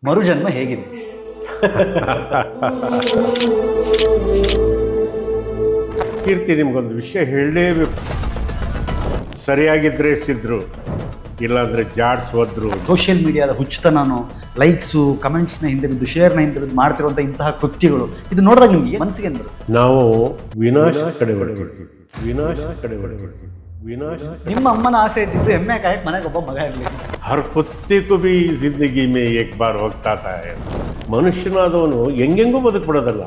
ಮರುಜನ್ಮ ಹೇಗಿದೆ? ಕೀರ್ತಿ, ನಿಮ್ಗೊಂದು ವಿಷಯ ಹೇಳಲೇಬೇಕು. ಸರಿಯಾಗಿದ್ದರೆ ಸಿದ್ರು, ಇಲ್ಲಾಂದರೆ ಜಾಡ್ಸೋದ್ರು. ಸೋಷಿಯಲ್ ಮೀಡಿಯಾದ ಹುಚ್ಚುತನನು, ಲೈಕ್ಸು, ಕಮೆಂಟ್ಸ್ನ ಹಿಂದೆ ಬಿದ್ದು, ಶೇರ್ನ ಹಿಂದೆ ಬಿದ್ದು ಮಾಡ್ತಿರುವಂಥ ಇಂತಹ ಕೃತ್ಯಗಳು, ಇದು ನೋಡಿದಾಗ ನಿಮಗೆ ಮನಸ್ಸಿಗೆ ಏನು ಬರುತ್ತೆ? ನಾವು ವಿನಾಶದ ಕಡೆ ಹೊರಟಿರ್ತೀವಿ, ವಿನಾಶದ ಕಡೆ ಹೊರಟಿರ್ತೀವಿ, ವಿನಾಶ. ನಿಮ್ಮ ಅಮ್ಮನ ಆಸೆ ಇದ್ದಿದ್ದು ಎಮ್ಮೆ ಕಾಯಕ್ಕೆ ಮನೆಗೆ ಒಬ್ಬ ಮಗ ಇರಲಿ. ಹರ್ ಕುತ್ತಿ ಕು ಭಿ ಜಿಂದಗಿ ಮೇ ಏಕ್ ಬಾರ್ ಹೋಗ್ತಾ है. ಮನುಷ್ಯನಾದವನು ಹೆಂಗೆಂಗೂ ಬದುಕ್ಬಿಡೋದಲ್ಲ,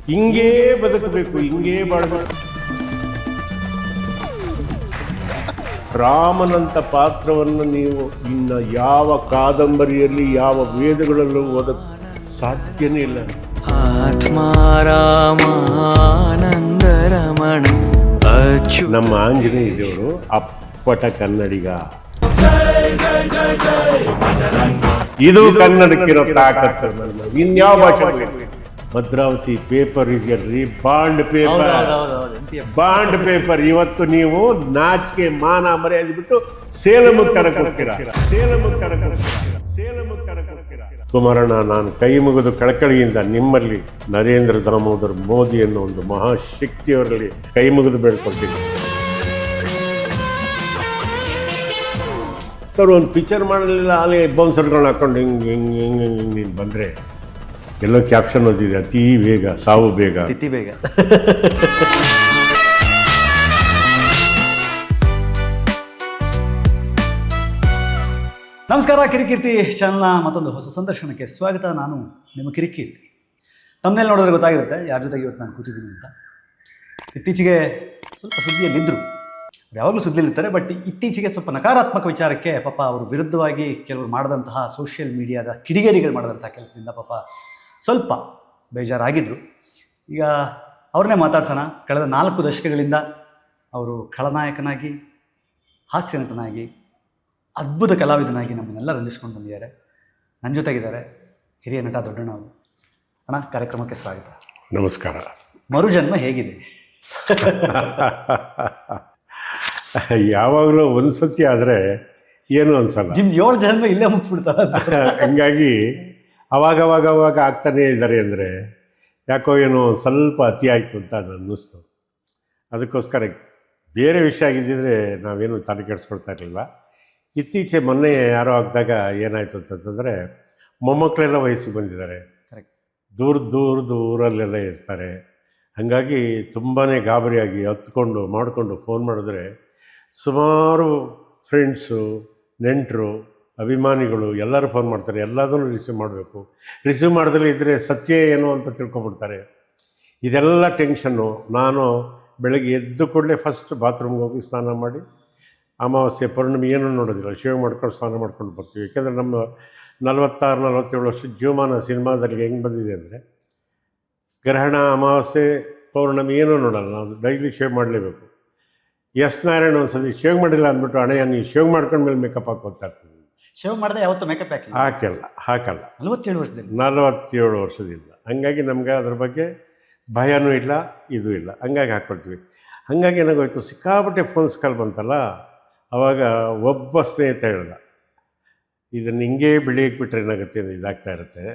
ಹಿಂಗೇ ಬದುಕಬೇಕು, ಹಿಂಗೇ ಬಾಳ್ಬೇಕು. ರಾಮನಂಥ ಪಾತ್ರವನ್ನು ನೀವು ಇನ್ನು ಯಾವ ಕಾದಂಬರಿಯಲ್ಲಿ, ಯಾವ ವೇದಗಳಲ್ಲೂ ಓದಕ್ಕೆ ಸಾಧ್ಯನೇ ಇಲ್ಲ. ನಮ್ಮ ಆಂಜನೇಯ ದೇವರು ಅಪ್ಪಟ ಕನ್ನಡಿಗ. ಇದು ಕನ್ನಡಕ್ಕಿರೋ ತಾಕತ್ತು. ಇನ್ಯಾವ ಭಾಷೆ? ಭದ್ರಾವತಿ ಪೇಪರ್ ಇದೆಯಲ್ರಿ, ಬಾಂಡ್ ಪೇಪರ್. ಇವತ್ತು ನೀವು ನಾಚಿಕೆ ಮಾನ ಮರ್ಯಾದೆ ಬಿಟ್ಟು ಸೇಲಂಗೆ ತರಕ್ಕೆ ಹೋಗ್ತೀರಾ. ಕುಮಾರಣ್ಣ, ನಾನು ಕೈ ಮುಗಿದು ಕಳಕಳಿಯಿಂದ ನಿಮ್ಮಲ್ಲಿ ನರೇಂದ್ರ ದಾಮೋದರ್ ಮೋದಿ ಅನ್ನೋ ಒಂದು ಮಹಾಶಕ್ತಿಯವರಲ್ಲಿ ಕೈ ಮುಗಿದು ಬೇಡ್ಕೊಳ್ತೀನಿ. ಸರ್, ಒಂದು ಪಿಕ್ಚರ್ ಮಾಡಲಿಲ್ಲ, ಅಲ್ಲಿ ಬೌನ್ಸರ್ಗಳನ್ನ ಹಾಕೊಂಡು ಹಿಂಗೆ ನೀನು ಬಂದರೆ ಎಲ್ಲೋ ಕ್ಯಾಪ್ಷನ್ ಓದಿದೆ, ಅತಿ ಬೇಗ ಸಾವು ಬೇಗ, ತಿಥಿ ಬೇಗ. ನಮಸ್ಕಾರ, ಕಿರಿಕೀರ್ತಿ ಚಾನಲ್ನ ಮತ್ತೊಂದು ಹೊಸ ಸಂದರ್ಶನಕ್ಕೆ ಸ್ವಾಗತ. ನಾನು ನಿಮ್ಮ ಕಿರಿಕೀರ್ತಿ. ತಮ್ಮನೇಲಿ ನೋಡಿದ್ರೆ ಗೊತ್ತಾಗಿರುತ್ತೆ ಯಾರ ಜೊತೆಗೆ ಇವತ್ತು ನಾನು ಕೂತಿದ್ದೀನಿ ಅಂತ. ಇತ್ತೀಚೆಗೆ ಸ್ವಲ್ಪ ಸುದ್ದಿಯಲ್ಲಿದ್ದರು, ಯಾವಾಗಲೂ ಸುದ್ದಿಯಲ್ಲಿರ್ತಾರೆ, ಬಟ್ ಇತ್ತೀಚೆಗೆ ಸ್ವಲ್ಪ ನಕಾರಾತ್ಮಕ ವಿಚಾರಕ್ಕೆ ಪಾಪ ಅವರು ವಿರುದ್ಧವಾಗಿ ಕೆಲವರು ಮಾಡಿದಂತಹ ಸೋಷಿಯಲ್ ಮೀಡಿಯಾದ ಕಿಡಿಗೇಡಿಗಳು ಮಾಡಿದಂತಹ ಕೆಲಸದಿಂದ ಪಾಪ ಸ್ವಲ್ಪ ಬೇಜಾರಾಗಿದ್ದರು. ಈಗ ಅವ್ರನ್ನೇ ಮಾತಾಡ್ಸೋಣ. ಕಳೆದ 4 ದಶಕಗಳಿಂದ ಅವರು ಖಳನಾಯಕನಾಗಿ, ಹಾಸ್ಯನಟನಾಗಿ, ಅದ್ಭುತ ಕಲಾವಿದನಾಗಿ ನಮ್ಮನ್ನೆಲ್ಲ ರಂಜಿಸ್ಕೊಂಡು ಬಂದಿದ್ದಾರೆ. ನನ್ನ ಜೊತೆಗಿದ್ದಾರೆ ಹಿರಿಯ ನಟ ದೊಡ್ಡಣ್ಣ ಅವರು. ಅಣ್ಣ, ಕಾರ್ಯಕ್ರಮಕ್ಕೆ ಸ್ವಾಗತ. ನಮಸ್ಕಾರ. ಮರುಜನ್ಮ ಹೇಗಿದೆ? ಯಾವಾಗಲೂ ಒಂದು ಸತಿ ಆದರೆ ಏನು ಅನ್ಸಲ್ಲ. ನಿಮ್ದು 7 ಜನ್ಮ ಇಲ್ಲೇ ಮುಗಿಸ್ಬಿಡ್ತಾರೆ. ಹಂಗಾಗಿ ಅವಾಗ ಆಗ್ತಾನೇ ಇದ್ದಾರೆ. ಅಂದರೆ ಯಾಕೋ ಏನೋ ಸ್ವಲ್ಪ ಅತಿ ಆಯಿತು ಅಂತ ಅದು ಅನ್ನಿಸ್ತು. ಅದಕ್ಕೋಸ್ಕರ ಬೇರೆ ವಿಷಯ ಆಗಿದ್ದಿದ್ರೆ ನಾವೇನು ತಲೆ ಕೆಡಿಸ್ಕೊಳ್ತಾ ಇರಲಿಲ್ಲ. ಇತ್ತೀಚೆ ಮೊನ್ನೆ ಯಾರೋ ಆಗಿದಾಗ ಏನಾಯಿತು ಅಂತಂದರೆ, ಮೊಮ್ಮಕ್ಕಳೆಲ್ಲ ವಯಸ್ಸಿಗೆ ಬಂದಿದ್ದಾರೆ, ದೂರಲ್ಲೆಲ್ಲ ಇರ್ತಾರೆ. ಹಾಗಾಗಿ ತುಂಬಾ ಗಾಬರಿಯಾಗಿ ಹತ್ಕೊಂಡು ಮಾಡಿಕೊಂಡು ಫೋನ್ ಮಾಡಿದ್ರೆ ಸುಮಾರು ಫ್ರೆಂಡ್ಸು, ನೆಂಟರು, ಅಭಿಮಾನಿಗಳು ಎಲ್ಲರೂ ಫೋನ್ ಮಾಡ್ತಾರೆ. ಎಲ್ಲದನ್ನು ರಿಸೀವ್ ಮಾಡಬೇಕು. ರಿಸೀವ್ ಮಾಡಿದ್ರೆ ಇದ್ದರೆ ಸತ್ಯ ಏನು ಅಂತ ತಿಳ್ಕೊಬಿಡ್ತಾರೆ. ಇದೆಲ್ಲ ಟೆನ್ಷನ್ನು. ನಾನು ಬೆಳಗ್ಗೆ ಎದ್ದು ಕೂಡಲೇ ಫಸ್ಟ್ ಬಾತ್ರೂಮ್ಗೆ ಹೋಗಿ ಸ್ನಾನ ಮಾಡಿ, ಅಮಾವಾಸ್ಯೆ ಪೌರ್ಣಮಿ ಏನೂ ನೋಡೋದಿಲ್ಲ, ಶೇವ್ ಮಾಡ್ಕೊಂಡು ಸ್ನಾನ ಮಾಡ್ಕೊಂಡು ಬರ್ತೀವಿ. ಯಾಕೆಂದರೆ ನಮ್ಮ 46-47 ವರ್ಷದ ಜೀವಮಾನ ಸಿನಿಮಾದಲ್ಲಿ ಹೆಂಗೆ ಬಂದಿದೆ ಅಂದರೆ, ಗ್ರಹಣ, ಅಮಾವಾಸ್ಯೆ, ಪೌರ್ಣಮಿ ಏನೂ ನೋಡೋಲ್ಲ. ನಾವು ಡೈಲಿ ಶೇವ್ ಮಾಡಲೇಬೇಕು. ಎಸ್ ನಾರಾಯಣ ಒಂದ್ಸತಿ ಶೇವ್ ಮಾಡಿಲ್ಲ ಅಂದ್ಬಿಟ್ಟು, ಅಣ್ಣಯ್ಯ ನೀವು ಶೇವ್ ಮಾಡ್ಕೊಂಡ್ಮೇಲೆ ಮೇಕಪ್ ಹಾಕೋತಾ ಇರ್ತೀವಿ. ಶೇವ್ ಮಾಡಿದೆ ಯಾವತ್ತೂ ಮೇಕಪ್ ಹಾಕಲ್ಲ 47 ವರ್ಷದಲ್ಲಿ. 47 ವರ್ಷದಿಂದ. ಹಂಗಾಗಿ ನಮಗೆ ಅದ್ರ ಬಗ್ಗೆ ಭಯನೂ ಇಲ್ಲ, ಇದೂ ಇಲ್ಲ. ಹಂಗಾಗಿ ಹಾಕ್ಕೊಳ್ತೀವಿ. ಹಾಗಾಗಿ ಏನಾಗೋಯ್ತು, ಸಿಕ್ಕಾಪಟ್ಟೆ ಫೋನ್ಸ್ ಕಾಲ್ ಬಂತಲ್ಲ, ಆವಾಗ ಒಬ್ಬ ಸ್ನೇಹಿತ ಹೇಳ್ದ, ಇದನ್ನು ಹಿಂಗೆ ಬೆಳೆಯಕ್ಕೆ ಬಿಟ್ಟರೆ ಏನಾಗುತ್ತೆ, ಇದಾಗ್ತಾ ಇರುತ್ತೆ,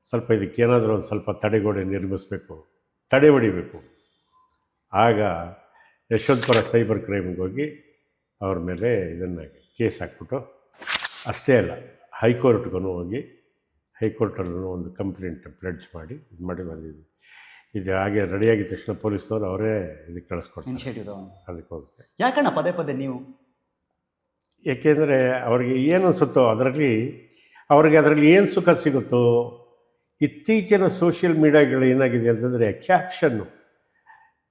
ಸ್ವಲ್ಪ ಇದಕ್ಕೇನಾದರೂ ಒಂದು ಸ್ವಲ್ಪ ತಡೆಗೋಡೆ ನಿರ್ಮಿಸಬೇಕು, ತಡೆ ಹೊಡಿಬೇಕು. ಆಗ ಯಶವಂತಪುರ ಸೈಬರ್ ಕ್ರೈಮ್ಗೆ ಹೋಗಿ ಅವ್ರ ಮೇಲೆ ಇದನ್ನು ಕೇಸ್ ಹಾಕ್ಬಿಟ್ಟು, ಅಷ್ಟೇ ಅಲ್ಲ ಹೈಕೋರ್ಟ್ಗೂ ಹೋಗಿ ಹೈಕೋರ್ಟಲ್ಲೂ ಒಂದು ಕಂಪ್ಲೇಂಟ್ ಪ್ಲಡ್ಜ್ ಮಾಡಿ ಇದು ಮಾಡಿ ಬಂದಿದ್ವಿ. ಇದು ಹಾಗೆ ರೆಡಿಯಾಗಿದ್ದ ತಕ್ಷಣ ಪೊಲೀಸ್ನವ್ರು ಅವರೇ ಇದಕ್ಕೆ ಕಳಿಸ್ಕೊಡ್ತಾರೆ. ಅದಕ್ಕೆ ಹೋಗುತ್ತೆ. ಯಾಕಣ್ಣ ಪದೇ ನೀವು? ಏಕೆಂದರೆ ಅವ್ರಿಗೆ ಏನು ಅನಿಸುತ್ತೋ ಅದರಲ್ಲಿ ಏನು ಸುಖ ಸಿಗುತ್ತೋ. ಇತ್ತೀಚಿನ ಸೋಷಿಯಲ್ ಮೀಡಿಯಾಗಳು ಏನಾಗಿದೆ ಅಂತಂದರೆ ಕ್ಯಾಪ್ಷನ್ನು.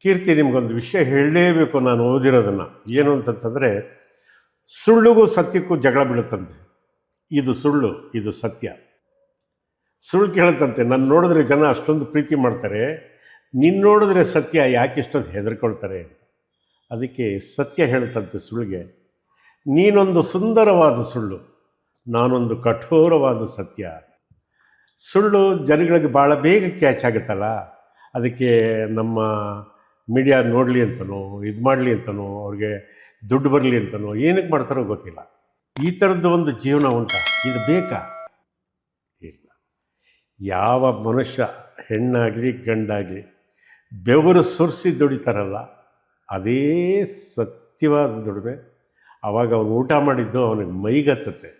ಕೀರ್ತಿ, ನಿಮಗೊಂದು ವಿಷಯ ಹೇಳಲೇಬೇಕು, ನಾನು ಓದಿರೋದನ್ನು. ಏನು ಅಂತಂತಂದರೆ, ಸುಳ್ಳಿಗೂ ಸತ್ಯಕ್ಕೂ ಜಗಳ ಬೀಳುತ್ತಂತೆ. ಇದು ಸುಳ್ಳು, ಇದು ಸತ್ಯ. ಸುಳ್ಳು ಕೇಳುತ್ತಂತೆ, ನಾನು ನೋಡಿದ್ರೆ ಜನ ಅಷ್ಟೊಂದು ಪ್ರೀತಿ ಮಾಡ್ತಾರೆ, ನೀನು ನೋಡಿದ್ರೆ ಸತ್ಯ ಯಾಕೆ ಇಷ್ಟೊಂದು ಹೆದರ್ಕೊಳ್ತಾರೆ ಅಂತ. ಅದಕ್ಕೆ ಸತ್ಯ ಹೇಳುತ್ತಂತೆ ಸುಳ್ಳಿಗೆ, ನೀನೊಂದು ಸುಂದರವಾದ ಸುಳ್ಳು, ನಾನೊಂದು ಕಠೋರವಾದ ಸತ್ಯ. ಸುಳ್ಳು ಜನಗಳಿಗೆ ಭಾಳ ಬೇಗ ಕ್ಯಾಚ್ ಆಗುತ್ತಲ್ಲ, ಅದಕ್ಕೆ ನಮ್ಮ ಮೀಡಿಯಾ ನೋಡಲಿ ಅಂತನೋ, ಇದು ಮಾಡಲಿ ಅಂತನೋ, ಅವ್ರಿಗೆ ದುಡ್ಡು ಬರಲಿ ಅಂತನೋ, ಏನಕ್ಕೆ ಮಾಡ್ತಾರೋ ಗೊತ್ತಿಲ್ಲ. ಈ ಥರದ್ದು ಒಂದು ಜೀವನ ಉಂಟ, ಇದು ಬೇಕಾ? ಇಲ್ಲ. ಯಾವ ಮನುಷ್ಯ ಹೆಣ್ಣಾಗಲಿ ಗಂಡಾಗಲಿ ಬೆವರು ಸುರಿಸಿ ದುಡಿತಾರಲ್ಲ, ಅದೇ ಸತ್ಯವಾದ ದುಡಿಮೆ. ಆವಾಗ ಅವನು ಊಟ ಮಾಡಿದ್ದು ಅವನಿಗೆ ಮೈಗತ್ತತೆ,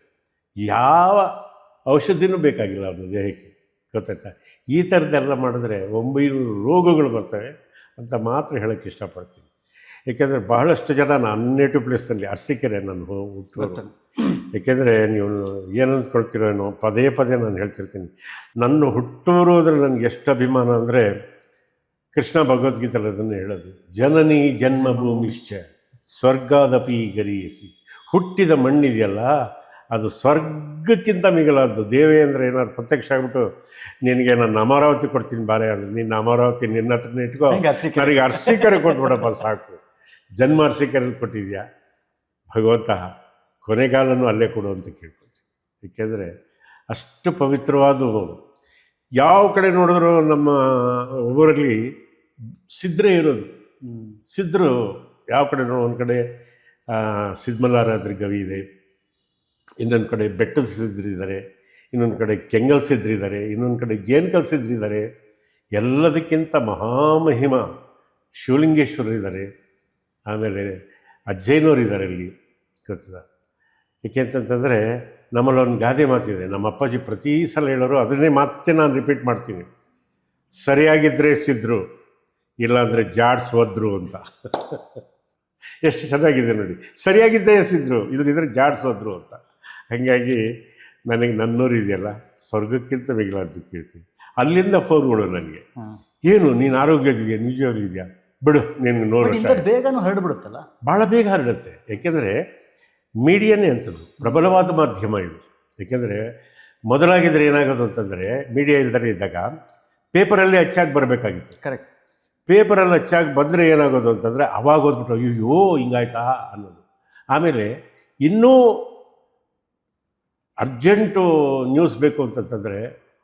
ಯಾವ ಔಷಧಿನೂ ಬೇಕಾಗಿಲ್ಲ ಅವನ ದೇಹಕ್ಕೆ, ಗೊತ್ತಾಯ್ತಾ? ಈ ಥರದ್ದೆಲ್ಲ ಮಾಡಿದ್ರೆ 900 ರೋಗಗಳು ಬರ್ತವೆ ಅಂತ ಮಾತ್ರ ಹೇಳೋಕ್ಕೆ ಇಷ್ಟಪಡ್ತೀನಿ. ಏಕೆಂದರೆ ಬಹಳಷ್ಟು ಜನ ನಾನು ನೇಟಿವ್ ಪ್ಲೇಸ್ನಲ್ಲಿ ಅರಸೀಕೆರೆ ನಾನು ಹುಟ್ಟೋದು. ಏಕೆಂದರೆ ನೀವು ಏನು ಅಂದ್ಕೊಳ್ತಿರೋ ಏನೋ, ಪದೇ ಪದೇ ನಾನು ಹೇಳ್ತಿರ್ತೀನಿ, ನನ್ನ ಹುಟ್ಟೂರು ಅಂದರೆ ನನಗೆ ಎಷ್ಟು ಅಭಿಮಾನ ಅಂದರೆ, ಕೃಷ್ಣ ಭಗವದ್ಗೀತೆಯಲ್ಲಿ ಅದನ್ನು ಹೇಳೋದು, ಜನನಿ ಜನ್ಮಭೂಮಿಶ್ಚ ಸ್ವರ್ಗಾದಪಿ ಗರೀಯಸಿ. ಹುಟ್ಟಿದ ಮಣ್ಣಿದೆಯಲ್ಲ ಅದು ಸ್ವರ್ಗಕ್ಕಿಂತ ಮಿಗಿಲಾದ್ದು. ದೇವೇ ಅಂದರೆ ಏನಾದ್ರು ಪ್ರತ್ಯಕ್ಷ ಆಗಿಬಿಟ್ಟು ನಿನಗೆ ನಾನು ಅಮರಾವತಿ ಕೊಡ್ತೀನಿ ಬಾರೆ, ಅದು ನಿನ್ನ ಅಮರಾವತಿ ನಿನ್ನ ಹತ್ರನೇ ಇಟ್ಕೋ, ನನಗೆ ಅರಸೀಕೆರೆ ಕೊಟ್ಬಿಡಪ್ಪ ಸಾಕು. ಜನ್ಮ ಅರಸೀಕೆರೆಯಲ್ಲಿ ಕೊಟ್ಟಿದ್ಯಾ, ಭಗವಂತ ಕೊನೆಗಾಲನೂ ಅಲ್ಲೇ ಕೊಡು ಅಂತ ಕೇಳ್ಕೊಳ್ತೀನಿ. ಏಕೆಂದರೆ ಅಷ್ಟು ಪವಿತ್ರವಾದ ಯಾವ ಕಡೆ ನೋಡಿದ್ರು ನಮ್ಮ ಊರಲ್ಲಿ ಸಿದ್ಧರೇ ಇರೋದು. ಸಿದ್ಧರು ಯಾವ ಕಡೆ ಒಂದು ಕಡೆ ಸಿದ್ಧಮಲ್ಲಾರಾದ್ರಿ ಗವಿ ಇದೆ, ಇನ್ನೊಂದು ಕಡೆ ಬೆಟ್ಟದ ಸಿದ್ಧರಿದ್ದಾರೆ, ಇನ್ನೊಂದು ಕಡೆ ಕೆಂಗಲ್ ಸಿದ್ಧರಿದ್ದಾರೆ, ಇನ್ನೊಂದು ಕಡೆ ಜೇನ್ಕಲ್ ಸಿದ್ಧರಿದ್ದಾರೆ. ಎಲ್ಲದಕ್ಕಿಂತ ಮಹಾಮಹಿಮ ಶಿವಲಿಂಗೇಶ್ವರರಿದ್ದಾರೆ, ಆಮೇಲೆ ಅಜ್ಜಯ್ಯನವರಿದ್ದಾರೆ ಅಲ್ಲಿ, ಗೊತ್ತದ? ಏಕೆಂತಂತಂದರೆ ನಮ್ಮಲ್ಲಿ ಒಂದು ಗಾದೆ ಮಾತಿದೆ, ನಮ್ಮ ಅಪ್ಪಾಜಿ ಪ್ರತಿ ಸಲ ಹೇಳೋರು, ಅದನ್ನೇ ಮತ್ತೆ ನಾನು ರಿಪೀಟ್ ಮಾಡ್ತೀನಿ, ಸರಿಯಾಗಿದ್ದರೆ ಸಿದ್ಧರು, ಇಲ್ಲಾಂದರೆ ಜಾಡ್ಸ್ ಒದ್ರು ಅಂತ. ಎಷ್ಟು ಚೆನ್ನಾಗಿದೆ ನೋಡಿ, ಸರಿಯಾಗಿದ್ದೇ ಸಿದ್ಧರು, ಇಲ್ಲದಿದ್ದರೆ ಜಾಡ್ಸ್ ಒದ್ರು ಅಂತ. ಹಾಗಾಗಿ ನನಗೆ ನನ್ನೂರು ಇದೆಯಲ್ಲ, ಸ್ವರ್ಗಕ್ಕಿಂತ ಮಿಗಿಲಾದ್ದು ಕೀರ್ತಿ. ಅಲ್ಲಿಂದ ಫೋನ್ಗಳು ನನಗೆ, ಏನು ನೀನು ಆರೋಗ್ಯವಾಗಿದೆಯಾ, ನಿಜವಾಗ್ಲೂ ಇದೆಯಾ, ಬಿಡು ನಿನ್ಗೆ ನೋಡು, ಬೇಗನೂ ಹರಡ್ಬಿಡುತ್ತಲ್ಲ, ಭಾಳ ಬೇಗ ಹರಡುತ್ತೆ. ಏಕೆಂದರೆ ಮೀಡಿಯಾನೇ ಅಂಥದ್ದು ಪ್ರಬಲವಾದ ಮಾಧ್ಯಮ ಇದು. ಏಕೆಂದರೆ ಮೊದಲಾಗಿದ್ದರೆ ಏನಾಗೋದು ಅಂತಂದರೆ, ಮೀಡಿಯಾ ಇಲ್ದರೆ ಇದ್ದಾಗ ಪೇಪರಲ್ಲಿ ಹೆಚ್ಚಾಗಿ ಬರಬೇಕಾಗಿತ್ತು. ಕರೆಕ್ಟ್. ಪೇಪರಲ್ಲಿ ಹೆಚ್ಚಾಗಿ ಬಂದರೆ ಏನಾಗೋದು ಅಂತಂದರೆ, ಅವಾಗ ಓದ್ಬಿಟ್ಟು ಅಯ್ಯೋ ಹಿಂಗಾಯ್ತಾ ಅನ್ನೋದು. ಆಮೇಲೆ ಇನ್ನೂ ಅರ್ಜೆಂಟು ನ್ಯೂಸ್ ಬೇಕು ಅಂತಂತಂದರೆ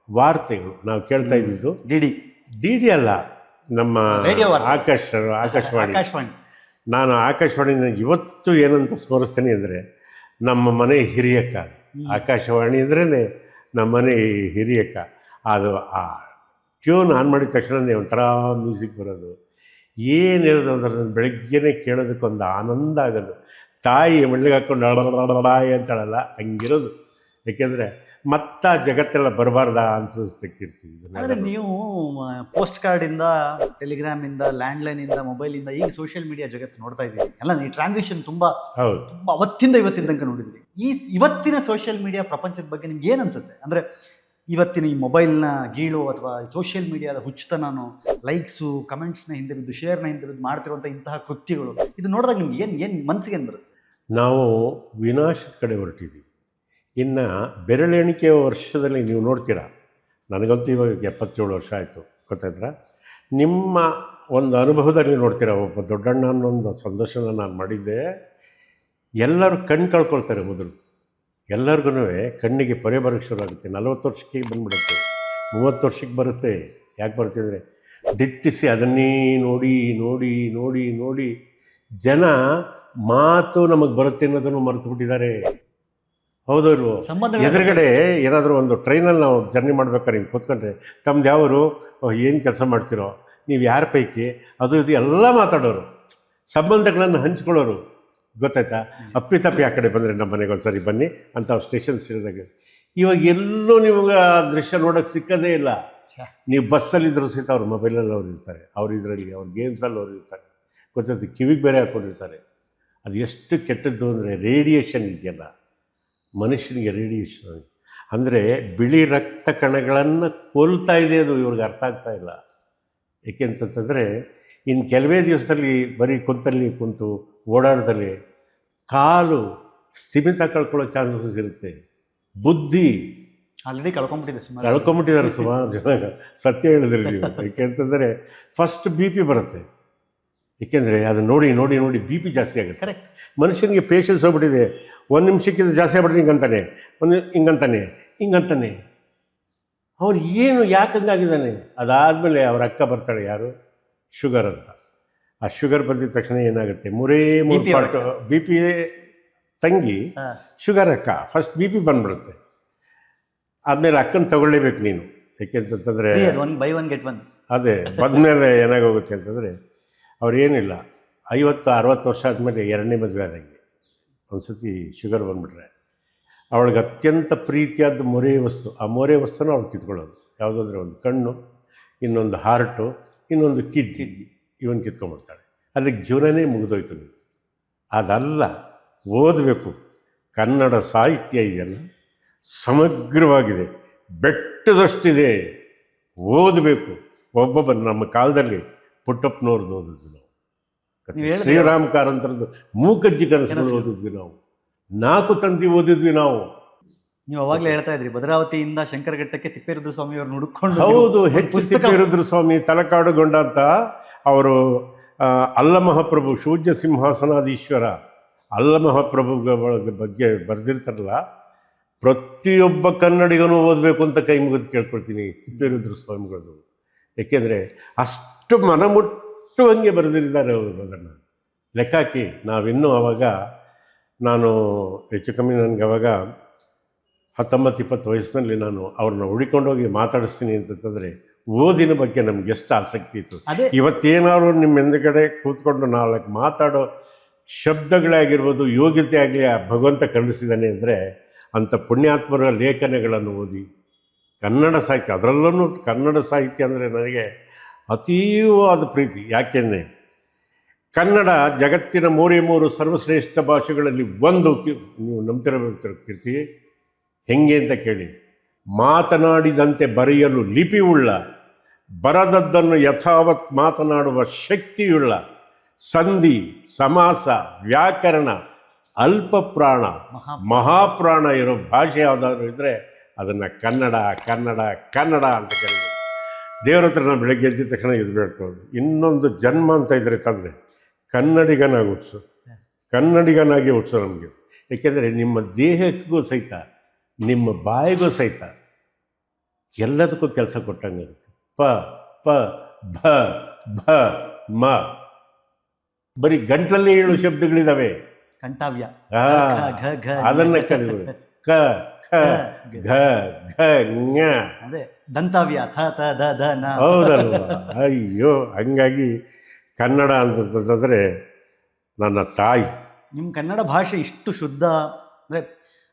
ವಾರ್ತೆಗಳು ನಾವು ಕೇಳ್ತಾ ಇದ್ದಿದ್ದು ಡಿ ಡಿ ಅಲ್ಲ, ನಮ್ಮ ಆಕಾಶವಾಣಿ. ನಾನು ಆಕಾಶವಾಣಿನ ಇವತ್ತು ಏನಂತ ಸ್ಮರಿಸ್ತೀನಿ ಅಂದರೆ, ನಮ್ಮ ಮನೆ ಹಿರಿಯಕ್ಕ. ಆಕಾಶವಾಣಿ ಅಂದ್ರೇ ನಮ್ಮ ಮನೆ ಹಿರಿಯಕ್ಕ. ಅದು ಆ ಟ್ಯೂನ್ ಆನ್ ಮಾಡಿದ ತಕ್ಷಣವೇ ಒಂಥರ ಮ್ಯೂಸಿಕ್ ಬರೋದು, ಏನಿರೋದು ಅಂದ್ರೆ ಬೆಳಗ್ಗೆನೇ ಕೇಳೋದಕ್ಕೊಂದು ಆನಂದ ಆಗೋದು. ತಾಯಿ ಮೆಳ್ಳಿಗೆ ಹಾಕ್ಕೊಂಡು ಅಳಲಾಯಿ ಅಂತಾಳಲ್ಲ, ಹಂಗಿರೋದು. ಏಕೆಂದರೆ ಮತ್ತ ಜಗತ್ತೆಲ್ಲ ಬರಬಾರ್ದ ಅನ್ಸಿರ್ತೀವಿ. ಅಂದರೆ ನೀವು ಪೋಸ್ಟ್ ಕಾರ್ಡಿಂದ, ಟೆಲಿಗ್ರಾಮಿಂದ, ಲ್ಯಾಂಡ್ಲೈನಿಂದ, ಮೊಬೈಲಿಂದ ಈಗ ಸೋಷಿಯಲ್ ಮೀಡಿಯಾ ಜಗತ್ತು ನೋಡ್ತಾ ಇದ್ದೀವಿ ಎಲ್ಲ. ಈ ಟ್ರಾನ್ಸಿಷನ್ ತುಂಬ ತುಂಬ ಅವತ್ತಿಂದ ಇವತ್ತಿನ ತನಕ ನೋಡಿದ್ವಿ. ಇವತ್ತಿನ ಸೋಷಿಯಲ್ ಮೀಡಿಯಾ ಪ್ರಪಂಚದ ಬಗ್ಗೆ ನಿಮ್ಗೆ ಏನು ಅನ್ಸುತ್ತೆ? ಅಂದರೆ ಇವತ್ತಿನ ಈ ಮೊಬೈಲ್ನ ಗೀಳು ಅಥವಾ ಸೋಷಿಯಲ್ ಮೀಡಿಯಾದ ಹುಚ್ಚುತನೋ, ಲೈಕ್ಸು, ಕಮೆಂಟ್ಸ್ನ ಹಿಂದೆ ಬಿದ್ದು, ಶೇರ್ನ ಹಿಂದೆ ಬಿದ್ದು ಮಾಡ್ತಿರುವಂಥ ಇಂತಹ ಕೃತ್ಯಗಳು, ಇದು ನೋಡಿದಾಗ ನಿಮ್ಗೆ ಏನು ಮನಸ್ಸಿಗೆ ಏನು ಬರುತ್ತೆ? ನಾವು ವಿನಾಶದ ಕಡೆ ಹೊರಟಿದ್ದೀವಿ. ಇನ್ನು ಬೆರಳೆಣಿಕೆಯ ವರ್ಷದಲ್ಲಿ ನೀವು ನೋಡ್ತೀರಾ, ನನಗಂತೂ ಇವಾಗ 77 ವರ್ಷ ಆಯಿತು, ಗೊತ್ತಾಯ್ತರ? ನಿಮ್ಮ ಒಂದು ಅನುಭವದಲ್ಲಿ ನೋಡ್ತೀರಾ, ಒಬ್ಬ ದೊಡ್ಡಣ್ಣ ಅನ್ನೋ ಒಂದು ಸಂದರ್ಶನ ನಾನು ಮಾಡಿದ್ದೆ. ಎಲ್ಲರೂ ಕಣ್ಣು ಕಳ್ಕೊಳ್ತಾರೆ ಮೊದಲು. ಎಲ್ಲರಿಗೂ ಕಣ್ಣಿಗೆ ಪೊರೆ ಬರೋಕ್ಕೆ ಶುರು ಆಗುತ್ತೆ. 40 ವರ್ಷಕ್ಕೆ ಬಂದುಬಿಡುತ್ತೆ, 30 ವರ್ಷಕ್ಕೆ ಬರುತ್ತೆ. ಯಾಕೆ ಬರುತ್ತೆ ಅಂದರೆ, ದಿಟ್ಟಿಸಿ ಅದನ್ನೇ ನೋಡಿ ನೋಡಿ ನೋಡಿ ನೋಡಿ ಜನ ಮಾತು ನಮಗೆ ಬರುತ್ತೆ ಅನ್ನೋದನ್ನು ಮರೆತು ಬಿಟ್ಟಿದ್ದಾರೆ. ಹೌದಲ್ವೋ? ಎದುರುಗಡೆ ಏನಾದರೂ ಒಂದು ಟ್ರೈನಲ್ಲಿ ನಾವು ಜರ್ನಿ ಮಾಡ್ಬೇಕಾದ್ರೆ ಹಿಂಗೆ ಕೂತ್ಕೊಂಡ್ರೆ, ತಮ್ಮದು ಯಾವರು, ಏನು ಕೆಲಸ ಮಾಡ್ತಿರೋ, ನೀವು ಯಾರ ಪೈಕಿ, ಅದು ಇದು ಎಲ್ಲ ಮಾತಾಡೋರು, ಸಂಬಂಧಗಳನ್ನು ಹಂಚ್ಕೊಳ್ಳೋರು, ಗೊತ್ತಾಯ್ತಾ? ಅಪ್ಪಿತಪ್ಪಿ ಆ ಕಡೆ ಬಂದರೆ ನಮ್ಮ ಮನೆಗೆ ಒಂದು ಸರಿ ಬನ್ನಿ ಅಂತ ಅವ್ರು ಸ್ಟೇಷನ್ ಸೇರಿದಾಗ. ಇವಾಗ ಎಲ್ಲೂ ನಿಮಗೆ ಆ ದೃಶ್ಯ ನೋಡೋಕ್ಕೆ ಸಿಕ್ಕೋದೇ ಇಲ್ಲ. ನೀವು ಬಸ್ಸಲ್ಲಿದ್ದರೂ ಸಹಿತ ಅವ್ರ ಮೊಬೈಲಲ್ಲಿ ಅವ್ರು ಇರ್ತಾರೆ, ಅವ್ರು ಇದರಲ್ಲಿ ಅವ್ರ ಗೇಮ್ಸಲ್ಲಿ ಅವ್ರು ಇರ್ತಾರೆ, ಗೊತ್ತಾಯ್ತು? ಕಿವಿಗೆ ಬೇರೆ ಹಾಕ್ಕೊಂಡಿರ್ತಾರೆ. ಅದು ಎಷ್ಟು ಕೆಟ್ಟದ್ದು ಅಂದರೆ, ರೇಡಿಯೇಷನ್ ಇದೆಯಲ್ಲ ಮನುಷ್ಯನಿಗೆ, ರೇಡಿಯೇಷನ್ ಅಂದರೆ ಬಿಳಿ ರಕ್ತ ಕಣಗಳನ್ನು ಕೊಲ್ತಾ ಇದೆ. ಅದು ಇವ್ರಿಗೆ ಅರ್ಥ ಆಗ್ತಾ ಇಲ್ಲ. ಏಕೆಂತಂದರೆ ಇನ್ನು ಕೆಲವೇ ದಿವಸದಲ್ಲಿ ಬರೀ ಕುಂತು ಓಡಾಡದಲ್ಲಿ ಕಾಲು ಸ್ಥಿಮಿತ ಕಳ್ಕೊಳ್ಳೋ ಚಾನ್ಸಸ್ ಇರುತ್ತೆ. ಬುದ್ಧಿ ಆಲ್ರೆಡಿ ಕಳ್ಕೊಂಬಿಟ್ಟಿದ್ದಾರೆ ಸುಮಾರು ಜನ. ಸತ್ಯ ಹೇಳಿದ್ರಿ ನೀವು. ಏಕೆಂತಂದರೆ ಫಸ್ಟ್ BP ಬರುತ್ತೆ. ಏಕೆಂದರೆ ಅದು ನೋಡಿ ನೋಡಿ ನೋಡಿ BP ಜಾಸ್ತಿ ಆಗುತ್ತೆ. ಕರೆಕ್ಟ್. ಮನುಷ್ಯನಿಗೆ ಪೇಷನ್ಸ್ ಹೋಗ್ಬಿಟ್ಟಿದೆ. 1 ನಿಮಿಷಕ್ಕಿಂತ ಜಾಸ್ತಿ ಆಗ್ಬಿಟ್ರೆ ಹಿಂಗಂತಾನೆ. ಅವ್ರು ಏನು ಯಾಕೆ ಹಂಗಾಗಿದ್ದಾನೆ? ಅದಾದಮೇಲೆ ಅವ್ರ ಅಕ್ಕ ಬರ್ತಾಳೆ, ಯಾರು, ಶುಗರ್ ಅಂತ. ಆ ಶುಗರ್ ಬಂದಿದ ತಕ್ಷಣ ಏನಾಗುತ್ತೆ, 3 ಪಾರ್ಟ್ BP ತಂಗಿ ಶುಗರ್ ಅಕ್ಕ, ಫಸ್ಟ್ BP ಬಂದ್ಬಿಡುತ್ತೆ. ಆದಮೇಲೆ ಅಕ್ಕನ ತಗೊಳ್ಳೇಬೇಕು ನೀನು. ಯಾಕೆಂತಂದರೆ ಅದು one by one get one. ಅದೇ ಬಂದಮೇಲೆ ಏನಾಗೋಗುತ್ತೆ ಅಂತಂದರೆ ಅವ್ರೇನಿಲ್ಲ 50-60 ವರ್ಷ ಆದಮೇಲೆ ಎರಡನೇ ಮದುವೆ ಆದಂಗೆ ಒಂದು ಸತಿ ಶುಗರ್ ಬಂದುಬಿಟ್ರೆ ಅವಳಿಗೆ ಅತ್ಯಂತ ಪ್ರೀತಿಯಾದ ಮೊರೆ ವಸ್ತು, ಆ ಮೊರೆ ವಸ್ತುನ ಅವಳು ಕಿತ್ಕೊಳ್ಳೋದು. ಯಾವುದಂದ್ರೆ ಒಂದು ಕಣ್ಣು, ಇನ್ನೊಂದು ಹಾರ್ಟು, ಇನ್ನೊಂದು ಕಿಡ್ನಿ, ಇವನು ಕಿತ್ಕೊಂಡ್ಬಿಡ್ತಾಳೆ. ಅಲ್ಲಿಗೆ ಜೀವನನೇ ಮುಗಿದೋಯ್ತು. ನೀವು ಅದಲ್ಲ, ಓದಬೇಕು. ಕನ್ನಡ ಸಾಹಿತ್ಯ ಇದೆಯಲ್ಲ ಸಮಗ್ರವಾಗಿದೆ, ಬೆಟ್ಟದಷ್ಟಿದೆ, ಓದಬೇಕು. ಒಬ್ಬೊಬ್ಬ ನಮ್ಮ ಕಾಲದಲ್ಲಿ ಪುಟ್ಟಪ್ಪನವ್ರದ್ದು ಓದಿದ್ವಿ ನಾವು, ಶ್ರೀರಾಮ್ ಕಾರಂತರದ್ದು ಮೂಕಜ್ಜಿ ಕನಸುಗಳು ಓದಿದ್ವಿ ನಾವು, 4 ತಂತಿ ಓದಿದ್ವಿ ನಾವು. ನೀವು ಅವಾಗಲೇ ಹೇಳ್ತಾ ಇದ್ರಿ ಭದ್ರಾವತಿಯಿಂದ ಶಂಕರಘಟ್ಟಕ್ಕೆ ತಿಪ್ಪೇರುದ್ರ ಸ್ವಾಮಿಯವ್ರನ್ನ ಹುಡುಕೊಂಡು. ಹೌದು, ಹೆಚ್ಚು ತಿಪ್ಪೇರುದ್ರ ಸ್ವಾಮಿ ತಲಕಾಡುಗೊಂಡ ಅಂತ ಅವರು ಅಲ್ಲಮಹಾಪ್ರಭು ಶೂನ್ಯ ಸಿಂಹಾಸನಾಧೀಶ್ವರ ಅಲ್ಲಮಹಾಪ್ರಭುಗಳ ಬಗ್ಗೆ ಬರೆದಿರ್ತಾರಲ್ಲ, ಪ್ರತಿಯೊಬ್ಬ ಕನ್ನಡಿಗನೂ ಓದಬೇಕು ಅಂತ ಕೈ ಮುಗಿದು ಕೇಳ್ಕೊಳ್ತೀನಿ ತಿಪ್ಪೇರುದ್ರ ಸ್ವಾಮಿಗಳದ್ದು. ಏಕೆಂದರೆ ಅಷ್ಟು ಮನಮುಟ್ಟುವಂಗೆ ಬರೆದಿದ್ದಾರೆ ಅವರು. ಅದನ್ನು ಲೆಕ್ಕಾಕಿ ನಾವಿನ್ನೂ ಆವಾಗ, ನಾನು ಹೆಚ್ಚು ಕಮ್ಮಿ ನನಗೆ ಅವಾಗ 19-20 ವಯಸ್ಸಿನಲ್ಲಿ ನಾನು ಅವ್ರನ್ನ ಹುಡಿಕೊಂಡೋಗಿ ಮಾತಾಡಿಸ್ತೀನಿ ಅಂತಂದರೆ ಓದಿನ ಬಗ್ಗೆ ನಮ್ಗೆ ಎಷ್ಟು ಆಸಕ್ತಿ ಇತ್ತು. ಇವತ್ತೇನಾದ್ರು ನಿಮ್ಮ ಹಿಂದುಗಡೆ ಕೂತ್ಕೊಂಡು 4 ಮಾತಾಡೋ ಶಬ್ದಗಳೇ ಆಗಿರ್ಬೋದು, ಯೋಗ್ಯತೆ ಆಗಲಿ ಆ ಭಗವಂತ ಖಂಡಿಸಿದ್ದಾನೆ ಅಂದರೆ ಅಂಥ ಪುಣ್ಯಾತ್ಮರ ಲೇಖನಗಳನ್ನು ಓದಿ ಕನ್ನಡ ಸಾಹಿತ್ಯ, ಅದರಲ್ಲೂ ಕನ್ನಡ ಸಾಹಿತ್ಯ ಅಂದರೆ ನನಗೆ ಅತೀವವಾದ ಪ್ರೀತಿ. ಯಾಕೆಂದರೆ ಕನ್ನಡ ಜಗತ್ತಿನ 3 ಸರ್ವಶ್ರೇಷ್ಠ ಭಾಷೆಗಳಲ್ಲಿ ಒಂದು. ನೀವು ನಂಬ್ತಿರಬೇಕು ಕೀರ್ತಿ, ಹೆಂಗೆ ಅಂತ ಕೇಳಿ. ಮಾತನಾಡಿದಂತೆ ಬರೆಯಲು ಲಿಪಿಯುಳ್ಳ, ಬರದದ್ದನ್ನು ಯಥಾವತ್ ಮಾತನಾಡುವ ಶಕ್ತಿಯುಳ್ಳ, ಸಂಧಿ ಸಮಾಸ ವ್ಯಾಕರಣ ಅಲ್ಪ ಪ್ರಾಣ ಮಹಾಪ್ರಾಣ ಇರೋ ಭಾಷೆ ಯಾವುದಾದ್ರು ಇದ್ದರೆ ಅದನ್ನು ಕನ್ನಡ ಕನ್ನಡ ಕನ್ನಡ ಅಂತ ಕರೀಬೋದು. ದೇವ್ರ ಹತ್ರ ನಾನು ಬೆಳಗ್ಗೆ ಎದ್ದ ತಕ್ಷಣ ಇದು ಬೇಡ್ಕೊಳ್ಳೋದು, ಇನ್ನೊಂದು ಜನ್ಮ ಅಂತ ಇದ್ದರೆ ತಂದೆ ಕನ್ನಡಿಗನಾಗಿ ಹುಟ್ಟಿಸು, ಕನ್ನಡಿಗನಾಗಿ ಹುಟ್ಟಿಸು ನಮಗೆ. ಏಕೆಂದರೆ ನಿಮ್ಮ ದೇಹಕ್ಕೂ ಸಹಿತ, ನಿಮ್ಮ ಬಾಯಿಗೂ ಸಹಿತ ಎಲ್ಲದಕ್ಕೂ ಕೆಲಸ ಕೊಟ್ಟಂಗೆ ಇರುತ್ತೆ. ಪ ಪ ಭ ಭ ಮ, ಬರೀ ಗಂಟಲಲ್ಲಿ 7 ಶಬ್ದಗಳಿದ್ದಾವೆ. ಕಂಠವ್ಯ ಅದನ್ನು ಕಲಿಬೋದು. ಕ ಖ ಘ ಘ ಞ, ಅದೇ ದಂತವ್ಯ ಥ ತ ದ ದ ನ. ಹೌದಲ್ವ? ಅಯ್ಯೋ, ಹಂಗಾಗಿ ಕನ್ನಡ ಅಂತಂತಂದರೆ ನನ್ನ ತಾಯಿ. ನಿಮ್ಮ ಕನ್ನಡ ಭಾಷೆ ಇಷ್ಟು ಶುದ್ಧ ಅಂದರೆ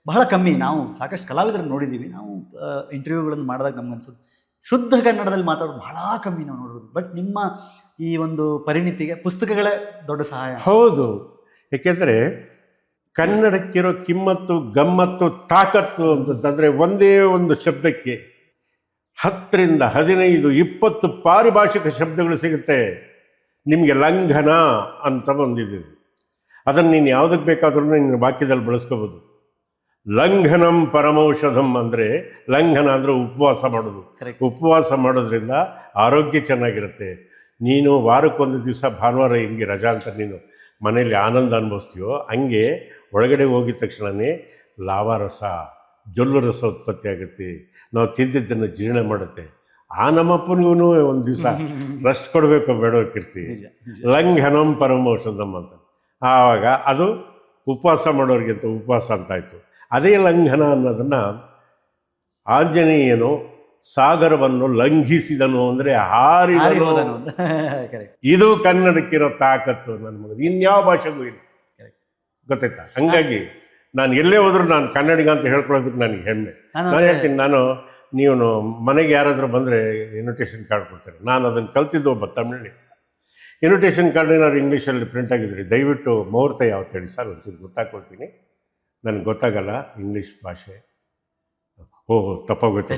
ಬಹಳ ಕಮ್ಮಿ. ನಾವು ಸಾಕಷ್ಟು ಕಲಾವಿದರನ್ನು ನೋಡಿದ್ದೀವಿ, ನಾವು ಇಂಟರ್ವ್ಯೂಗಳನ್ನು ಮಾಡಿದಾಗ ನಮ್ಗೆ ಅನ್ಸೋದು ಶುದ್ಧ ಕನ್ನಡದಲ್ಲಿ ಮಾತಾಡೋದು ಬಹಳ ಕಮ್ಮಿ ನಾವು ನೋಡೋದು. ಬಟ್ ನಿಮ್ಮ ಈ ಒಂದು ಪರಿಣಿತಿಗೆ ಪುಸ್ತಕಗಳೇ ದೊಡ್ಡ ಸಹಾಯ. ಹೌದು, ಏಕೆಂದರೆ ಕನ್ನಡಕ್ಕಿರೋ ಕಿಮ್ಮತ್ತು, ಗಮ್ಮತ್ತು, ತಾಕತ್ತು ಅಂತಂದರೆ ಒಂದೇ ಒಂದು ಶಬ್ದಕ್ಕೆ 10 15 20 ಪಾರಿಭಾಷಿಕ ಶಬ್ದಗಳು ಸಿಗುತ್ತೆ. ನಿಮಗೆ ಲಂಘನ ಅಂತ ಒಂದಿದೆ, ಅದನ್ನು ನೀನು ಯಾವುದಕ್ಕೆ ಬೇಕಾದ್ರೂ ನಿನ್ನ ವಾಕ್ಯದಲ್ಲಿ ಬಳಸ್ಕೋಬೋದು. ಲಂಘನಂ ಪರಮೌಷಧಂ ಅಂದರೆ, ಲಂಘನ ಅಂದರೆ ಉಪವಾಸ ಮಾಡೋದು. ಉಪವಾಸ ಮಾಡೋದ್ರಿಂದ ಆರೋಗ್ಯ ಚೆನ್ನಾಗಿರುತ್ತೆ. ನೀನು ವಾರಕ್ಕೊಂದು ದಿವಸ ಭಾನುವಾರ ಹಿಂಗೆ ರಜಾ ಅಂತ ನೀನು ಮನೇಲಿ ಆನಂದ ಅನುಭವಿಸ್ತೀಯೋ, ಹಂಗೆ ಒಳಗಡೆ ಹೋಗಿದ ತಕ್ಷಣವೇ ಲಾವಾರಸ, ಜೊಲ್ಲು ರಸ ಉತ್ಪತ್ತಿ ಆಗುತ್ತೆ. ನಾವು ತಿಂದಿದ್ದನ್ನು ಜೀರ್ಣ ಮಾಡುತ್ತೆ. ಆ ನಮ್ಮಪ್ಪನಿಗೂ ಒಂದು ದಿವಸ ರೆಸ್ಟ್ ಕೊಡಬೇಕು ಬೇಡೋಕಿರ್ತಿ. ಲಂಘನಂ ಪರಮೌಷಧಂ ಅಂತ. ಆವಾಗ ಅದು ಉಪವಾಸ ಮಾಡೋರಿಗಿಂತ ಉಪವಾಸ ಅಂತಾಯಿತು. ಅದೇ ಲಂಘನ ಅನ್ನೋದನ್ನು ಆಂಜನೇಯನು ಸಾಗರವನ್ನು ಲಂಘಿಸಿದನು ಅಂದರೆ ಹಾರಿದನು. ಇದು ಕನ್ನಡಕ್ಕಿರೋ ತಾಕತ್ತು ನನ್ನ ಮಗದು, ಇನ್ಯಾವ ಭಾಷೆಗೂ ಇಲ್ಲ. ಗೊತ್ತಾಯ್ತಾ? ಹಂಗಾಗಿ ನಾನು ಎಲ್ಲೇ ಹೋದರೂ ನಾನು ಕನ್ನಡಿಗ ಅಂತ ಹೇಳ್ಕೊಳ್ಳೋದಕ್ಕೆ ನನಗೆ ಹೆಮ್ಮೆ. ನಾನು ಹೇಳ್ತೀನಿ, ನೀವು ಮನೆಗೆ ಯಾರಾದರೂ ಬಂದರೆ ಇನ್ವಿಟೇಷನ್ ಕಾರ್ಡ್ ಕೊಡ್ತಾರೆ. ನಾನು ಅದನ್ನು ಕಲ್ತಿದ್ದು ಒಬ್ಬ ತಮಿಳ್ನಿ. ಇನ್ವಿಟೇಷನ್ ಕಾರ್ಡ್ ಏನಾದ್ರು ಇಂಗ್ಲೀಷಲ್ಲಿ ಪ್ರಿಂಟ್ ಆಗಿದ್ರಿ, ದಯವಿಟ್ಟು ಮುಹೂರ್ತ ಯಾವತ್ತು ಹೇಳಿ ಸರ್, ಒಂಚೂರು ಗೊತ್ತಾಗ್ಕೊಳ್ತೀನಿ, ನನಗೆ ಗೊತ್ತಾಗಲ್ಲ ಇಂಗ್ಲೀಷ್ ಭಾಷೆ. ಓಹೋ, ತಪ್ಪಾಗುತ್ತೆ,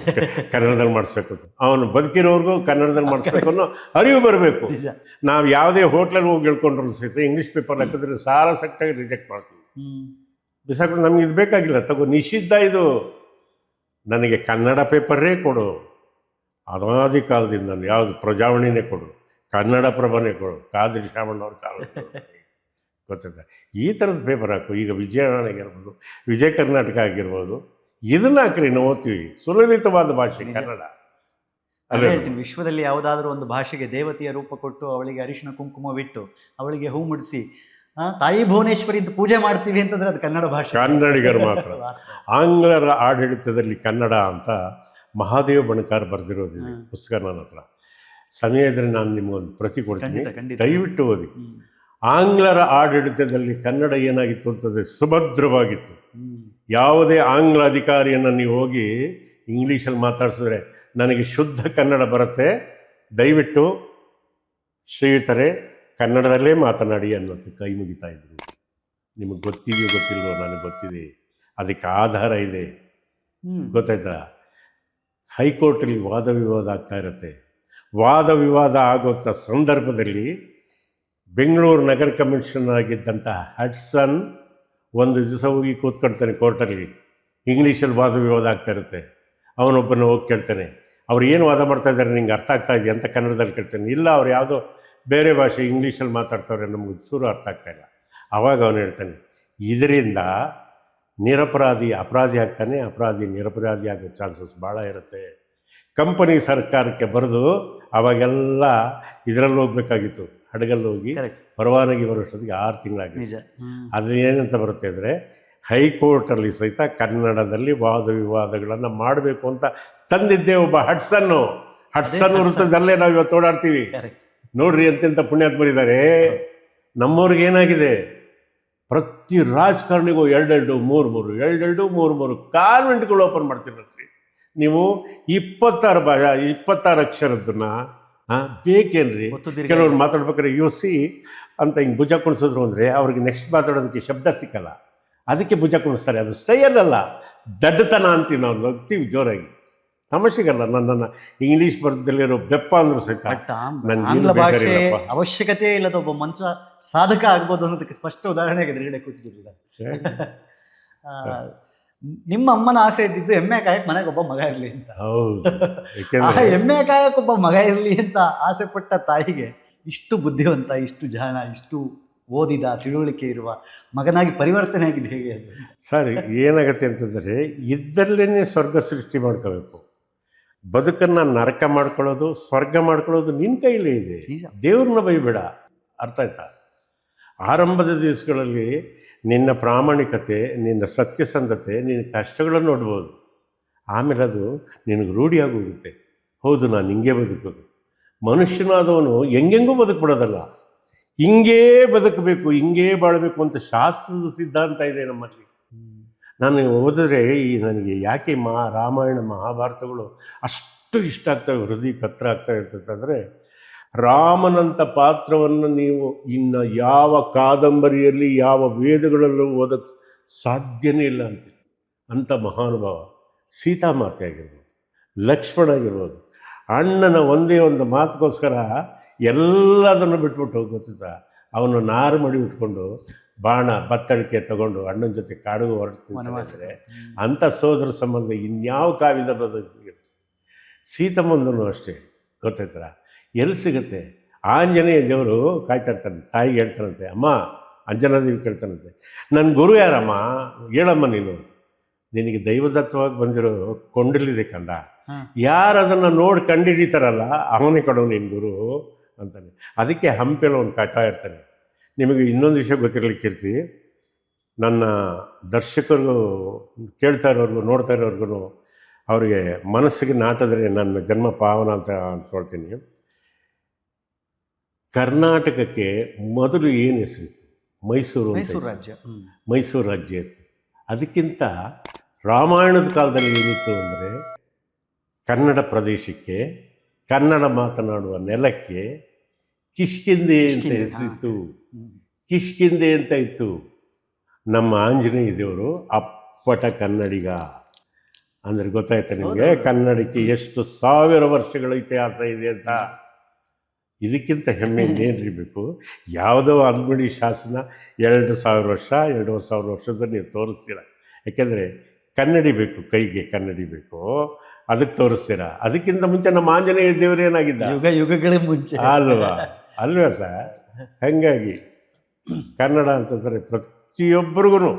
ಕನ್ನಡದಲ್ಲಿ ಮಾಡಿಸ್ಬೇಕು ಅಂತ. ಅವನು ಬದುಕಿರೋರ್ಗೂ ಕನ್ನಡದಲ್ಲಿ ಮಾಡಿಸ್ಬೇಕು ಅನ್ನೋ ಅರಿವು ಬರಬೇಕು. ನಾವು ಯಾವುದೇ ಹೋಟ್ಲಲ್ಲಿ ಹೋಗಿ ಹೇಳ್ಕೊಂಡ್ರು ಸಹಿತ ಇಂಗ್ಲೀಷ್ ಪೇಪರ್ ಹಾಕಿದ್ರೆ ಸಾರಸಕ್ಟಾಗಿ ರಿಜೆಕ್ಟ್ ಮಾಡ್ತೀವಿ, ಬಿಸಾಕೊಂಡು. ನಮ್ಗೆ ಇದು ಬೇಕಾಗಿಲ್ಲ, ತಗೋ, ನಿಷಿದ್ಧ ಇದು. ನನಗೆ ಕನ್ನಡ ಪೇಪರೇ ಕೊಡು, ಅನಾದಿ ಕಾಲದಿಂದ ಯಾವುದು ಪ್ರಜಾವಾಣಿನೇ ಕೊಡು, ಕನ್ನಡ ಪ್ರಭನೇ ಕೊಡು, ಕಾದ್ರಿ ಶ್ಯಾಮಣ್ಣವ್ರ ಕಾಲ ಗೊತ್ತಾಯ್ತಾ? ಈ ಥರದ ಪೇಪರ್ ಹಾಕು. ಈಗ ವಿಜಯವಾಣಿಗಿರ್ಬೋದು, ವಿಜಯ ಕರ್ನಾಟಕ ಆಗಿರ್ಬೋದು, ಇದನ್ನ ಹಾಕ್ರಿ, ನಾವು ಓದ್ತೀವಿ. ಸುಲಲಿತವಾದ ಭಾಷೆ ಕನ್ನಡ. ಅದೇ ಹೇಳ್ತೀನಿ, ವಿಶ್ವದಲ್ಲಿ ಯಾವುದಾದ್ರೂ ಒಂದು ಭಾಷೆಗೆ ದೇವತೆಯ ರೂಪ ಕೊಟ್ಟು ಅವಳಿಗೆ ಅರಿಶಿನ ಕುಂಕುಮವಿಟ್ಟು ಅವಳಿಗೆ ಹೂ ಮುಡಿಸಿ ತಾಯಿ ಭುವನೇಶ್ವರಿ ಅಂತ ಪೂಜೆ ಮಾಡ್ತೀವಿ ಅಂತಂದ್ರೆ ಅದು ಕನ್ನಡ ಭಾಷೆ. ಕನ್ನಡಿಗರು ಮಾತ್ರ. ಆಂಗ್ಲರ ಆಡಳಿತದಲ್ಲಿ ಕನ್ನಡ ಅಂತ ಮಹಾದೇವ ಬಣಕಾರ್ ಬರೆದಿರೋದಿದೆ ಪುಸ್ತಕ ನನ್ನ ಹತ್ರ. ಸಮಯ ಇದ್ರೆ ನಾನು ನಿಮಗೊಂದು ಪ್ರತಿ ಕೊಡ್ತೀನಿ, ದಯವಿಟ್ಟು ಓದಿ. ಆಂಗ್ಲರ ಆಡಳಿತದಲ್ಲಿ ಕನ್ನಡ ಏನಾಗಿತ್ತು ಅಂತಂದರೆ ಸುಭದ್ರವಾಗಿತ್ತು. ಯಾವುದೇ ಆಂಗ್ಲ ಅಧಿಕಾರಿಯನ್ನು ನೀವು ಹೋಗಿ ಇಂಗ್ಲೀಷಲ್ಲಿ ಮಾತಾಡಿಸಿದ್ರೆ ನನಗೆ ಶುದ್ಧ ಕನ್ನಡ ಬರುತ್ತೆ, ದಯವಿಟ್ಟು ಶ್ರೀಯುತರೆ ಕನ್ನಡದಲ್ಲೇ ಮಾತನಾಡಿ ಅನ್ನೋದು ಕೈ ಮುಗಿತಾ ಇದ್ರು. ನಿಮಗೆ ಗೊತ್ತಿದೆಯೋ ಗೊತ್ತಿಲ್ವೋ, ನನಗೆ ಗೊತ್ತಿದೆ, ಅದಕ್ಕೆ ಆಧಾರ ಇದೆ. ಗೊತ್ತಾಯ್ತಾ? ಹೈಕೋರ್ಟಲ್ಲಿ ವಾದ ವಿವಾದ ಆಗ್ತಾ ಇರುತ್ತೆ. ವಾದ ವಿವಾದ ಆಗೋಂಥ ಸಂದರ್ಭದಲ್ಲಿ ಬೆಂಗಳೂರು ನಗರ ಕಮಿಷನರ್ ಆಗಿದ್ದಂಥ ಹಡ್ಸನ್ ಒಂದು ದಿವಸ ಹೋಗಿ ಕೂತ್ಕೊಳ್ತಾನೆ ಕೋರ್ಟಲ್ಲಿ. ಇಂಗ್ಲೀಷಲ್ಲಿ ವಾದ ವಿವಾದ ಆಗ್ತಾ ಇರುತ್ತೆ. ಅವನೊಬ್ಬನ ಹೋಗಿ ಕೇಳ್ತಾನೆ, ಅವ್ರು ಏನು ವಾದ ಮಾಡ್ತಾ ಇದ್ದಾರೆ ನಿಂಗೆ ಅರ್ಥ ಆಗ್ತಾ ಇದೆಯಾ ಅಂತ ಕನ್ನಡದಲ್ಲಿ ಕೇಳ್ತಾನೆ. ಇಲ್ಲ, ಅವ್ರು ಯಾವುದೋ ಬೇರೆ ಭಾಷೆ ಇಂಗ್ಲೀಷಲ್ಲಿ ಮಾತಾಡ್ತವ್ರೆ, ನಮಗೆ ಚೂರು ಅರ್ಥ ಆಗ್ತಾಯಿಲ್ಲ. ಆವಾಗ ಅವನು ಹೇಳ್ತಾನೆ, ಇದರಿಂದ ನಿರಪರಾಧಿ ಅಪರಾಧಿ ಆಗ್ತಾನೆ, ಅಪರಾಧಿ ನಿರಪರಾಧಿ ಆಗೋ ಚಾನ್ಸಸ್ ಭಾಳ ಇರುತ್ತೆ. ಕಂಪನಿ ಸರ್ಕಾರಕ್ಕೆ ಬರೆದು ಅವಾಗೆಲ್ಲ ಇದರಲ್ಲಿ ಹೋಗ್ಬೇಕಾಗಿತ್ತು, ಹಡಗಲ್ಲಿ ಹೋಗಿ ಪರವಾನಗಿ ಬರೋಷ್ಟೊತ್ತಿಗೆ 6 ತಿಂಗಳಾಗಿತ್ತು. ಅದು ಏನಂತ ಬರುತ್ತೆ ಅಂದರೆ, ಹೈಕೋರ್ಟಲ್ಲಿ ಸಹಿತ ಕನ್ನಡದಲ್ಲಿ ವಾದ ವಿವಾದಗಳನ್ನು ಮಾಡಬೇಕು ಅಂತ ತಂದಿದ್ದೆ ಒಬ್ಬ ಹಡ್ಸನ್ ವೃತ್ತದಲ್ಲೇ ನಾವು ಇವತ್ತು ಓಡಾಡ್ತೀವಿ. ನೋಡ್ರಿ ಎಂತೆಂಥ ಪುಣ್ಯಾತ್ಮರಿದ್ದಾರೆ. ನಮ್ಮವ್ರಿಗೆ ಏನಾಗಿದೆ, ಪ್ರತಿ ರಾಜಕಾರಣಿಗೂ 2-2-3-3 ಕಾನ್ವೆಂಟ್ಗಳು ಓಪನ್ ಮಾಡ್ತಿರ್ತೀವಿ. ನೀವು 26 ಅಕ್ಷರದ್ದನ್ನು ಬೇಕೇನ್ರಿ? ಕೆಲವ್ರು ಮಾತಾಡ್ಬೇಕಾದ್ರೆ ಸಿ ಅಂತ ಹಿಂಗೆ ಭುಜ ಕುಣಿಸಿದ್ರು ಅಂದರೆ ಅವ್ರಿಗೆ ನೆಕ್ಸ್ಟ್ ಮಾತಾಡೋದಕ್ಕೆ ಶಬ್ದ ಸಿಕ್ಕಲ್ಲ, ಅದಕ್ಕೆ ಭುಜ ಕುಣಿಸ್ತಾರೆ. ಅದು ಸ್ಟೈಲ್ ಅಲ್ಲ, ದಡ್ಡತನ ಅಂತೀವಿ ನಾವು, ನಗ್ತೀವಿ ಜೋರಾಗಿ, ತಮಾಷೆಗಲ್ಲ. ನನ್ನನ್ನು ಇಂಗ್ಲೀಷ್ ಬರ್ದಲ್ಲಿರೋ ಬೆಪ್ಪ ಅಂದ್ರು ಸಹಿತ ಆಂಗ್ಲ ಭಾಷೆ ಅವಶ್ಯಕತೆ ಇಲ್ಲದ ಒಬ್ಬ ಮನುಷ್ಯ ಸಾಧಕ ಆಗ್ಬೋದು ಅನ್ನೋದಕ್ಕೆ ಸ್ಪಷ್ಟ ಉದಾಹರಣೆ ಎದುರುಗಡೆ ಕೂತಿದ್ದಿಲ್ಲ. ನಿಮ್ಮ ಅಮ್ಮನ ಆಸೆ ಇದ್ದಿದ್ದು ಎಮ್ಮೆ ಕಾಯಕ್ಕೆ ಮನೆಗೆ ಒಬ್ಬ ಮಗ ಇರಲಿ ಅಂತ. ಹೌದು, ಎಮ್ಮೆ ಕಾಯಕ್ಕೆ ಒಬ್ಬ ಮಗ ಇರಲಿ ಅಂತ ಆಸೆ ಪಟ್ಟ ತಾಯಿಗೆ ಇಷ್ಟು ಬುದ್ಧಿವಂತ, ಇಷ್ಟು ಜಾಣ, ಇಷ್ಟು ಓದಿದ, ತಿಳುವಳಿಕೆ ಇರುವ ಮಗನಾಗಿ ಪರಿವರ್ತನೆ ಆಗಿದೆ ಹೇಗೆ ಅದು? ಸರ್, ಏನಾಗುತ್ತೆ ಅಂತಂದರೆ ಇದ್ದರಲ್ಲೇ ಸ್ವರ್ಗ ಸೃಷ್ಟಿ ಮಾಡ್ಕೋಬೇಕು. ಬದುಕನ್ನು ನರಕ ಮಾಡ್ಕೊಳ್ಳೋದು, ಸ್ವರ್ಗ ಮಾಡ್ಕೊಳ್ಳೋದು ನಿನ್ನ ಕೈಲೇ ಇದೆ. ದೇವ್ರನ್ನ ಬೈಬೇಡ, ಅರ್ಥ ಆಯ್ತಾ? ಆರಂಭದ ದಿವಸಗಳಲ್ಲಿ ನಿನ್ನ ಪ್ರಾಮಾಣಿಕತೆ, ನಿನ್ನ ಸತ್ಯಸಂಧತೆ, ನಿನ್ನ ಕಷ್ಟಗಳನ್ನು ನೋಡ್ಬೋದು. ಆಮೇಲೆ ಅದು ನಿನಗೆ ರೂಢಿಯಾಗಿ ಹೋಗುತ್ತೆ. ಹೌದು, ನಾನು ಹಿಂಗೆ ಬದುಕೋದು. ಮನುಷ್ಯನಾದವನು ಹೆಂಗೆಂಗೂ ಬದುಕ್ಬಿಡೋದಲ್ಲ, ಹಿಂಗೇ ಬದುಕಬೇಕು, ಹಿಂಗೇ ಬಾಳಬೇಕು ಅಂತ ಶಾಸ್ತ್ರದ ಸಿದ್ಧಾಂತ ಇದೆ ನಮ್ಮಲ್ಲಿ. ನಾನು ಓದಿದ್ರೆ ನನಗೆ ಯಾಕೆ ರಾಮಾಯಣ ಮಹಾಭಾರತಗಳು ಅಷ್ಟು ಇಷ್ಟ ಆಗ್ತವೆ, ಹೃದಯ ಕತ್ರ ಆಗ್ತವೆ ಅಂತಂದರೆ, ರಾಮನಂಥ ಪಾತ್ರವನ್ನು ನೀವು ಇನ್ನು ಯಾವ ಕಾದಂಬರಿಯಲ್ಲಿ, ಯಾವ ವೇದಗಳಲ್ಲೂ ಓದಕ್ಕೆ ಸಾಧ್ಯನೇ ಇಲ್ಲ ಅಂತೀವಿ. ಅಂಥ ಮಹಾನುಭಾವ. ಸೀತಾಮಾತೆ ಆಗಿರ್ಬೋದು, ಲಕ್ಷ್ಮಣ ಆಗಿರ್ಬೋದು, ಅಣ್ಣನ ಒಂದೇ ಒಂದು ಮಾತುಗೋಸ್ಕರ ಎಲ್ಲದನ್ನು ಬಿಟ್ಬಿಟ್ಟು ಗೊತ್ತಾ, ಅವನು ನಾರು ಮಡಿ ಉಟ್ಕೊಂಡು ಬಾಣ ಬತ್ತಳಿಕೆ ತಗೊಂಡು ಅಣ್ಣನ ಜೊತೆ ಕಾಡಿಗೆ ಹೊರಡ್ತಿದ್ದಾರೆ. ಅಂಥ ಸೋದರ ಸಂಬಂಧ ಇನ್ಯಾವ ಕಾವ್ಯದಲ್ಲಿ ಸಿಗುತ್ತೆ? ಸೀತಮ್ಮಂದನು ಅಷ್ಟೇ, ಗೊತ್ತಾಯ್ತರ? ಎಲ್ಲಿ ಸಿಗುತ್ತೆ? ಆಂಜನೇಯ ದೇವರು ಕಾಯ್ತಾ ಇರ್ತಾನೆ, ತಾಯಿಗೆ ಹೇಳ್ತಾನಂತೆ, ಅಮ್ಮ ಅಂಜನಾದೇವಿ ಕೇಳ್ತಾನಂತೆ, ನನ್ನ ಗುರು ಯಾರಮ್ಮ ಹೇಳಮ್ಮ, ನಿನಗೆ ದೈವದತ್ತವಾಗಿ ಬಂದಿರೋ ಕೊಂಡಲಿದೆ ಕಂದ, ಯಾರು ಅದನ್ನು ನೋಡಿ ಕಂಡುಹಿಡಿತಾರಲ್ಲ ಅವನೇ ಕೊಡೋ ನಿನ್ನ ಗುರು ಅಂತಾನೆ. ಅದಕ್ಕೆ ಹಂಪೆಲ್ಲ ಒಂದು ಕಾಯ್ತಾ ಇರ್ತಾನೆ. ನಿಮಗೆ ಇನ್ನೊಂದು ವಿಷಯ ಗೊತ್ತಿರಲಿಕ್ಕಿರ್ತಿ, ನನ್ನ ದರ್ಶಕರಿಗೂ ಕೇಳ್ತಾ ಇರೋರ್ಗು ನೋಡ್ತಾ ಇರೋರ್ಗು ಅವರಿಗೆ ಮನಸ್ಸಿಗೆ ನಾಟಿದ್ರೆ ನನ್ನ ಜನ್ಮ ಪಾವನ ಅಂತ ಅನ್ಕೊಳ್ತೀನಿ. ಕರ್ನಾಟಕಕ್ಕೆ ಮೊದಲು ಏನು ಹೆಸರಿತ್ತು? ಮೈಸೂರು ರಾಜ್ಯ. ಮೈಸೂರು ರಾಜ್ಯ ಇತ್ತು. ಅದಕ್ಕಿಂತ ರಾಮಾಯಣದ ಕಾಲದಲ್ಲಿ ಏನಿತ್ತು ಅಂದರೆ, ಕನ್ನಡ ಪ್ರದೇಶಕ್ಕೆ, ಕನ್ನಡ ಮಾತನಾಡುವ ನೆಲಕ್ಕೆ ಕಿಷ್ಕಿಂದೆ ಅಂತ ಹೆಸರಿತ್ತು. ಕಿಷ್ಕಿಂದೆ ಅಂತ ಇತ್ತು. ನಮ್ಮ ಆಂಜನೇಯ ದೇವರು ಅಪ್ಪಟ ಕನ್ನಡಿಗ ಅಂದರೆ ಗೊತ್ತಾಯ್ತಾ ನಿಮಗೆ? ಕನ್ನಡಕ್ಕೆ ಎಷ್ಟು 1000 ವರ್ಷಗಳ ಇತಿಹಾಸ ಇದೆ ಅಂತ. ಇದಕ್ಕಿಂತ ಹೆಮ್ಮೆ ಇನ್ನೇನಿರಬೇಕು? ಯಾವುದೋ ಅಲ್ಮಡಿ ಶಾಸನ 2000 ವರ್ಷ 2500 ವರ್ಷದ ನೀವು ತೋರಿಸ್ತೀರ. ಯಾಕೆಂದರೆ ಕನ್ನಡಿ ಬೇಕು, ಕೈಗೆ ಕನ್ನಡಿ ಬೇಕು, ಅದಕ್ಕೆ ತೋರಿಸ್ತೀರ. ಅದಕ್ಕಿಂತ ಮುಂಚೆ ನಮ್ಮ ಆಂಜನೇಯ ದೇವರು ಏನಾಗಿದ್ದ? ಯುಗಗಳ ಮುಂಚೆ ಅಲ್ವಾ ಸರ್? ಹಾಗಾಗಿ ಕನ್ನಡ ಅಂತಂದರೆ ಪ್ರತಿಯೊಬ್ಬರಿಗೂ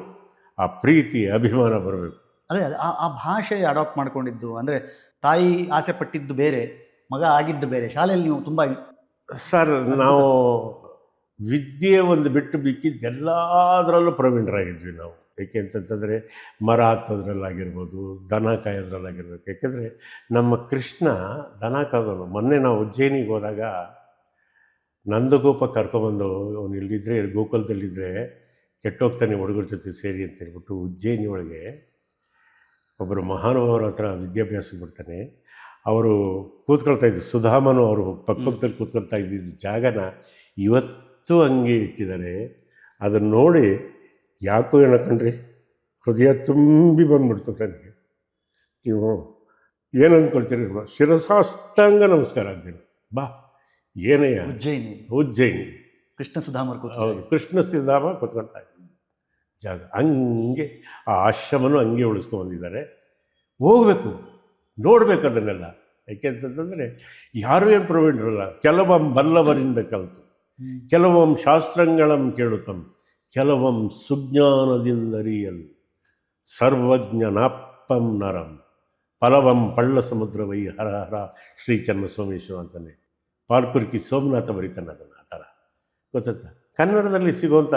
ಆ ಪ್ರೀತಿ ಅಭಿಮಾನ ಬರಬೇಕು. ಅದೇ ಆ ಭಾಷೆ ಅಡಾಪ್ಟ್ ಮಾಡ್ಕೊಂಡಿದ್ದು ಅಂದರೆ, ತಾಯಿ ಆಸೆ ಪಟ್ಟಿದ್ದು ಬೇರೆ, ಮಗ ಆಗಿದ್ದು ಬೇರೆ. ಶಾಲೆಯಲ್ಲಿ ನೀವು ತುಂಬ ಸರ್, ನಾವು ವಿದ್ಯೆ ಒಂದು ಬಿಟ್ಟು ಬಿಕ್ಕಿದ್ದೆಲ್ಲದರಲ್ಲೂ ಪ್ರವೀಣರಾಗಿದ್ವಿ ನಾವು. ಏಕೆ ಅಂತಂತಂದರೆ ಮರ ಹತ್ತೋದ್ರಲ್ಲಾಗಿರ್ಬೋದು, ದನ ಕಾಯೋದ್ರಲ್ಲಾಗಿರ್ಬೇಕು. ಯಾಕೆಂದರೆ ನಮ್ಮ ಕೃಷ್ಣ ದನ ಕಾದವನು. ಮೊನ್ನೆ ನಾವು ಉಜ್ಜಯಿನಿಗೆ ಹೋದಾಗ ನಂದಗೋಪ ಕರ್ಕೊಬಂದು ಅವನು ಇಲ್ಲಿದ್ದರೆ ಗೋಕುಲದಲ್ಲಿದ್ದರೆ ಕೆಟ್ಟೋಗ್ತಾನೆ ಹುಡುಗರ ಜೊತೆ ಸೇರಿ ಅಂತ ಹೇಳ್ಬಿಟ್ಟು ಉಜ್ಜಯಿನಿ ಒಳಗೆ ಒಬ್ಬರು ಮಹಾನುಭಾವರ ಹತ್ರ ವಿದ್ಯಾಭ್ಯಾಸಕ್ಕೆ ಬರ್ತಾನೆ. ಅವರು ಕೂತ್ಕೊಳ್ತಾಯಿದ್ದು ಸುಧಾಮನು ಅವರು ಪಕ್ಕದಲ್ಲಿ ಕೂತ್ಕೊಳ್ತಾ ಇದ್ದಿದ್ದು ಜಾಗನ ಇವತ್ತು ಹಂಗೆ ಇಟ್ಟಿದ್ದಾರೆ. ಅದನ್ನು ನೋಡಿ ಯಾಕೋ ಏನಕಂಡ್ರಿ ಹೃದಯ ತುಂಬಿ ಬಂದ್ಬಿಡ್ತು ನನಗೆ. ನೀವು ಏನು ಅಂದ್ಕೊಳ್ತೀರಿ? ಶಿರಸಾಷ್ಟಾಂಗ ನಮಸ್ಕಾರ ಆಗ್ತೀನಿ. ಬಾ ಏನಯ್ಯ ಉಜ್ಜಯಿನಿ ಕೃಷ್ಣ ಸುಧಾಮರ್ ಹೌದು, ಕೃಷ್ಣ ಸುಧಾಮ ಕೂತ್ಕೊಳ್ತಾ ಇದ್ದ ಜಾಗ ಹಂಗೆ. ಆ ಆಶ್ರಮನೂ ಹಂಗೆ ಉಳಿಸ್ಕೊಂಡ್ಬಂದಿದ್ದಾರೆ. ಹೋಗಬೇಕು, ನೋಡಬೇಕು ಅದನ್ನೆಲ್ಲ. ಯಾಕೆ ಅಂತಂತಂದರೆ ಯಾರೂ ಏನು ಪ್ರವೀಣರಲ್ಲ. ಕೆಲವಂ ಬಲ್ಲವರಿಂದ ಕಲಿತು, ಕೆಲವಂ ಶಾಸ್ತ್ರಗಳಂ ಕೇಳುತ್ತಂ, ಕೆಲವಂ ಸುಜ್ಞಾನದಿಂದರಿಯಲ್ ಸರ್ವಜ್ಞನಾಪ್ಪಂ ನರಂ ಫಲವಂ ಪಳ್ಳ ಸಮುದ್ರ ವೈ ಹರ ಹರ ಶ್ರೀ ಚನ್ನಸೋಮೇಶ್ವರ ಅಂತಾನೆ ಪಾಲ್ಕುರ್ಕಿ ಸೋಮನಾಥ ಬರೀತಾನೆ ಅದನ್ನು. ಆ ಥರ ಗೊತ್ತ. ಕನ್ನಡದಲ್ಲಿ ಸಿಗುವಂಥ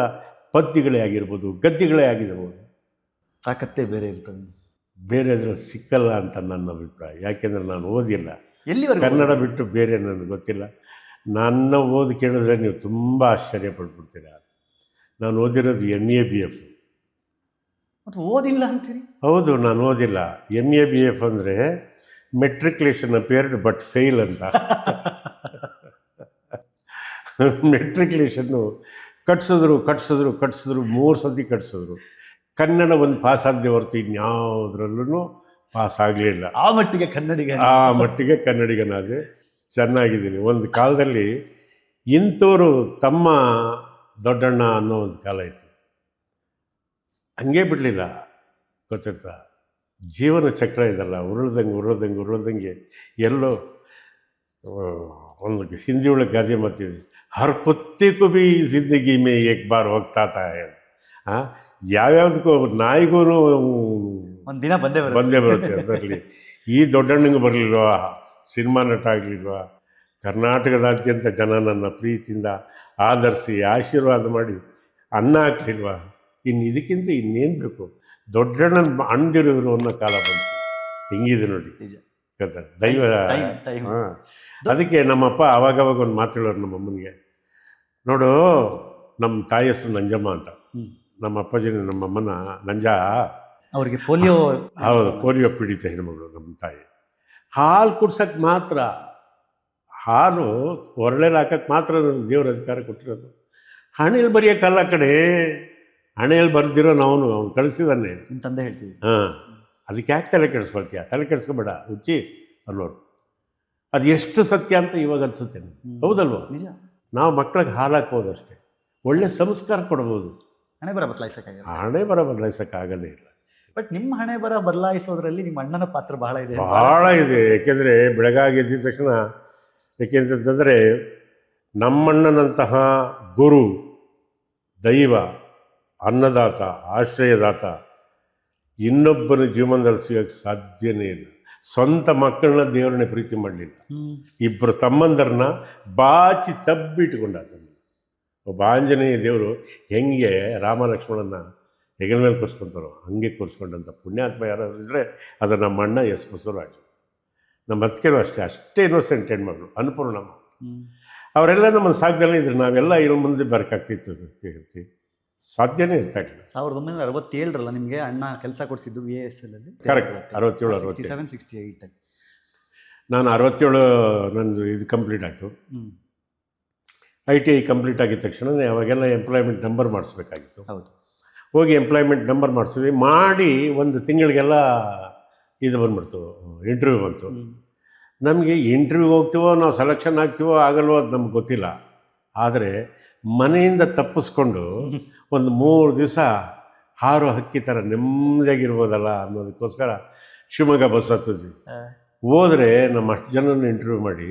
ಪದ್ಯಗಳೇ ಆಗಿರ್ಬೋದು, ಗದ್ಯಗಳೇ ಆಗಿರ್ಬೋದು, ತಾಕತ್ತೇ ಬೇರೆ ಇರ್ತದೆ. ಬೇರೆ ಅದ್ರಲ್ಲಿ ಸಿಕ್ಕಲ್ಲ ಅಂತ ನನ್ನ ಅಭಿಪ್ರಾಯ. ಯಾಕೆಂದರೆ ನಾನು ಓದಿಲ್ಲ ಎಲ್ಲಿವರೆಗೂ ಕನ್ನಡ ಬಿಟ್ಟು ಬೇರೆ ನನಗೆ ಗೊತ್ತಿಲ್ಲ. ನನ್ನ ಓದಿ ಕೇಳಿದ್ರೆ ನೀವು ತುಂಬ ಆಶ್ಚರ್ಯಪಟ್ಬಿಡ್ತೀರ. ನಾನು ಓದಿರೋದು MA BF. ಮತ್ತು ಓದಿಲ್ಲ ಅಂತೀರಿ? ಹೌದು, ನಾನು ಓದಿಲ್ಲ. MA BF ಅಂದರೆ ಮೆಟ್ರಿಕ್ಯುಲೇಷನ್ ಅಪೇರ್ಡ್ ಬಟ್ ಫೇಲ್ ಅಂತ. ಮೆಟ್ರಿಕ್ಯುಲೇಷನ್ನು ಕಟ್ಸಿದ್ರು 3 ಸತಿ ಕಟ್ಸಿದ್ರು. ಕನ್ನಡ ಒಂದು ಪಾಸ್ ಆಗದೆ ಹೊರತು ಇನ್ಯಾವುದ್ರಲ್ಲೂ ಪಾಸ್ ಆಗಲಿಲ್ಲ. ಆ ಮಟ್ಟಿಗೆ ಕನ್ನಡಿಗನಾದರೆ ಚೆನ್ನಾಗಿದ್ದೀನಿ. ಒಂದು ಕಾಲದಲ್ಲಿ ಇಂಥವರು ತಮ್ಮ ದೊಡ್ಡಣ್ಣ ಅನ್ನೋ ಒಂದು ಕಾಲ ಇತ್ತು. ಹಂಗೆ ಬಿಡಲಿಲ್ಲ. ಗೊತ್ತಾಯ್ತಾ? ಜೀವನ ಚಕ್ರ ಇದಲ್ಲ, ಉರುಳ್ದಂಗೆ ಎಲ್ಲೋ ಒಂದು ಹಿಂದಿ ಒಳಗೆ ಗಾದೆ ಮಾತಿದೆ, ಹರ್ ಕುತ್ತೆ ಕು ಭೀ ಜಿಂದಗಿ ಮೇ ಏಕ್ ಬಾರ್ ಹೋಗ್ತಾ ಯಾವ್ಯಾವುದಕ್ಕೂ ನಾಯಿಗೂ ಒಂದು ದಿನ ಬಂದೇ ಬರುತ್ತೆ. ಅದರಲ್ಲಿ ಈ ದೊಡ್ಡಣ್ಣಂಗೆ ಬರಲಿಲ್ವಾ, ಸಿನಿಮಾ ನಟ ಆಗಲಿಲ್ವಾ, ಕರ್ನಾಟಕದಾದ್ಯಂತ ಜನ ನನ್ನ ಪ್ರೀತಿಯಿಂದ ಆಧರಿಸಿ ಆಶೀರ್ವಾದ ಮಾಡಿ ಅನ್ನ ಹಾಕ್ಲಿಲ್ವಾ, ಇದಕ್ಕಿಂತ ಇನ್ನೇನು ಬೇಕು? ದೊಡ್ಡಣ್ಣನ ಅಣ್ದಿರೋರು ಅನ್ನೋ ಕಾಲ ಬಂತು. ಹಿಂಗಿದೆ ನೋಡಿ ದೈವ. ಹಾಂ, ಅದಕ್ಕೆ ನಮ್ಮಪ್ಪ ಆವಾಗವಾಗ ಒಂದು ಮಾತು ಹೇಳೋರು ನಮ್ಮಮ್ಮನಿಗೆ. ನೋಡು, ನಮ್ಮ ತಾಯಿ ಹೆಸರು ನಂಜಮ್ಮ ಅಂತ. ನಮ್ಮ ಅಪ್ಪಾಜಿನ ನಮ್ಮಮ್ಮನ ನಂಜ. ಅವ್ರಿಗೆ ಪೋಲಿಯೋ. ಹೌದು, ಪೋಲಿಯೋ ಪೀಡಿತ ಹೆಣ್ಮಗಳು ನಮ್ಮ ತಾಯಿ. ಹಾಲು ಕುಡ್ಸೋಕ್ಕೆ ಮಾತ್ರ, ಹಾಲು ಹೊರಳೆಲ್ಲ ಹಾಕಕ್ಕೆ ಮಾತ್ರ ನನಗೆ ದೇವ್ರ ಅಧಿಕಾರ ಕೊಟ್ಟಿರೋದು. ಹಣೆಯಲ್ಲಿ ಬರೆಯೋಕ್ಕಲ್ಲ ಕಡೆ, ಹಣೆಯಲ್ಲಿ ಬರೆದಿರೋ ಅವನು ಕಳಿಸಿದಾನೆ. ನಿಮ್ಮ ತಂದೆ ಹೇಳ್ತೀವಿ. ಹಾಂ, ಅದಕ್ಕೆ ಯಾಕೆ ತಲೆ ಕೆಡಿಸ್ಕೊಳ್ತೀಯ? ತಲೆ ಕೆಡಿಸ್ಕೊಬೇಡ ಹುಚ್ಚಿ ಅನ್ನೋರು. ಅದು ಎಷ್ಟು ಸತ್ಯ ಅಂತ ಇವಾಗ ಅನಿಸುತ್ತೆ. ಹೌದಲ್ವ? ನಿಜ. ನಾವು ಮಕ್ಕಳಿಗೆ ಹಾಲು ಹಾಕ್ಬೋದು ಅಷ್ಟೇ, ಒಳ್ಳೆ ಸಂಸ್ಕಾರ ಕೊಡ್ಬೋದು. ಹಣೆ ಬರ ಬದಲಾಯಿಸೋಕ್ಕಾಗದೇ ಇಲ್ಲ. ಬಟ್ ನಿಮ್ಮ ಹಣೆ ಬರ ಬದಲಾಯಿಸೋದ್ರಲ್ಲಿ ನಿಮ್ಮ ಅಣ್ಣನ ಪಾತ್ರ ಬಹಳ ಇದೆ. ಏಕೆಂದರೆ ಬೆಳಗಾಗಿ ಎದ್ದಿದ ತಕ್ಷಣ, ಏಕೆಂತಂದರೆ ನಮ್ಮಣ್ಣನಂತಹ ಗುರು, ದೈವ, ಅನ್ನದಾತ, ಆಶ್ರಯದಾತ ಇನ್ನೊಬ್ಬನ ಜೀವನದಲ್ಲಿ ಸಿಗೋಕ್ಕೆ ಸಾಧ್ಯನೇ ಇಲ್ಲ. ಸ್ವಂತ ಮಕ್ಕಳನ್ನ ದೇವರನ್ನೇ ಪ್ರೀತಿ ಮಾಡಲಿಲ್ಲ. ಇಬ್ಬರು ತಮ್ಮಂದರನ್ನ ಬಾಚಿ ತಬ್ಬಿಟ್ಕೊಂಡ. ಒಬ್ಬ ಆಂಜನೇಯ ದೇವರು ಹೆಂಗೆ ರಾಮ ಲಕ್ಷ್ಮಣನ ಹೆಗಲ ಮೇಲೆ ಕೂರಿಸ್ಕೊತಾರೋ ಹಂಗೆ ಕೂರಿಸ್ಕೊಂಡಂಥ ಪುಣ್ಯಾತ್ಮ ಯಾರಾದ್ರು ಇದ್ದರೆ ಅದು ನಮ್ಮ ಅಣ್ಣ ಎಸ್ ಬಸವರಾಜ್. ನಮ್ಮ ಅದಕ್ಕೇನೂ ಅಷ್ಟೇ ಇನ್ನೋಸೆಂಟ್ ಹೆಣ್ಮಗಳು ಅನ್ನಪೂರ್ಣಮ್ಮ. ಅವರೆಲ್ಲ ನಮ್ಮನ್ನು ಸಾಕ್ದಲ್ಲೇ ಇದ್ರು. ನಾವೆಲ್ಲ ಇಲ್ಲಿ ಮುಂದೆ ಬರೋಕ್ಕಾಗ್ತಿತ್ತು? ಹೇಳ್ತೀವಿ, ಸಾಧ್ಯನೇ ಇರ್ತಾಯಿಲ್ಲ. 1967 ನಿಮಗೆ ಅಣ್ಣ ಕೆಲಸ ಕೊಡಿಸಿದ್ದು VAS ಅಲ್ಲಿ. ಕರೆಕ್ಟ್, 67, 68. ನಾನು 67 ನಂದು ಇದು ಕಂಪ್ಲೀಟ್ ಆಯಿತು. ITI ಕಂಪ್ಲೀಟ್ ಆಗಿದ ತಕ್ಷಣ ಅವಾಗೆಲ್ಲ ಎಂಪ್ಲಾಯ್ಮೆಂಟ್ ನಂಬರ್ ಮಾಡಿಸ್ಬೇಕಾಗಿತ್ತು. ಹೌದು, ಹೋಗಿ ಎಂಪ್ಲಾಯ್ಮೆಂಟ್ ನಂಬರ್ ಮಾಡಿಸಿದ್ವಿ. ಮಾಡಿ ಒಂದು ತಿಂಗಳಿಗೆಲ್ಲ ಇದು ಬಂದ್ಬಿಡ್ತು, ಇಂಟರ್ವ್ಯೂ ಬಂತು. ನಮಗೆ ಇಂಟರ್ವ್ಯೂ ಹೋಗ್ತೀವೋ, ನಾವು ಸೆಲೆಕ್ಷನ್ ಆಗ್ತೀವೋ ಆಗಲ್ವೋ ಅದು ನಮ್ಗೆ ಗೊತ್ತಿಲ್ಲ. ಆದರೆ ಮನೆಯಿಂದ ತಪ್ಪಿಸ್ಕೊಂಡು ಒಂದು 3 ದಿವಸ ಹಾರೋ ಹಕ್ಕಿ ಥರ ನೆಮ್ಮದಿಯಾಗಿರ್ಬೋದಲ್ಲ ಅನ್ನೋದಕ್ಕೋಸ್ಕರ ಶಿವಮೊಗ್ಗ ಬಸ್ ಹತ್ತಿದ್ವಿ. ಹೋದರೆ ನಮ್ಮ ಅಷ್ಟು ಜನನ ಇಂಟರ್ವ್ಯೂ ಮಾಡಿ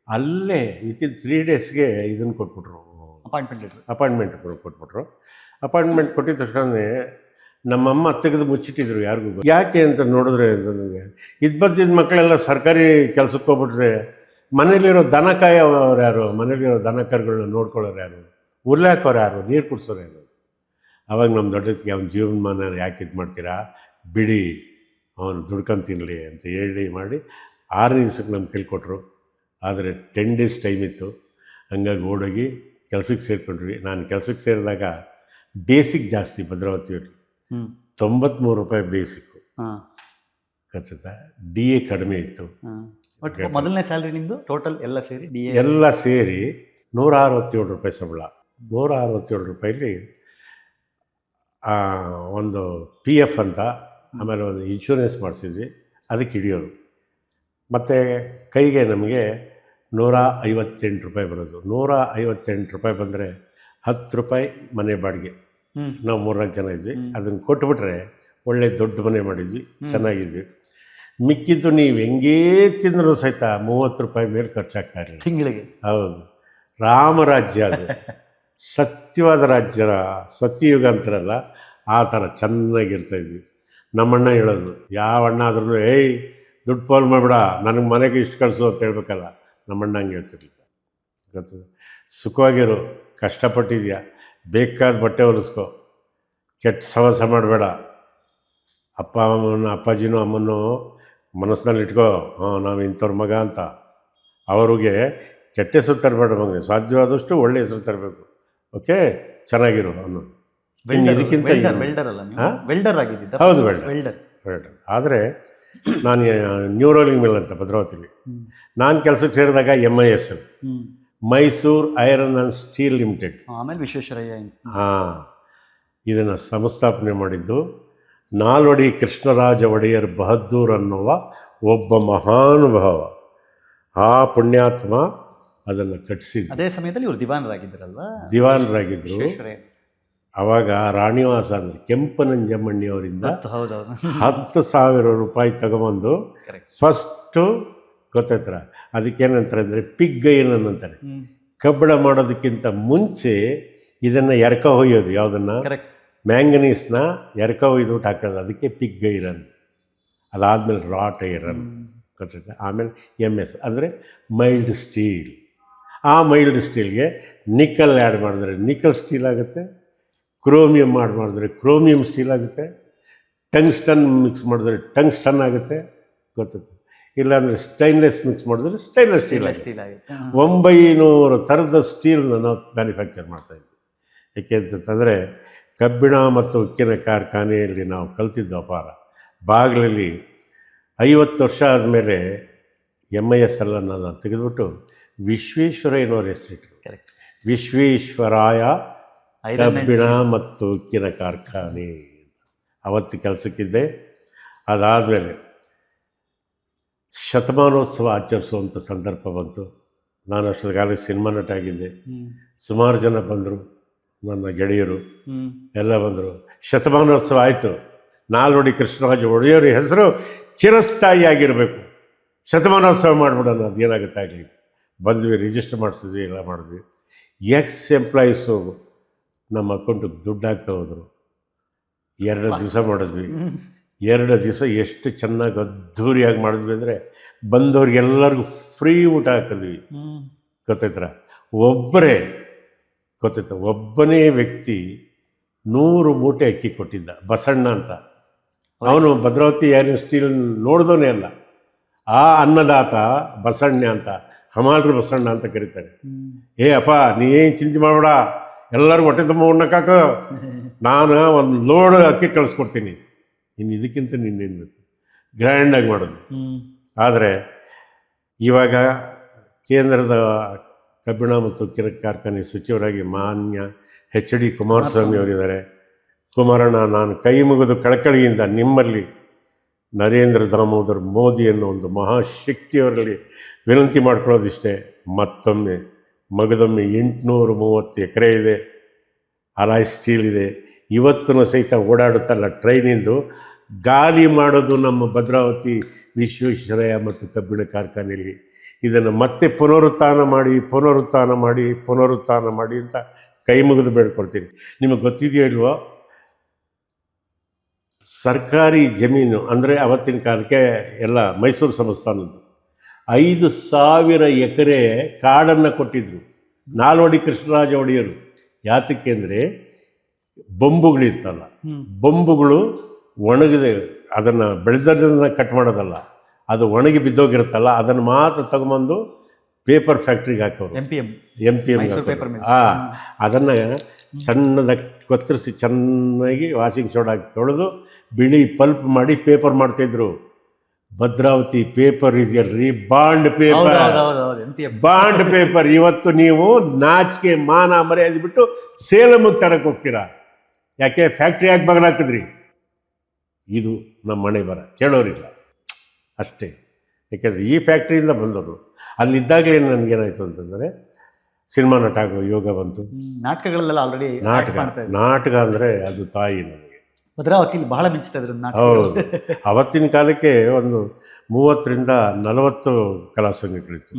ಅಲ್ಲೇ ವಿತಿನ್ 3 ಡೇಸ್ಗೆ ಇದನ್ನು ಕೊಟ್ಬಿಟ್ರು, ಅಪಾಯಿಂಟ್ಮೆಂಟ್ ಕೊಟ್ಬಿಟ್ರು. ಅಪಾಯಿಂಟ್ಮೆಂಟ್ ಕೊಟ್ಟಿದ ತಕ್ಷಣ ನಮ್ಮಮ್ಮ ತೆಗೆದು ಮುಚ್ಚಿಟ್ಟಿದ್ರು, ಯಾರಿಗೂ. ಯಾಕೆ ಅಂತ ನೋಡಿದ್ರೆ ನನಗೆ ಇದು ಬರ್ತಿದ್ದ ಮಕ್ಕಳೆಲ್ಲ ಸರ್ಕಾರಿ ಕೆಲಸಕ್ಕೆ ಹೋಗ್ಬಿಟ್ರೆ ಮನೇಲಿರೋ ದನ ಕಾಯೋರು ಯಾರು, ಮನೇಲಿರೋ ದನ ಕರುಗಳನ್ನ ನೋಡ್ಕೊಳ್ಳೋರು ಯಾರು? ಉರ್ಲೆ ಹಾಕೋರು ಯಾರು, ನೀರು ಕುಡಿಸೋರು ಯಾರು? ಅವಾಗ ನಮ್ಮ ದೊಡ್ಡದಕ್ಕೆ ಅವ್ನ ಜೀವನಮಾನ ಯಾಕೆ ಇದು ಮಾಡ್ತೀರಾ, ಬಿಡಿ ಅವನು ದುಡ್ಕೊಂಡು ತಿನ್ನಲಿ ಅಂತ ಹೇಳಿ ಮಾಡಿ 6 ದಿವ್ಸಕ್ಕೆ ನಮ್ಮ ಕೈಲಿ ಕೊಟ್ಟರು. ಆದರೆ 10 ಡೇಸ್ ಟೈಮ್ ಇತ್ತು. ಹಂಗಾಗಿ ಓಡೋಗಿ ಕೆಲಸಕ್ಕೆ ಸೇರಿಕೊಂಡ್ವಿ. ನಾನು ಕೆಲಸಕ್ಕೆ ಸೇರಿದಾಗ ಬೇಸಿಕ್ ಜಾಸ್ತಿ ಭದ್ರಾವತಿಯಲ್ಲಿ, 93 ರೂಪಾಯಿ ಬೇಸಿಕ್ಕು ಖರ್ಚುತ್ತಾ. DA ಕಡಿಮೆ ಇತ್ತು. ಒಟ್ಟು ಮೊದಲನೇ ಸ್ಯಾಲ್ರಿ ನಿಮ್ಮದು ಟೋಟಲ್ ಎಲ್ಲ ಸೇರಿ ಎಲ್ಲ ಸೇರಿ 167 ರೂಪಾಯಿ ಸಂಬಳ. 167 ರೂಪಾಯಲ್ಲಿ ಒಂದು PF ಅಂತ, ಆಮೇಲೆ ಒಂದು ಇನ್ಶೂರೆನ್ಸ್ ಮಾಡಿಸಿದ್ವಿ, ಅದಕ್ಕೆ ಹಿಡಿಯೋರು. ಮತ್ತು ಕೈಗೆ ನಮಗೆ 158 ರೂಪಾಯಿ ಬರೋದು. 158 ರೂಪಾಯಿ ಬಂದರೆ 10 ರೂಪಾಯಿ ಮನೆ ಬಾಡಿಗೆ. ನಾವು 3-4 ಜನ ಇದ್ವಿ. ಅದನ್ನು ಕೊಟ್ಬಿಟ್ರೆ ಒಳ್ಳೆ ದೊಡ್ಡ ಮನೆ ಮಾಡಿದ್ವಿ, ಚೆನ್ನಾಗಿದ್ವಿ. ಮಿಕ್ಕಿದ್ದು ನೀವು ಹೆಂಗೇ ತಿಂದರೂ ಸಹಿತ 30 ರೂಪಾಯಿ ಮೇಲೆ ಖರ್ಚಾಗ್ತಾ ಇರಲಿಲ್ಲ ತಿಂಗಳಿಗೆ. ಹೌದು, ರಾಮರಾಜ್ಯ ಅದು. ಸತ್ಯವಾದ ರಾಜ್ಯ, ಸತ್ಯಯುಗ ಅಂತಾರಲ್ಲ ಆ ಥರ ಚೆನ್ನಾಗಿರ್ತಾಯಿದ್ವಿ. ನಮ್ಮಣ್ಣ ಹೇಳೋದು, ಯಾವ ಅಣ್ಣ ಆದ್ರೂ ಏಯ್ ದುಡ್ಡು ಪೋಲ್ ಮಾಡಿಬಿಡ, ನನಗೆ ಮನೆಗೆ ಇಷ್ಟು ಕಳಿಸು ಅಂತ ಹೇಳ್ಬೇಕಲ್ಲ, ನಮ್ಮಣ್ಣ ಹಂಗೆ ಹೇಳ್ತಿರ್ಲಿಲ್ಲ. ಗೊತ್ತದ, ಸುಖವಾಗಿರು, ಕಷ್ಟಪಟ್ಟಿದ್ಯಾ, ಬೇಕಾದ ಬಟ್ಟೆ ಹೊಲಿಸ್ಕೊ, ಕೆಟ್ಟ ಸವಾಸ ಮಾಡಬೇಡ, ಅಪ್ಪಾಜಿನೂ ಅಮ್ಮನೂ ಮನಸ್ಸಿನಲ್ಲಿ ಇಟ್ಕೋ, ನಾವು ಇಂಥವ್ರ ಮಗ ಅಂತ. ಅವ್ರಿಗೆ ಕೆಟ್ಟ ಹೆಸರು ತರಬೇಡ, ಮಗನಿಗೆ ಸಾಧ್ಯವಾದಷ್ಟು ಒಳ್ಳೆ ಹೆಸರು ತರಬೇಕು. ಓಕೆ, ಚೆನ್ನಾಗಿರು ಅನ್ನೋದು. ಇದಕ್ಕಿಂತ ವೆಲ್ಡರ್ ಆಗಿದ್ದ. ಹೌದು, ವೆಲ್ಡರ್. ಆದರೆ ನಾನು ನ್ಯೂರೋಲಿಂಗ್ ಮಿಲ್ ಅಂತ ಭದ್ರಾವತಿಲಿ ನಾನು ಕೆಲಸಕ್ಕೆ ಸೇರಿದಾಗ MIS, Mysuru iron and steel limited, ಆಮೇಲೆ ವಿಶ್ವೇಶ್ವರಯ್ಯ. ಇದನ್ನು ಸಂಸ್ಥಾಪನೆ ಮಾಡಿದ್ದು ನಾಲ್ವಡಿ ಕೃಷ್ಣರಾಜ ಒಡೆಯರ್ ಬಹದ್ದೂರ್ ಅನ್ನುವ ಒಬ್ಬ ಮಹಾನುಭಾವ. ಆ ಪುಣ್ಯಾತ್ಮ ಅದನ್ನು ಕಟ್ಟಿಸಿದ್ದು. ಅದೇ ಸಮಯದಲ್ಲಿ ಇವರು ದಿವಾನರಾಗಿದ್ದರಲ್ವಾ? ದಿವಾನರಾಗಿದ್ದರು. ಆವಾಗ ರಾಣಿವಾಸ ಅಂದರೆ ಕೆಂಪನಂಜಮ್ಮಣ್ಣಿಯವರಿಂದ 10,000 ರೂಪಾಯಿ ತಗೊಂಬಂದು ಫಸ್ಟು ಗೊತ್ತಾಯ್ತರ, ಅದಕ್ಕೇನಂತಾರೆ ಅಂದರೆ ಪಿಗ್ಗೈನ್ ಅಂತಾರೆ. ಕಬ್ಬಣ ಮಾಡೋದಕ್ಕಿಂತ ಮುಂಚೆ ಇದನ್ನು ಎರ್ಕ ಹೊಯ್ಯೋದು, ಯಾವುದನ್ನು, ಮ್ಯಾಂಗನೀಸ್ನ ಎರ್ಕ ಹೊಯ್ದುಬಿಟ್ಟು ಹಾಕೋದು, ಅದಕ್ಕೆ ಪಿಗ್ ಐರನ್. ಅದಾದಮೇಲೆ ರಾಟ್ ಐರನ್ ಗೊತ್ತಾಯ್ತು. ಆಮೇಲೆ MS ಅಂದರೆ ಮೈಲ್ಡ್ ಸ್ಟೀಲ್. ಆ ಮೈಲ್ಡ್ ಸ್ಟೀಲ್ಗೆ ನಿಕ್ಕಲ್ ಆ್ಯಡ್ ಮಾಡಿದ್ರೆ ನಿಕ್ಕಲ್ ಸ್ಟೀಲ್ ಆಗುತ್ತೆ, ಕ್ರೋಮಿಯಂ ಮಾಡಿದ್ರೆ ಕ್ರೋಮಿಯಂ ಸ್ಟೀಲ್ ಆಗುತ್ತೆ, ಟಂಗ್ಸ್ಟನ್ ಮಿಕ್ಸ್ ಮಾಡಿದ್ರೆ ಟಂಗ್ಸ್ಟನ್ ಆಗುತ್ತೆ, ಗೊತ್ತಾಯ್ತು. ಇಲ್ಲಾಂದರೆ ಸ್ಟೈನ್ಲೆಸ್ ಮಿಕ್ಸ್ ಮಾಡಿದ್ರೆ ಸ್ಟೈನ್ಲೆಸ್ ಸ್ಟೀಲ್ ಆಗುತ್ತೆ. 900 ಥರದ ಸ್ಟೀಲ್ನ ನಾವು ಮ್ಯಾನುಫ್ಯಾಕ್ಚರ್ ಮಾಡ್ತಾಯಿದ್ವಿ. ಏಕೆ ಅಂತಂದರೆ ಕಬ್ಬಿಣ ಮತ್ತು ಉಕ್ಕಿನ ಕಾರ್ಖಾನೆಯಲ್ಲಿ ನಾವು ಕಲ್ತಿದ್ದು ಅಪಾರ. ಬಾಗಿಲಲ್ಲಿ 50 ವರ್ಷ ಆದಮೇಲೆ MIS ನಾನು ತೆಗೆದುಬಿಟ್ಟು ವಿಶ್ವೇಶ್ವರಯ್ಯನವ್ರ ಹೆಸರಿಟ್ಟರು. ವಿಶ್ವೇಶ್ವರಾಯ ಕಬ್ಬಿಣ ಮತ್ತು ಉಕ್ಕಿನ ಕಾರ್ಖಾನೆ. ಅವತ್ತು ಕೆಲಸಕ್ಕಿದ್ದೆ. ಅದಾದಮೇಲೆ ಶತಮಾನೋತ್ಸವ ಆಚರಿಸುವಂಥ ಸಂದರ್ಭ ಬಂತು. ನಾನು ಅಷ್ಟೊತ್ತಿಗಾಗಲೇ ಸಿನಿಮಾ ನಟ ಆಗಿದ್ದೆ. ಸುಮಾರು ಜನ ಬಂದರು, ನನ್ನ ಗೆಳೆಯರು ಎಲ್ಲ ಬಂದರು. ಶತಮಾನೋತ್ಸವ ಆಯಿತು. ನಾಲ್ವಡಿ ಕೃಷ್ಣರಾಜ ಒಡೆಯರ ಹೆಸರು ಚಿರಸ್ಥಾಯಿಯಾಗಿರಬೇಕು, ಶತಮಾನೋತ್ಸವ ಮಾಡಿಬಿಡೋಣ, ಅದು ಏನಾಗುತ್ತೆ ಆಗಲಿ. ಬಂದ್ವಿ, ರಿಜಿಸ್ಟರ್ ಮಾಡಿಸಿದ್ವಿ, ಎಲ್ಲ ಮಾಡಿದ್ವಿ. ಎಂಪ್ಲಾಯೀಸು ನಮ್ಮ ಅಕೌಂಟಿಗೆ ದುಡ್ಡು ಹಾಕ್ತಾ ಹೋದರು. 2 ದಿವಸ ಮಾಡಿದ್ವಿ. 2 ದಿವಸ ಎಷ್ಟು ಚೆನ್ನಾಗಿ ಅದ್ಧೂರಿಯಾಗಿ ಮಾಡಿದ್ವಿ ಅಂದರೆ ಬಂದವ್ರಿಗೆಲ್ಲರಿಗೂ ಫ್ರೀ ಊಟ ಹಾಕಿದ್ವಿ. ಗೊತ್ತಾಯ್ತರ, ಒಬ್ಬನೇ ವ್ಯಕ್ತಿ 100 ಮೂಟೆ ಅಕ್ಕಿ ಕೊಟ್ಟಿದ್ದ, ಬಸಣ್ಣ ಅಂತ. ಅವನು ಭದ್ರಾವತಿ ಐರನ್ ಸ್ಟೀಲ್ ನೋಡಿದವನೇ ಅಲ್ಲ. ಆ ಅನ್ನದಾತ ಬಸಣ್ಣ ಅಂತ, ಹಮಾಲ್ರು ಬಸಣ್ಣ ಅಂತ ಕರೀತಾರೆ. ಅಪ್ಪ ನೀ ಏನು ಚಿಂತೆ ಮಾಡಬೇಡ, ಎಲ್ಲರಿಗೂ ಹೊಟ್ಟೆ ತುಂಬ ಉಣ್ಣಕ್ಕಾಕ, ನಾನು ಒಂದು ಲೋಡ್ ಅಕ್ಕಿ ಕಳಿಸ್ಕೊಡ್ತೀನಿ, ಇನ್ನು ಇದಕ್ಕಿಂತ ನಿನ್ನೇನು ಬೇಕು. ಗ್ರ್ಯಾಂಡಾಗಿ ಮಾಡೋದು. ಆದರೆ ಇವಾಗ ಕೇಂದ್ರದ ಕಬ್ಬಿಣ ಮತ್ತು ಉಕ್ಕಿನ ಕಾರ್ಖಾನೆ ಸಚಿವರಾಗಿ ಮಾನ್ಯ HD ಕುಮಾರಸ್ವಾಮಿ ಅವರಿದ್ದಾರೆ. ಕುಮಾರಣ್ಣ, ನಾನು ಕೈ ಮುಗಿದು ಕಳಕಳಿಯಿಂದ ನಿಮ್ಮಲ್ಲಿ ನರೇಂದ್ರ ದಾಮೋದರ್ ಮೋದಿ ಅನ್ನೋ ಒಂದು ಮಹಾಶಕ್ತಿಯವರಲ್ಲಿ ವಿನಂತಿ ಮಾಡ್ಕೊಳ್ಳೋದಿಷ್ಟೇ. ಮತ್ತೊಮ್ಮೆ ಮಗದೊಮ್ಮೆ 830 ಎಕರೆ ಇದೆ, ಅಲಾಯ್ ಸ್ಟೀಲ್ ಇದೆ. ಇವತ್ತೂ ಸಹಿತ ಓಡಾಡುತ್ತಲ್ಲ ಟ್ರೈನಿಂದು ಗಾಲಿ ಮಾಡೋದು ನಮ್ಮ ಭದ್ರಾವತಿ ವಿಶ್ವೇಶ್ವರಯ್ಯ ಮತ್ತು ಕಬ್ಬಿಣ ಕಾರ್ಖಾನೆಯಲ್ಲಿ. ಇದನ್ನು ಮತ್ತೆ ಪುನರುತ್ಥಾನ ಮಾಡಿ ಅಂತ ಕೈ ಮುಗಿದು ಬೇಡ್ಕೊಳ್ತೀನಿ. ನಿಮಗೆ ಗೊತ್ತಿದೆಯೋ ಇಲ್ವೋ, ಸರ್ಕಾರಿ ಜಮೀನು ಅಂದರೆ ಅವತ್ತಿನ ಕಾಲಕ್ಕೆ ಎಲ್ಲ ಮೈಸೂರು ಸಂಸ್ಥಾನದ್ದು 5,000 ಎಕರೆ ಕಾಡನ್ನು ಕೊಟ್ಟಿದ್ದರು ನಾಲ್ವಡಿ ಕೃಷ್ಣರಾಜ ಒಡೆಯರು. ಯಾತಕ್ಕೆ ಅಂದರೆ ಬೊಂಬುಗಳಿರ್ತಲ್ಲ, ಹ್ಮ್. ಬೊಂಬುಗಳು ಒಣಗಿದೆ, ಅದನ್ನು ಬೆಳೆದದನ್ನು ಕಟ್ ಮಾಡೋದಲ್ಲ, ಅದು ಒಣಗಿ ಬಿದ್ದೋಗಿರುತ್ತಲ್ಲ, ಅದನ್ನು ಮಾತ್ರ ತಗೊಂಬಂದು ಪೇಪರ್ ಫ್ಯಾಕ್ಟ್ರಿಗೆ ಹಾಕೋರು, MPM MPM Mysuru paper mills. ಅದನ್ನು ಸಣ್ಣದಾಗಿ ಕೊತ್ತರಿಸಿ ಚೆನ್ನಾಗಿ ವಾಷಿಂಗ್ ಸೋಡಾ ಹಾಕಿ ತೊಳೆದು ಬಿಳಿ ಪಲ್ಪ್ ಮಾಡಿ ಪೇಪರ್ ಮಾಡ್ತಾಯಿದ್ರು. ಭದ್ರಾವತಿ ಪೇಪರ್ ಇದೆಯಲ್ರಿ, bond paper, MPM bond paper. ಇವತ್ತು ನೀವು ನಾಚಿಕೆ ಮಾನ ಮರ್ಯಾದೆ ಬಿಟ್ಟು ಸೇಲಮ್ಗೆ ತರಕ್ಕೆ ಹೋಗ್ತೀರಾ. ಯಾಕೆ? ಫ್ಯಾಕ್ಟ್ರಿ ಯಾಕೆ ಬಗಲಾಕಿದ್ರಿ? ಇದು ನಮ್ಮ ಮನೆ ಬರ, ಕೇಳೋರಿಲ್ಲ ಅಷ್ಟೇ. ಯಾಕೆಂದರೆ ಈ ಫ್ಯಾಕ್ಟ್ರಿಯಿಂದ ಬಂದವರು. ಅಲ್ಲಿದ್ದಾಗಲೇ ನನಗೇನಾಯಿತು ಅಂತಂದರೆ ಸಿನಿಮಾ ನಟ ಆಗೋ ಯೋಗ ಬಂತು. ನಾಟಕಗಳಲ್ಲೆಲ್ಲ ಆಲ್ರೆಡಿ ನಾಟಕ ಅಂದರೆ ಅದು ತಾಯಿ ನನಗೆ. ಭದ್ರಾವತಿಲಿ ಬಹಳ ಮಿಂಚ್ತಾ ಇದ್ರು ನಾಟಕ. ಹೌದು, ಅವತ್ತಿನ ಕಾಲಕ್ಕೆ ಒಂದು 30ರಿಂದ 40 ಕಲಾ ಸಂಘಗಳಿತ್ತು.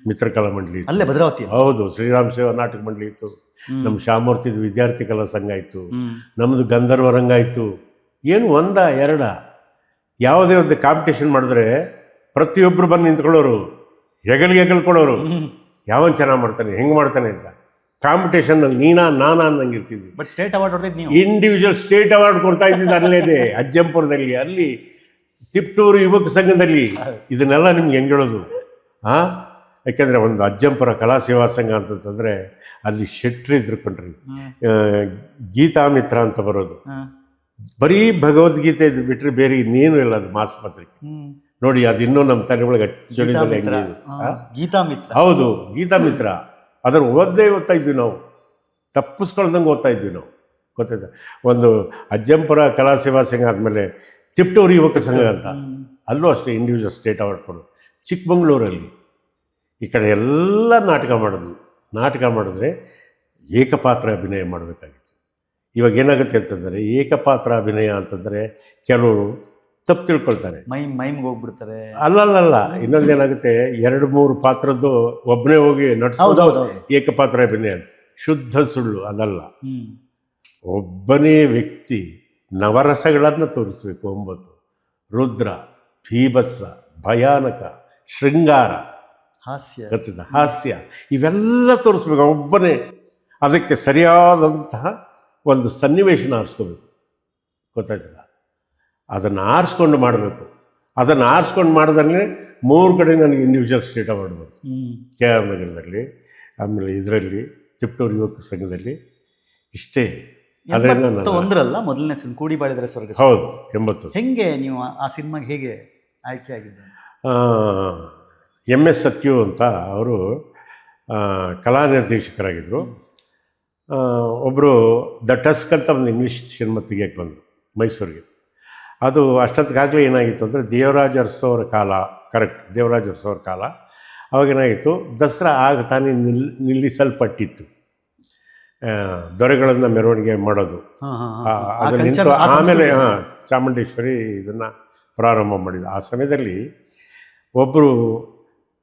ಮಿತ್ರಕಲಾ ಮಂಡಳಿ ಅಲ್ಲೇ ಭದ್ರಾವತಿ. ಹೌದು, ಶ್ರೀರಾಮ್ ಸೇವಾ ನಾಟಕ ಮಂಡಳಿ ಇತ್ತು, ನಮ್ಮ ಶಾಮೂರ್ತಿದು ವಿದ್ಯಾರ್ಥಿ ಕಲಾ ಸಂಘ ಇತ್ತು, ನಮ್ಮದು ಗಂಧರ್ವ ರಂಗ ಇತ್ತು. ಏನು ಒಂದ ಎರಡ, ಯಾವುದೇ ಒಂದು ಕಾಂಪಿಟೇಷನ್ ಮಾಡಿದ್ರೆ ಪ್ರತಿಯೊಬ್ಬರು ಬಂದು ನಿಂತ್ಕೊಳ್ಳೋರು, ಹೆಗಲ್ ಕೊಡೋರು, ಯಾವನ್ ಚೆನ್ನಾಗಿ ಮಾಡ್ತಾನೆ, ಹೆಂಗೆ ಮಾಡ್ತಾನೆ ಅಂತ. ಕಾಂಪಿಟೇಷನ್ನಲ್ಲಿ ನೀನಾ ನಾನಾ ಅನ್ನಂಗೆ ಇರ್ತಿದ್ವಿ. ಬಟ್ ಸ್ಟೇಟ್ ಅವಾರ್ಡ್ ಹೊಡೆದಿದ್ದು ನೀವು. ಇಂಡಿವಿಜುವಲ್ ಸ್ಟೇಟ್ ಅವಾರ್ಡ್ ಕೊಡ್ತಾ ಇದ್ದಿದ್ದು ಅಲ್ಲೇನೆ, ಅಜ್ಜಂಪುರದಲ್ಲಿ, ಅಲ್ಲಿ ತಿಪ್ಟೂರು ಯುವಕ ಸಂಘದಲ್ಲಿ. ಇದನ್ನೆಲ್ಲ ನಿಮ್ಗೆ ಹೆಂಗೆ ಹೇಳೋದು? ಯಾಕೆಂದರೆ ಒಂದು ಅಜ್ಜಂಪುರ ಕಲಾ ಸೇವಾ ಸಂಘ ಅಂತಂತಂದರೆ ಅಲ್ಲಿ ಶೆಟ್ರು ಇದ್ರು ಕಣ್ರಿ, ಗೀತಾಮಿತ್ರ ಅಂತ ಬರೋದು. ಬರೀ ಭಗವದ್ಗೀತೆ ಇದು ಬಿಟ್ಟರೆ ಬೇರೆ ಇನ್ನೇನು ಇಲ್ಲ. ಅದು ಮಾಸಪತ್ರಿಕೆ ನೋಡಿ, ಅದು ಇನ್ನೂ ನಮ್ಮ ತಲೆ ಒಳಗೆ ಅಚ್ಚಳಿದಲ್ಲಿ ಹೆಂಗೆ. ಗೀತಾಮಿತ್ರ, ಹೌದು, ಗೀತಾಮಿತ್ರ. ಅದನ್ನು ಓದ್ತಾ ಇದ್ವಿ ನಾವು, ತಪ್ಪಿಸ್ಕೊಳ್ದಂಗೆ ಓದ್ತಾ ಇದ್ವಿ ನಾವು. ಗೊತ್ತಾಯ್ತಾ? ಒಂದು ಅಜ್ಜಂಪುರ ಕಲಾ ಸೇವಾ ಸಂಘ ಆದಮೇಲೆ ತಿಪ್ಟೂರು ಯುವಕ ಸಂಘ ಅಂತ, ಅಲ್ಲೂ ಅಷ್ಟೇ ಇಂಡಿವಿಜುವಲ್ ಸ್ಟೇಟ್ ಅವಾರ್ಡ್ ಕೊಡು. ಚಿಕ್ಕಮಂಗ್ಳೂರಲ್ಲಿ ಈ ಕಡೆ ಎಲ್ಲ ನಾಟಕ ಮಾಡಿದ್ವಿ. ನಾಟಕ ಮಾಡಿದ್ರೆ ಏಕಪಾತ್ರ ಅಭಿನಯ ಮಾಡಬೇಕಾಗಿತ್ತು. ಇವಾಗ ಏನಾಗುತ್ತೆ ಅಂತಂದರೆ, ಏಕಪಾತ್ರ ಅಭಿನಯ ಅಂತಂದರೆ ಕೆಲವರು ತಪ್ಪು ತಿಳ್ಕೊಳ್ತಾರೆ, ಮೈಮ್ಗೆ ಹೋಗ್ಬಿಡ್ತಾರೆ. ಅಲ್ಲಲ್ಲ, ಇನ್ನೊಂದೇನಾಗುತ್ತೆ, 2-3 ಪಾತ್ರದ್ದು ಒಬ್ಬನೇ ಹೋಗಿ ನಡ್ಸೋದು ಏಕಪಾತ್ರ ಅಭಿನಯ ಅಂತ. ಶುದ್ಧ ಸುಳ್ಳು, ಅದಲ್ಲ. ಒಬ್ಬನೇ ವ್ಯಕ್ತಿ ನವರಸಗಳನ್ನು ತೋರಿಸ್ಬೇಕು. 9 ರುದ್ರ, ಭೀಭತ್ಸ, ಭಯಾನಕ, ಶೃಂಗಾರ, ಹಾಸ್ಯ, ಇವೆಲ್ಲ ತೋರಿಸ್ಬೇಕು ಒಬ್ಬನೇ. ಅದಕ್ಕೆ ಸರಿಯಾದಂತಹ ಒಂದು ಸನ್ನಿವೇಶನ ಆರಿಸ್ಕೋಬೇಕು. ಗೊತ್ತಾಯ್ತಲ್ಲ? ಅದನ್ನು ಆರಿಸ್ಕೊಂಡು ಮಾಡಬೇಕು. ಅದನ್ನು ಆರಿಸ್ಕೊಂಡು ಮಾಡಿದ್ರೆ 3 ಕಡೆ ನನಗೆ ಇಂಡಿವಿಜುವಲ್ ಸ್ಟೇಟ್ ಅವಾರ್ಡ್ ಬಂತು. KR ನಗರದಲ್ಲಿ, ಆಮೇಲೆ ಇದರಲ್ಲಿ ತಿಪ್ಟೂರು ಯುವಕ ಸಂಘದಲ್ಲಿ. ಇಷ್ಟೇ. ಅದರಿಂದ ಒಂದರಲ್ಲ ಮೊದಲನೇ ಸಿನಿಮಾ ಕೂಡಿ ಬಾಳಿದರೆ ಸ್ವರ್ಗ. ಹೌದು, 80. ಹೆಂಗೆ ನೀವು ಆ ಸಿನಿಮಾಗೆ ಹೇಗೆ ಆಯ್ಕೆ ಆಗಿದ್ದು? MS ಸತ್ಯು ಅಂತ ಅವರು ಕಲಾ ನಿರ್ದೇಶಕರಾಗಿದ್ದರು. ಒಬ್ಬರು ದ ಟಸ್ಕ್ ಅಂತ ಒಂದು ಇಂಗ್ಲೀಷ್ ಸಿನಿಮಾ ತೆಗಿಯಕ್ಕೆ ಬಂದರು ಮೈಸೂರಿಗೆ. ಅದು ಅಷ್ಟೊತ್ತಿಗಾಗಲೇ ಏನಾಗಿತ್ತು ಅಂದರೆ ದೇವರಾಜ ಅರಸು ಅವರ ಕಾಲ, ಕರೆಕ್ಟ್, ದೇವರಾಜ ಅರಸು ಅವರ ಕಾಲ. ಅವಾಗೇನಾಗಿತ್ತು, ದಸರಾ ಆಗ ತಾನೇ ನಿಲ್ಲಿಸಲ್ಪಟ್ಟಿತ್ತು. ದೊರೆಗಳನ್ನು ಮೆರವಣಿಗೆ ಮಾಡೋದು ಅದು ನಿಂತು ಆಮೇಲೆ ಚಾಮುಂಡೇಶ್ವರಿ ಇದನ್ನು ಪ್ರಾರಂಭ ಮಾಡಿದ. ಆ ಸಮಯದಲ್ಲಿ ಒಬ್ಬರು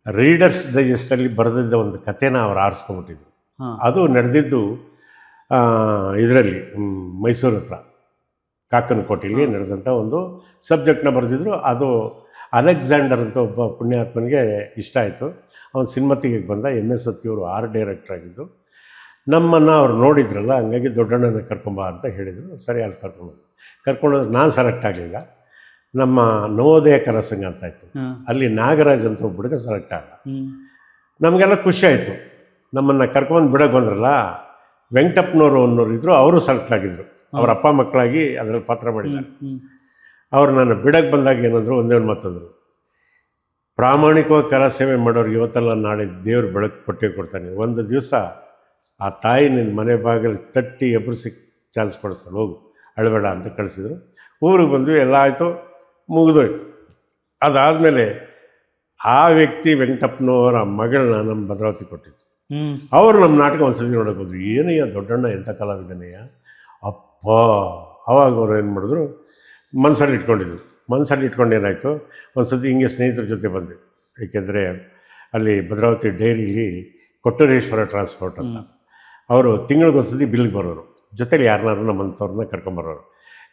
ರೀಡರ್ಸ್ ಡೈಜೆಸ್ಟಲ್ಲಿ ಬರೆದಿದ್ದ ಒಂದು ಕಥೆನ ಅವ್ರು ಆರಿಸ್ಕೊಂಬಿಟ್ಟಿದ್ರು. ಅದು ನಡೆದಿದ್ದು ಇದರಲ್ಲಿ ಮೈಸೂರು ಹತ್ರ ಕಾಕನಕೋಟೆಯಲ್ಲಿ ನಡೆದಂಥ ಒಂದು ಸಬ್ಜೆಕ್ಟ್ನ ಬರೆದಿದ್ರು. ಅದು ಅಲೆಕ್ಸಾಂಡರ್ ಅಂತ ಒಬ್ಬ ಪುಣ್ಯಾತ್ಮನಿಗೆ ಇಷ್ಟ ಆಯಿತು. ಅವನು ಸಿನಿಮಾ ತೆಗಿಯಕ್ಕೆ ಬಂದ. MS ಸತ್ಯವರು ಆರ್ಟ್ ಡೈರೆಕ್ಟರ್ ಆಗಿದ್ದು. ನಮ್ಮನ್ನು ಅವ್ರು ನೋಡಿದ್ರಲ್ಲ, ಹಂಗಾಗಿ ದೊಡ್ಡಣ್ಣನ ಕರ್ಕೊಂಬ ಅಂತ ಹೇಳಿದರು. ಸರಿ, ಅಲ್ಲಿ ಕರ್ಕೊಂಡೋದ್ರೆ ನಾನು ಸೆಲೆಕ್ಟ್ ಆಗಲಿಲ್ಲ. ನಮ್ಮ ನವೋದಯ ಕಲಾ ಸಂಘ ಅಂತ ಇತ್ತು, ಅಲ್ಲಿ ನಾಗರಾಜ್ ಅಂತ ಒಬ್ಬ ಹುಡುಗ ಸೆಲೆಕ್ಟ್ ಆದ. ನಮಗೆಲ್ಲ ಖುಷಿ ಆಯಿತು. ನಮ್ಮನ್ನು ಕರ್ಕೊಂಡು ಬಿಡೋಕ್ಕೆ ಬಂದ್ರಲ್ಲ, ವೆಂಕಟಪ್ಪನವರು ಅನ್ನೋರು ಇದ್ದರು, ಅವರು ಸೆಲೆಕ್ಟ್ ಆಗಿದ್ದರು. ಅವ್ರ ಅಪ್ಪ ಮಕ್ಕಳಾಗಿ ಅದರಲ್ಲಿ ಪಾತ್ರ ಮಾಡಿದ್ದಾರೆ. ಅವ್ರು ನಾನು ಬಿಡಕ್ಕೆ ಬಂದಾಗ ಏನಂದರು, ಒಂದೇ ಒಂದು ಮಾತಂದರು, ಪ್ರಾಮಾಣಿಕವಾಗಿ ಕಲಾ ಸೇವೆ ಮಾಡೋರಿಗೆ ಇವತ್ತೆಲ್ಲ ನಾಳೆ ದೇವ್ರು ಬೆಳಕು ಕೊಟ್ಟೇ ಕೊಡ್ತಾನೆ. ಒಂದು ದಿವಸ ಆ ತಾಯಿ ನಿನ್ನ ಮನೆ ಬಾಗಿಲು ತಟ್ಟಿ ಎಬ್ಬರಿಸಿ ಚಾನ್ಸ್ ಕೊಡಿಸ್ತಾಳೆ, ಹೋಗು, ಅಳಬೇಡ ಅಂತ ಕಳಿಸಿದ್ರು. ಊರಿಗೆ ಬಂದ್ವಿ, ಎಲ್ಲ ಆಯಿತು, ಮುಗಿದೋಯ್ತು. ಅದಾದಮೇಲೆ ಆ ವ್ಯಕ್ತಿ ವೆಂಕಟಪ್ಪನವರ ಮಗಳನ್ನ ನಮ್ಮ ಭದ್ರಾವತಿ ಕೊಟ್ಟಿದ್ದು. ಅವರು ನಮ್ಮ ನಾಟಕ ಒಂದ್ಸತಿ ನೋಡೋಕೆ ಹೋದ್ರು. ಏನಯ್ಯ ದೊಡ್ಡಣ್ಣ ಎಂಥ ಕಲಾವಿದನಯ್ಯ ಅಪ್ಪ. ಅವಾಗ ಅವ್ರು ಏನು ಮಾಡಿದ್ರು, ಮನಸ್ಸಲ್ಲಿ ಇಟ್ಕೊಂಡು ಏನಾಯಿತು, ಒಂದು ಸತಿ ಹಿಂಗೆ ಸ್ನೇಹಿತರ ಜೊತೆ ಬಂದೆ. ಏಕೆಂದರೆ ಅಲ್ಲಿ ಭದ್ರಾವತಿ ಡೈರಿಲಿ ಕೊಟ್ಟೂರೇಶ್ವರ ಟ್ರಾನ್ಸ್ಪೋರ್ಟ್ ಅಂತ ಅವರು ತಿಂಗಳಿಗೊಂದು ಸತಿ ಬಿಲ್ಗೆ ಬರೋರು. ಜೊತೆಲಿ ಯಾರನ್ನಾರು ನಮ್ಮಂಥವ್ರನ್ನ ಕರ್ಕೊಂಬರೋರು.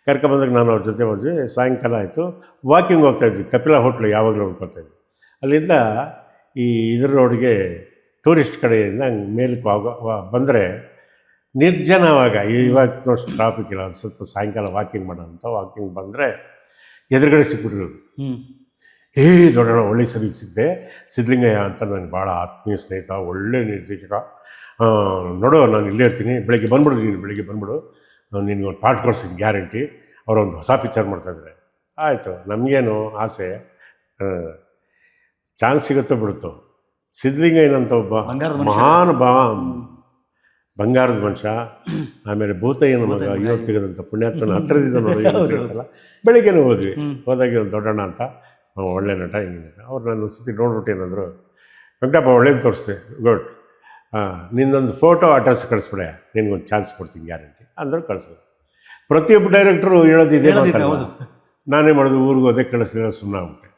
ಕರ್ಕೊಂಬಂದಾಗ ನಾನು ಅವ್ರ ಜೊತೆ ಹೋದ್ವಿ. ಸಾಯಂಕಾಲ ಆಯಿತು, ವಾಕಿಂಗ್ ಹೋಗ್ತಾಯಿದ್ವಿ. ಕಪಿಲಾ ಹೋಟ್ಲು ಯಾವಾಗಲೂ ಹೋಗ್ಕೊತಾಯಿದ್ವಿ. ಅಲ್ಲಿಂದ ಈ ಇದ್ರ ರೋಡ್ಗೆ ಟೂರಿಸ್ಟ್ ಕಡೆಯಿಂದ ಹಂಗೆ ಮೇಲಕ್ಕೆ ಬಂದರೆ ನಿರ್ಜನವಾಗ ಇವತ್ತು ನೋಡಿ ಟ್ರಾಫಿಕ್ ಇಲ್ಲ, ಸ್ವಲ್ಪ ಸಾಯಂಕಾಲ ವಾಕಿಂಗ್ ಮಾಡೋಂಥ ವಾಕಿಂಗ್ ಬಂದರೆ ಎದುರುಗಡೆ ಸಿಕ್ಬಿಟ್ಟಿರೋದು. ದೊಡ್ಡಣ್ಣ ಒಳ್ಳೆ ಸರಿಗೆ ಸಿಕ್ಕಿದೆ, ಸಿದ್ಧಲಿಂಗಯ್ಯ ಅಂತ ನನಗೆ ಭಾಳ ಆತ್ಮೀಯ ಸ್ನೇಹಿತ, ಒಳ್ಳೆ ನಿರ್ದೇಶಕ. ನೋಡು ನಾನು ಇಲ್ಲೇ ಇರ್ತೀನಿ, ಬೆಳಗ್ಗೆ ಬಂದ್ಬಿಡು, ನೀನು ಬೆಳಗ್ಗೆ ಬಂದ್ಬಿಡು, ನಿನಗೆ ಒಂದು ಪಾಠ ಕೊಡ್ತೀನಿ ಗ್ಯಾರಂಟಿ. ಅವರೊಂದು ಹೊಸ ಪಿಕ್ಚರ್ ಮಾಡ್ತಾಯಿದ್ದಾರೆ. ಆಯಿತು, ನಮಗೇನು ಆಸೆ, ಚಾನ್ಸ್ ಸಿಗುತ್ತೋ ಬಿಡುತ್ತೋ. ಸಿದ್ಧಲಿಂಗಯ್ಯನಂತ ಒಬ್ಬ ಮಹಾನ್ ಬಂಗಾರದ ಮನುಷ್ಯ, ಆಮೇಲೆ ಭೂತಯ್ಯನ ಮಗ, ಇವತ್ತು ಸಿಗದಂಥ ಪುಣ್ಯಾತ್ಮನ ಹತ್ರದಿಂದ ನೋಡೋಲ್ಲ. ಬೆಳಿಗ್ಗೆನೂ ಹೋದ್ವಿ, ಹೋದಾಗಿ ಒಂದು ದೊಡ್ಡಣ್ಣ ಅಂತ ಒಳ್ಳೆ ನಟ, ಹಿಂಗೆ ಅವ್ರು ನನ್ನ ಸ್ಥಿತಿ ನೋಡ್ಬಿಟ್ಟು ಏನಂದರು, ವೆಂಕಟಪ್ಪ ಒಳ್ಳೇದು ತೋರಿಸ್ತೆ, ಗುಡ್, ನಿನ್ನೊಂದು ಫೋಟೋ ಅಡ್ರೆಸ್ ಕಳಿಸ್ಬಿಡೆ, ನಿನ್ಗೊಂದು ಚಾನ್ಸ್ ಕೊಡ್ತೀನಿ ಗ್ಯಾರಂಟಿ ಅಂದರು. ಕಳಿಸೋದು ಪ್ರತಿಯೊಬ್ಬ ಡೈರೆಕ್ಟ್ರು ಹೇಳೋದಿದೆ. ನಾನೇ ಮಾಡೋದು, ಊರಿಗೆ ಹೋದೆ, ಕಳಿಸಿದ್ರೆ ಸುಮ್ಮನೆ ಆಗ್ಬಿಟ್ಟೆ.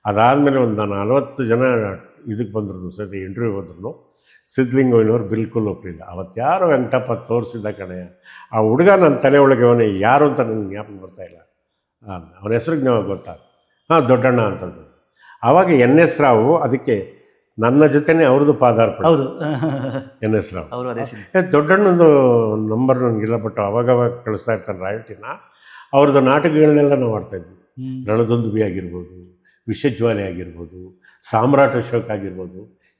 ಅದಾದಮೇಲೆ ಒಂದು 40 ಜನ ಇದಕ್ಕೆ ಬಂದ್ರು, ಸತಿ ಇಂಟರ್ವ್ಯೂ ಹೋದ್ರು. ಸಿದ್ಧಲಿಂಗಯ್ಯನವ್ರು ಬಿಲ್ಕುಲ್ ಒಪ್ಪಲಿಲ್ಲ. ಅವತ್ತು ಯಾರೋ ವೆಂಕಟಪ್ಪ ತೋರಿಸಿದ್ದ ಕಣೆ, ಆ ಹುಡುಗ ನನ್ನ ತಲೆ ಒಳಗೆ ಅವನೇ ಯಾರು ಅಂತ ನನಗೆ ಜ್ಞಾಪಕ ಬರ್ತಾಯಿಲ್ಲ, ಅವನ ಹೆಸ್ರಿಗೆ ಜ್ಞಾಪಕ ಗೊತ್ತಾ, ದೊಡ್ಡಣ್ಣ ಅಂತದ್ದು. ಆವಾಗ NS ರಾವು ಅದಕ್ಕೆ ನನ್ನ ಜೊತೆನೇ ಅವ್ರದ್ದು ಪಾದಾರ್ಪಣೆ. ಹೌದು, NS ರಾವ್ ದೊಡ್ಡಣ್ಣದು ನಂಬರ್ ನನಗಿಲ್ಲ, ಬಟ್ ಅವಾಗವಾಗ ಕಳಿಸ್ತಾ ಇರ್ತಾನೆ ರಾಯಲ್ಟಿನ. ಅವ್ರದ್ದು ನಾಟಕಗಳನ್ನೆಲ್ಲ ನಾವು ಮಾಡ್ತಾಯಿದ್ವಿ. ರಣದುಂದುಬಿ ಆಗಿರ್ಬೋದು, ವಿಷಜ್ವಾಲೆ ಆಗಿರ್ಬೋದು, ಸಾಮ್ರಾಟ ಅಶೋಕ್ ಆಗಿರ್ಬೋದು.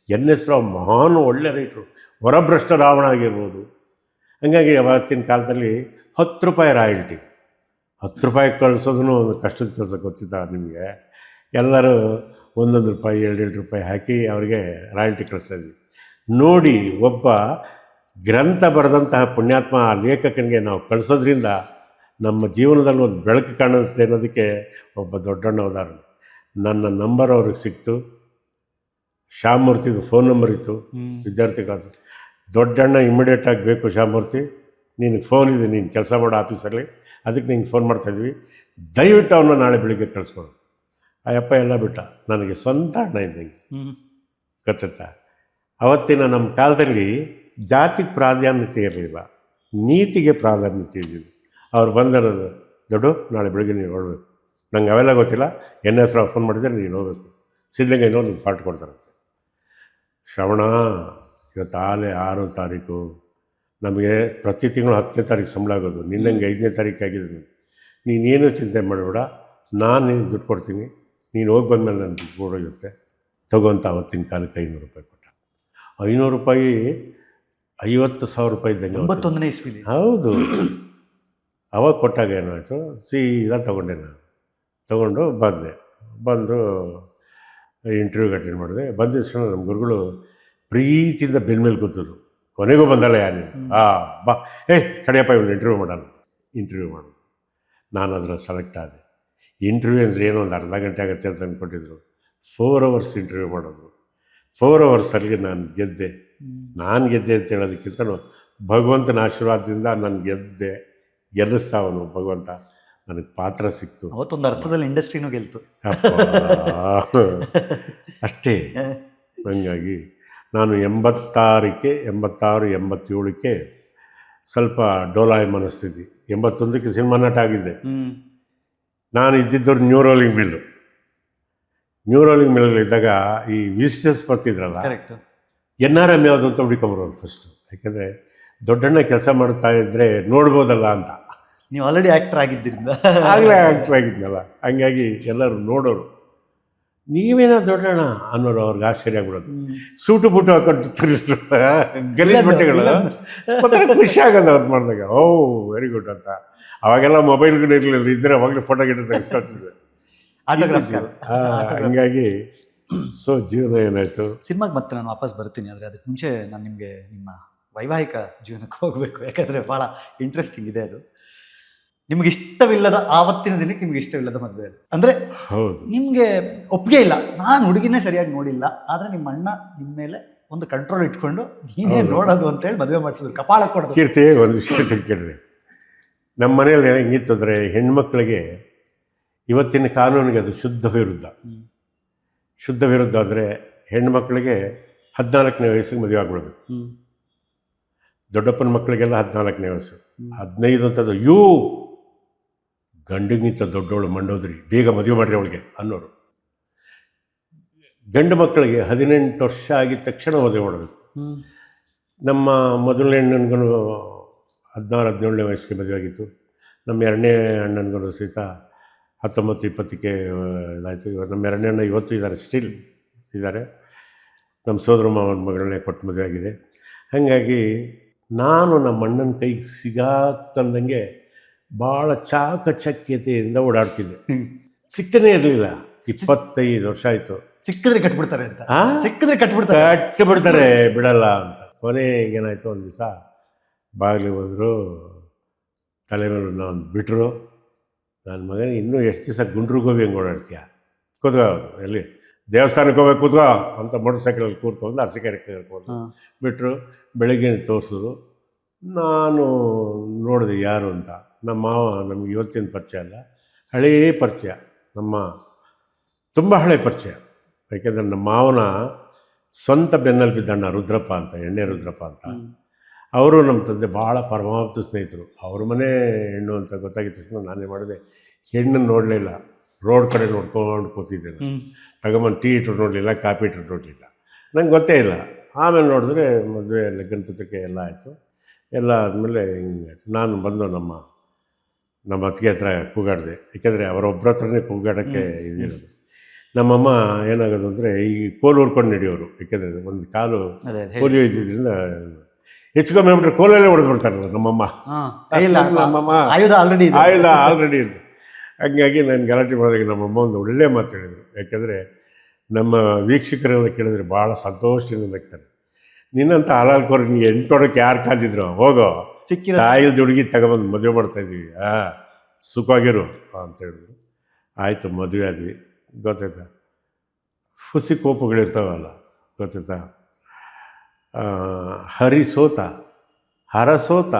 NS ರಾವ್ ಮಹಾನ್ ಒಳ್ಳೆ ರೈಟ್ರು. ಹೊರಭ್ರಷ್ಟ ರಾವಣ ಆಗಿರ್ಬೋದು. ಹಂಗಾಗಿ ಅವತ್ತಿನ ಕಾಲದಲ್ಲಿ 10 ರೂಪಾಯಿ ರಾಯಲ್ಟಿ. 10 ರೂಪಾಯಿ ಕಳಿಸೋದೂ ಒಂದು ಕಷ್ಟದ ಕೆಲಸ, ಗೊತ್ತಿದ್ದ ನಿಮಗೆ. ಎಲ್ಲರೂ 1 ರೂಪಾಯಿ 2 ರೂಪಾಯಿ ಹಾಕಿ ಅವ್ರಿಗೆ ರಾಯಲ್ಟಿ ಕಳಿಸ್ತಾಯಿದ್ವಿ. ನೋಡಿ, ಒಬ್ಬ ಗ್ರಂಥ ಬರೆದಂತಹ ಪುಣ್ಯಾತ್ಮ ಆ ಲೇಖಕನಿಗೆ ನಾವು ಕಳಿಸೋದ್ರಿಂದ ನಮ್ಮ ಜೀವನದಲ್ಲಿ ಒಂದು ಬೆಳಕು ಕಾಣಿಸುತ್ತೆ ಅನ್ನೋದಕ್ಕೆ ಒಬ್ಬ ದೊಡ್ಡಣ್ಣ ಉದಾಹರಣೆ. ನನ್ನ ನಂಬರ್ ಅವ್ರಿಗೆ ಸಿಕ್ತು, ಶ್ಯಾಮಮೂರ್ತಿದು ಫೋನ್ ನಂಬರ್ ಇತ್ತು, ವಿದ್ಯಾರ್ಥಿ ಕ್ಲಾಸು. ದೊಡ್ಡಣ್ಣ ಇಮಿಡಿಯೇಟಾಗಿ ಬೇಕು ಶ್ಯಾಮಮೂರ್ತಿ, ನಿನಗೆ ಫೋನ್ ಇದೆ, ನೀನು ಕೆಲಸ ಮಾಡೋ ಆಫೀಸಲ್ಲಿ, ಅದಕ್ಕೆ ನಿಂಗೆ ಫೋನ್ ಮಾಡ್ತಾಯಿದ್ವಿ, ದಯವಿಟ್ಟು ಅವನ್ನ ನಾಳೆ ಬೆಳಿಗ್ಗೆ ಕಳಿಸ್ಕೊಡು. ಆ ಅಪ್ಪ ಎಲ್ಲ ಬಿಟ್ಟ. ನನಗೆ ಸ್ವಂತ ಅಣ್ಣ ಇದ್ದಂಗೆ, ಗೊತ್ತಾ. ಅವತ್ತಿನ ನಮ್ಮ ಕಾಲದಲ್ಲಿ ಜಾತಿಗೆ ಪ್ರಾಧಾನ್ಯತೆ ಇರಲಿಲ್ಲ, ನೀತಿಗೆ ಪ್ರಾಧಾನ್ಯತೆ ಇದ್ದಿದ್ದು. ಅವ್ರು ಬಂದಿರೋದು, ದೊಡ್ಡ ನಾಳೆ ಬೆಳಿಗ್ಗೆ ನೀನು ನೋಡಬೇಕು, ನಂಗೆ ಅವೆಲ್ಲ ಗೊತ್ತಿಲ್ಲ, NS ರಾವ್ ಫೋನ್ ಮಾಡಿದರೆ ನೀನು ಹೋಗ್ಬೇಕು, ಸಿದ್ಧಲಿಂಗಯ್ಯನೋ ನಿಮ್ಗೆ ಪಾಠ ಕೊಡ್ತಾರಂತೆ. ಶ್ರವಣ, ಇವತ್ತು 6 ತಾರೀಕು, ನಮಗೆ ಪ್ರತಿ ತಿಂಗಳು 10ನೇ ತಾರೀಕು ಸಂಬಳ ಆಗೋದು, ನಿನ್ನಂಗೆ 5ನೇ ತಾರೀಕು ಆಗಿದೆ. ನೀನೇನು ಚಿಂತೆ ಮಾಡಬೇಡ, ನಾನು ನಿನಗೆ ದುಡ್ಡು ಕೊಡ್ತೀನಿ, ನೀನು ಹೋಗಿ ಬಂದಮೇಲೆ ನನ್ನ ದುಡ್ಡು ಕೊಡೋಗುತ್ತೆ ತಗೋಂತ. ಅವತ್ತಿನ ಕಾಲಕ್ಕೆ 500 ರೂಪಾಯಿ ಕೊಟ್ಟ. 500 ರೂಪಾಯಿ 50,000 ರೂಪಾಯಿ ಇದ್ದಂಗೆ. 91ನೇ ಇಸ್ವಿಲಿ. ಹೌದು. ಅವಾಗ ಕೊಟ್ಟಾಗ ಏನಾಯಿತು, ಸೀದಾ ತೊಗೊಂಡೆ. ನಾನು ತೊಗೊಂಡು ಬಂದು ಇಂಟರ್ವ್ಯೂಗೆ ಅಟೆಂಡ್ ಮಾಡಿದೆ. ಬಂದ ತಕ್ಷಣ ನಮ್ಮ ಗುರುಗಳು ಪ್ರೀತಿಯಿಂದ ಬೆನ್ನ ಮೇಲೆ ಕೂತಿದ್ರು. ಕೊನೆಗೂ ಬಂದಲ್ಲ ಯಾರು, ಬಾ, ಸಡಿಯಪ್ಪ ಇವನು ಇಂಟರ್ವ್ಯೂ ಮಾಡೋದು. ನಾನು ಅದರಲ್ಲಿ ಸೆಲೆಕ್ಟ್ ಆದೆ. ಇಂಟರ್ವ್ಯೂ ಅಂದರೆ ಏನೋ ಒಂದು ಅರ್ಧ ಗಂಟೆ ಆಗುತ್ತೆ ಅಂತ ಅಂದ್ಕೊಟ್ಟಿದ್ರು. 4 ಅವರ್ಸ್ ಇಂಟರ್ವ್ಯೂ ಮಾಡೋದು. 4 ಅವರ್ಸಲ್ಲಿ ನಾನು ಗೆದ್ದೆ ಅಂತ ಹೇಳೋದಕ್ಕಿಂತ ಭಗವಂತನ ಆಶೀರ್ವಾದದಿಂದ ನಾನು ಗೆಲ್ಲಿಸ್ತಾವನು ಭಗವಂತ. ನನಗೆ ಪಾತ್ರ ಸಿಕ್ತು. ಅವತ್ತೊಂದು ಅರ್ಥದಲ್ಲಿ ಇಂಡಸ್ಟ್ರಿನೂ ಗೆಲ್ತು. ಅಷ್ಟೇ. ಹಂಗಾಗಿ ನಾನು 86, 87ಕ್ಕೆ ಸ್ವಲ್ಪ ಡೋಲಾಯಿ ಮನಸ್ಥಿತಿ. 81ಕ್ಕೆ ಸಿನಿಮಾ ನಟ ಆಗಿದ್ದೆ. ನಾನು ಇದ್ದಿದ್ದವ್ರು ನ್ಯೂ ರೋಲಿಂಗ್ ಮಿಲ್ಲಲ್ಲಿದ್ದಾಗ ಈ ವಿಸಿಟರ್ಸ್ ಬರ್ತಿದ್ರಲ್ಲ, NRM ಯಾವುದು ಅಂತ ಹುಡುಕೊಂಬರೋರು ಫಸ್ಟು. ಯಾಕೆಂದರೆ ದೊಡ್ಡಣ್ಣ ಕೆಲಸ ಮಾಡ್ತಾ ಇದ್ದರೆ ನೋಡ್ಬೋದಲ್ಲ ಅಂತ. ನೀವು ಆಲ್ರೆಡಿ ಆ್ಯಕ್ಟರ್ ಆಗಿದ್ದರಿಂದ. ಆಗಲೇ ಆ್ಯಕ್ಟರ್ ಆಗಿದ್ನಲ್ಲ, ಹಂಗಾಗಿ ಎಲ್ಲರೂ ನೋಡೋರು, ನೀವೇನೋ ದೊಡ್ಡಣ್ಣ ಅನ್ನೋರು. ಅವ್ರಿಗೆ ಆಶ್ಚರ್ಯ ಆಗ್ಬಿಡೋದು. ಸೂಟು ಬೂಟು ಹಾಕೊಂಡು ಗಲೀಜ್ ಬಟ್ಟೆಗಳು ಒಂಥರ ಖುಷಿ ಆಗೋದು ಅವ್ರು ಮಾಡಿದಾಗ. ವೆರಿ ಗುಡ್ ಅಂತ. ಅವಾಗೆಲ್ಲ ಮೊಬೈಲ್ಗಳು ಇರಲಿಲ್ಲ, ಇದ್ದರೆ ಅವಾಗಲೇ ಫೋಟೋ ತೆಗೆಸ್ಕೊಳ್ತಿದ್ದೆ. ಹಂಗಾಗಿ ಜೀವನ ಏನಾಯಿತು. ಸಿನಿಮಾಗೆ ಮತ್ತೆ ನಾನು ವಾಪಸ್ ಬರ್ತೀನಿ, ಆದರೆ ಅದಕ್ಕೆ ಮುಂಚೆ ನಾನು ನಿಮಗೆ ನಿಮ್ಮ ವೈವಾಹಿಕ ಜೀವನಕ್ಕೆ ಹೋಗಬೇಕು. ಯಾಕಂದರೆ ಭಾಳ ಇಂಟ್ರೆಸ್ಟಿಂಗ್ ಇದೆ ಅದು. ನಿಮ್ಗೆ ಇಷ್ಟವಿಲ್ಲದ ಆವತ್ತಿನ ದಿನಕ್ಕೆ ನಿಮ್ಗೆ ಇಷ್ಟವಿಲ್ಲದ ಮದುವೆ ಅದು. ಅಂದರೆ ಹೌದು, ನಿಮಗೆ ಒಪ್ಪಿಗೆ ಇಲ್ಲ, ನಾನು ಹುಡುಗಿನೇ ಸರಿಯಾಗಿ ನೋಡಿಲ್ಲ, ಆದರೆ ನಿಮ್ಮ ಅಣ್ಣ ನಿಮ್ಮ ಮೇಲೆ ಒಂದು ಕಂಟ್ರೋಲ್ ಇಟ್ಕೊಂಡು ನೀನೇ ನೋಡೋದು ಅಂತೇಳಿ ಮದುವೆ ಮಾಡಿಸಿದ್ರು, ಕಪಾಳ ಕೊಡೋದು. ಕೀರ್ತಿ, ಒಂದು ವಿಷಯ ಕೇಳಿರಿ, ನಮ್ಮ ಮನೆಯಲ್ಲಿ ಹೆಂಗಿತ್ತು ಅಂದರೆ, ಹೆಣ್ಮಕ್ಳಿಗೆ ಇವತ್ತಿನ ಕಾನೂನಿಗೆ ಅದು ಶುದ್ಧ ವಿರುದ್ಧ ಆದರೆ ಹೆಣ್ಮಕ್ಳಿಗೆ 14ನೇ ವಯಸ್ಸಿಗೆ ಮದುವೆ ಆಗ್ಬಿಡ್ಬೇಕು. ದೊಡ್ಡಪ್ಪನ ಮಕ್ಕಳಿಗೆಲ್ಲ 14ನೇ ವಯಸ್ಸು. 15 ಅಂತದ್ದು ಗಂಡಿಗಿಂತ ದೊಡ್ಡವಳು ಮಂಡೋದ್ರಿ, ಬೇಗ ಮದುವೆ ಮಾಡಿರಿ ಅವಳಿಗೆ ಅನ್ನೋರು. ಗಂಡು ಮಕ್ಕಳಿಗೆ 18 ವರ್ಷ ಆಗಿದ ತಕ್ಷಣ ಮದುವೆ ಮಾಡಬೇಕು. ನಮ್ಮ ಮೊದಲನೇ ಹೆಣ್ಣನಿಗೂ 17ನೇ ವಯಸ್ಸಿಗೆ ಮದುವೆ ಆಗಿತ್ತು. ನಮ್ಮ ಎರಡನೇ ಅಣ್ಣನಿಗೂ ಸಹಿತ 19-20ಕ್ಕೆ ಇದಾಯಿತು. ಇವಾಗ ನಮ್ಮ ಎರಡನೇ ಅಣ್ಣ ಇವತ್ತು ಇದ್ದಾರೆ, ಸ್ಟಿಲ್ ಇದ್ದಾರೆ. ನಮ್ಮ ಸೋದರ ಮಾವನ ಮಗಳನ್ನೇ ಕೊಟ್ಟು ಮದುವೆ ಆಗಿದೆ. ಹಾಗಾಗಿ ನಾನು ನಮ್ಮ ಅಣ್ಣನ ಕೈಗೆ ಸಿಗಾಕಂದಂಗೆ ಭಾಳ ಚಾಕಚಕ್ಯತೆಯಿಂದ ಓಡಾಡ್ತಿದ್ದೆ. ಸಿಗ್ತಾನೇ ಇರಲಿಲ್ಲ. 25 ವರ್ಷ ಆಯಿತು. ಸಿಕ್ಕಿದ್ರೆ ಕಟ್ಬಿಡ್ತಾರೆ ಅಂತ. ಹಾಂ, ಸಿಕ್ಕಿದ್ರೆ ಕಟ್ಬಿಡ್ತಾರೆ, ಕಟ್ಟಿಬಿಡ್ತಾರೆ, ಬಿಡಲ್ಲ ಅಂತ. ಕೊನೆಗೆ ಏನಾಯಿತು, ಒಂದು ದಿವಸ ಬಾಗಿಲಿಗೆ ಬಂದರು, ತಲೆ ಮೇಲೆ ನಾನು ಬಿಟ್ಟರು. ನನ್ನ ಮಗನ ಇನ್ನೂ ಎಷ್ಟು ದಿವಸ ಗುಂಡ್ರು ಗೋಬಿ ಹಂಗೆ ಓಡಾಡ್ತೀಯ, ಕೂತ್ಕೋ, ಎಲ್ಲಿ ದೇವಸ್ಥಾನಕ್ಕೆ ಹೋಗ್ಬೇಕು ಕೂತ್ಕೋ ಅಂತ ಮೋಟ್ರ್ ಸೈಕಲಲ್ಲಿ ಕೂತ್ಕೊಂಡು ಅರಸಿಕೆರೆ ಕರ್ಕೊಂಡು ಬಿಟ್ಟರು. ಬೆಳಗ್ಗೆ ತೋರಿಸಿದ್ರು. ನಾನು ನೋಡಿದೆ ಯಾರು ಅಂತ. ನಮ್ಮ ಮಾವ ನಮಗೆ ಇವತ್ತಿನ ಪರಿಚಯ ಅಲ್ಲ, ಹಳೇ ಪರಿಚಯ, ನಮ್ಮ ತುಂಬ ಹಳೆ ಪರಿಚಯ. ಯಾಕೆಂದರೆ ನಮ್ಮ ಮಾವನ ಸ್ವಂತ ಬೆನ್ನಲ್ಲಿ ಬಿದ್ದಣ್ಣ ರುದ್ರಪ್ಪ ಅಂತ, ಎಣ್ಣೆ ರುದ್ರಪ್ಪ ಅಂತ. ಅವರು ನಮ್ಮ ತಂದೆ ಭಾಳ ಪರಮಾಪ್ತ ಸ್ನೇಹಿತರು. ಅವ್ರ ಮನೆ ಹೆಣ್ಣು ಅಂತ ಗೊತ್ತಾಗಿದ್ದ ತಕ್ಷಣ ನಾನೇ ಮಾಡಿದೆ, ಹೆಣ್ಣನ್ನು ನೋಡಲಿಲ್ಲ, ರೋಡ್ ಕಡೆ ನೋಡ್ಕೊಂಡು ಕೂತಿದ್ದೆ. ತಗೊಂಬಂದು ಟೀ ಇಟ್ರು ನೋಡಲಿಲ್ಲ, ಕಾಫಿ ಇಟ್ರು ನೋಡಲಿಲ್ಲ, ನಂಗೆ ಗೊತ್ತೇ ಇಲ್ಲ. ಆಮೇಲೆ ನೋಡಿದ್ರೆ ಮದುವೆ ಲಗ್ನ ಪತ್ರಿಕೆ ಎಲ್ಲ ಆಯಿತು. ಎಲ್ಲ ಆದಮೇಲೆ ಹಿಂಗಾಯ್ತು. ನಾನು ಬಂದು ನಮ್ಮ ಅತ್ತಿಗೆ ಹತ್ರ ಕೂಗಾಡಿದೆ. ಯಾಕೆಂದರೆ ಅವರೊಬ್ಬರ ಹತ್ರನೇ ಕೂಗಾಡೋಕ್ಕೆ ಇದಿರೋದು. ನಮ್ಮಮ್ಮ ಏನಾಗೋದು ಅಂದರೆ ಈ ಕೋಲು ಹುರ್ಕೊಂಡು ನಡೆಯೋರು. ಯಾಕೆಂದರೆ ಒಂದು ಕಾಲು ಪೋಲಿಯೋ ಇದ್ದಿದ್ದರಿಂದ ಹೆಚ್ಕೊಂಡ್ ಬಿಟ್ರೆ ಕೋಲಲ್ಲೇ ಹೊಡೆದು ಬಿಡ್ತಾರಲ್ಲ ನಮ್ಮಮ್ಮ. ನಮ್ಮಮ್ಮ ಆಯುಧ ಆಲ್ರೆಡಿ ಇತ್ತು. ಹಾಗಾಗಿ ನಾನು ಗಲಾಟೆ ಮಾಡಿದಾಗ ನಮ್ಮಮ್ಮ ಒಂದು ಒಳ್ಳೆ ಮಾತು ಹೇಳಿದರು. ಯಾಕೆಂದರೆ ನಮ್ಮ ವೀಕ್ಷಕರೆಲ್ಲ ಕೇಳಿದ್ರೆ ಭಾಳ ಸಂತೋಷದಿಂದ ನಗ್ತಾರೆ. ನಿನ್ನಂಥ ಹಾಲಾಲ್ಕೋರು ನಿನಗೆ ಎಂಟೋಡಕ್ಕೆ ಯಾರು ಕಾದಿದ್ರು, ಹೋಗೋ ತಾಯಿಲ್ದ ಹುಡುಗಿ ತಗೊಬಂದು ಮದುವೆ ಮಾಡ್ತಾಯಿದ್ದೀವಿ, ಸುಖವಾಗಿರು ಅಂತ ಹೇಳಿದ್ರು. ಆಯಿತು, ಮದುವೆ ಆದ್ವಿ. ಗೊತ್ತಾಯ್ತಾ, ಹುಸಿ ಕೋಪಗಳಿರ್ತಾವಲ್ಲ, ಗೊತ್ತಾಯ್ತಾ. ಹರಿಸೋತ ಹರಸೋತ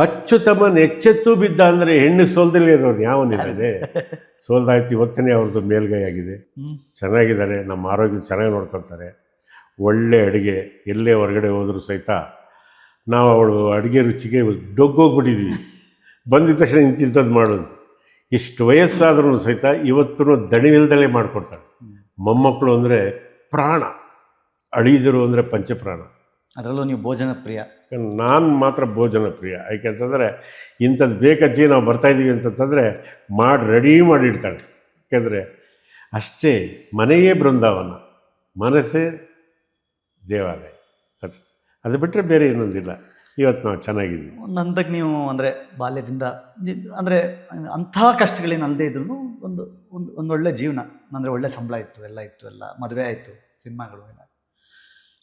ಅಚ್ಚುತಮನ್ ಎಚ್ಚೆತ್ತು ಬಿದ್ದ ಅಂದರೆ ಹೆಣ್ಣು ಸೋಲ್ದಲ್ಲೇ ಇರೋರು ಯಾವನಿದ್ದಾನೆ. ಸೋಲ್ದಾಯ್ತು. ಇವತ್ತನೇ ಅವ್ರದ್ದು ಮೇಲ್ಗೈ ಆಗಿದೆ, ಚೆನ್ನಾಗಿದ್ದಾರೆ, ನಮ್ಮ ಆರೋಗ್ಯ ಚೆನ್ನಾಗಿ ನೋಡ್ಕೊತಾರೆ. ಒಳ್ಳೆ ಅಡುಗೆ, ಎಲ್ಲೇ ಹೊರಗಡೆ ಹೋದರೂ ಸಹಿತ ನಾವು ಅವಳು ಅಡುಗೆ ರುಚಿಗೆ ಡೊಗ್ಗೋಗ್ಬಿಟ್ಟಿದ್ವಿ. ಬಂದಿದ ತಕ್ಷಣ ಇಂತಿಂಥದ್ದು ಮಾಡೋದು. ಇಷ್ಟು ವಯಸ್ಸಾದ್ರೂ ಸಹಿತ ಇವತ್ತೂ ದಣಿವಿಲ್ದಲೇ ಮಾಡಿಕೊಡ್ತಾಳೆ. ಮೊಮ್ಮಕ್ಕಳು ಅಂದರೆ ಪ್ರಾಣ, ಅಳಿದರು ಅಂದರೆ ಪಂಚಪ್ರಾಣ. ಅದರಲ್ಲೂ ನೀವು ಭೋಜನ ಪ್ರಿಯ. ನಾನು ಮಾತ್ರ ಭೋಜನ ಪ್ರಿಯ. ಯಾಕೆಂತಂದರೆ ಇಂಥದ್ದು ಬೇಕಜ್ಜಿ ನಾವು ಬರ್ತಾಯಿದ್ದೀವಿ ಅಂತಂತಂದರೆ ಮಾಡಿ ರೆಡಿ ಮಾಡಿಡ್ತಾಳೆ. ಯಾಕೆಂದರೆ ಅಷ್ಟೇ, ಮನೆಯೇ ಬೃಂದಾವನ, ಮನಸ್ಸೇ ದೇವಾಲಯ. ಅದು ಬಿಟ್ಟರೆ ಬೇರೆ ಇನ್ನೊಂದಿಲ್ಲ. ಇವತ್ತು ನಾವು ಚೆನ್ನಾಗಿದ್ದೀವಿ. ಒಂದು ಹಂತಕ್ಕೆ ನೀವು ಅಂದರೆ ಬಾಲ್ಯದಿಂದ ಅಂದರೆ ಅಂಥ ಕಷ್ಟಗಳೇನು ಅಲ್ಲದೆ ಇದ್ರೂ ಒಂದೊಳ್ಳೆ ಜೀವನ, ಅಂದರೆ ಒಳ್ಳೆ ಸಂಬಳ ಇತ್ತು, ಎಲ್ಲ ಮದುವೆ ಆಯಿತು, ಸಿನಿಮಾಗಳು ಎಲ್ಲ.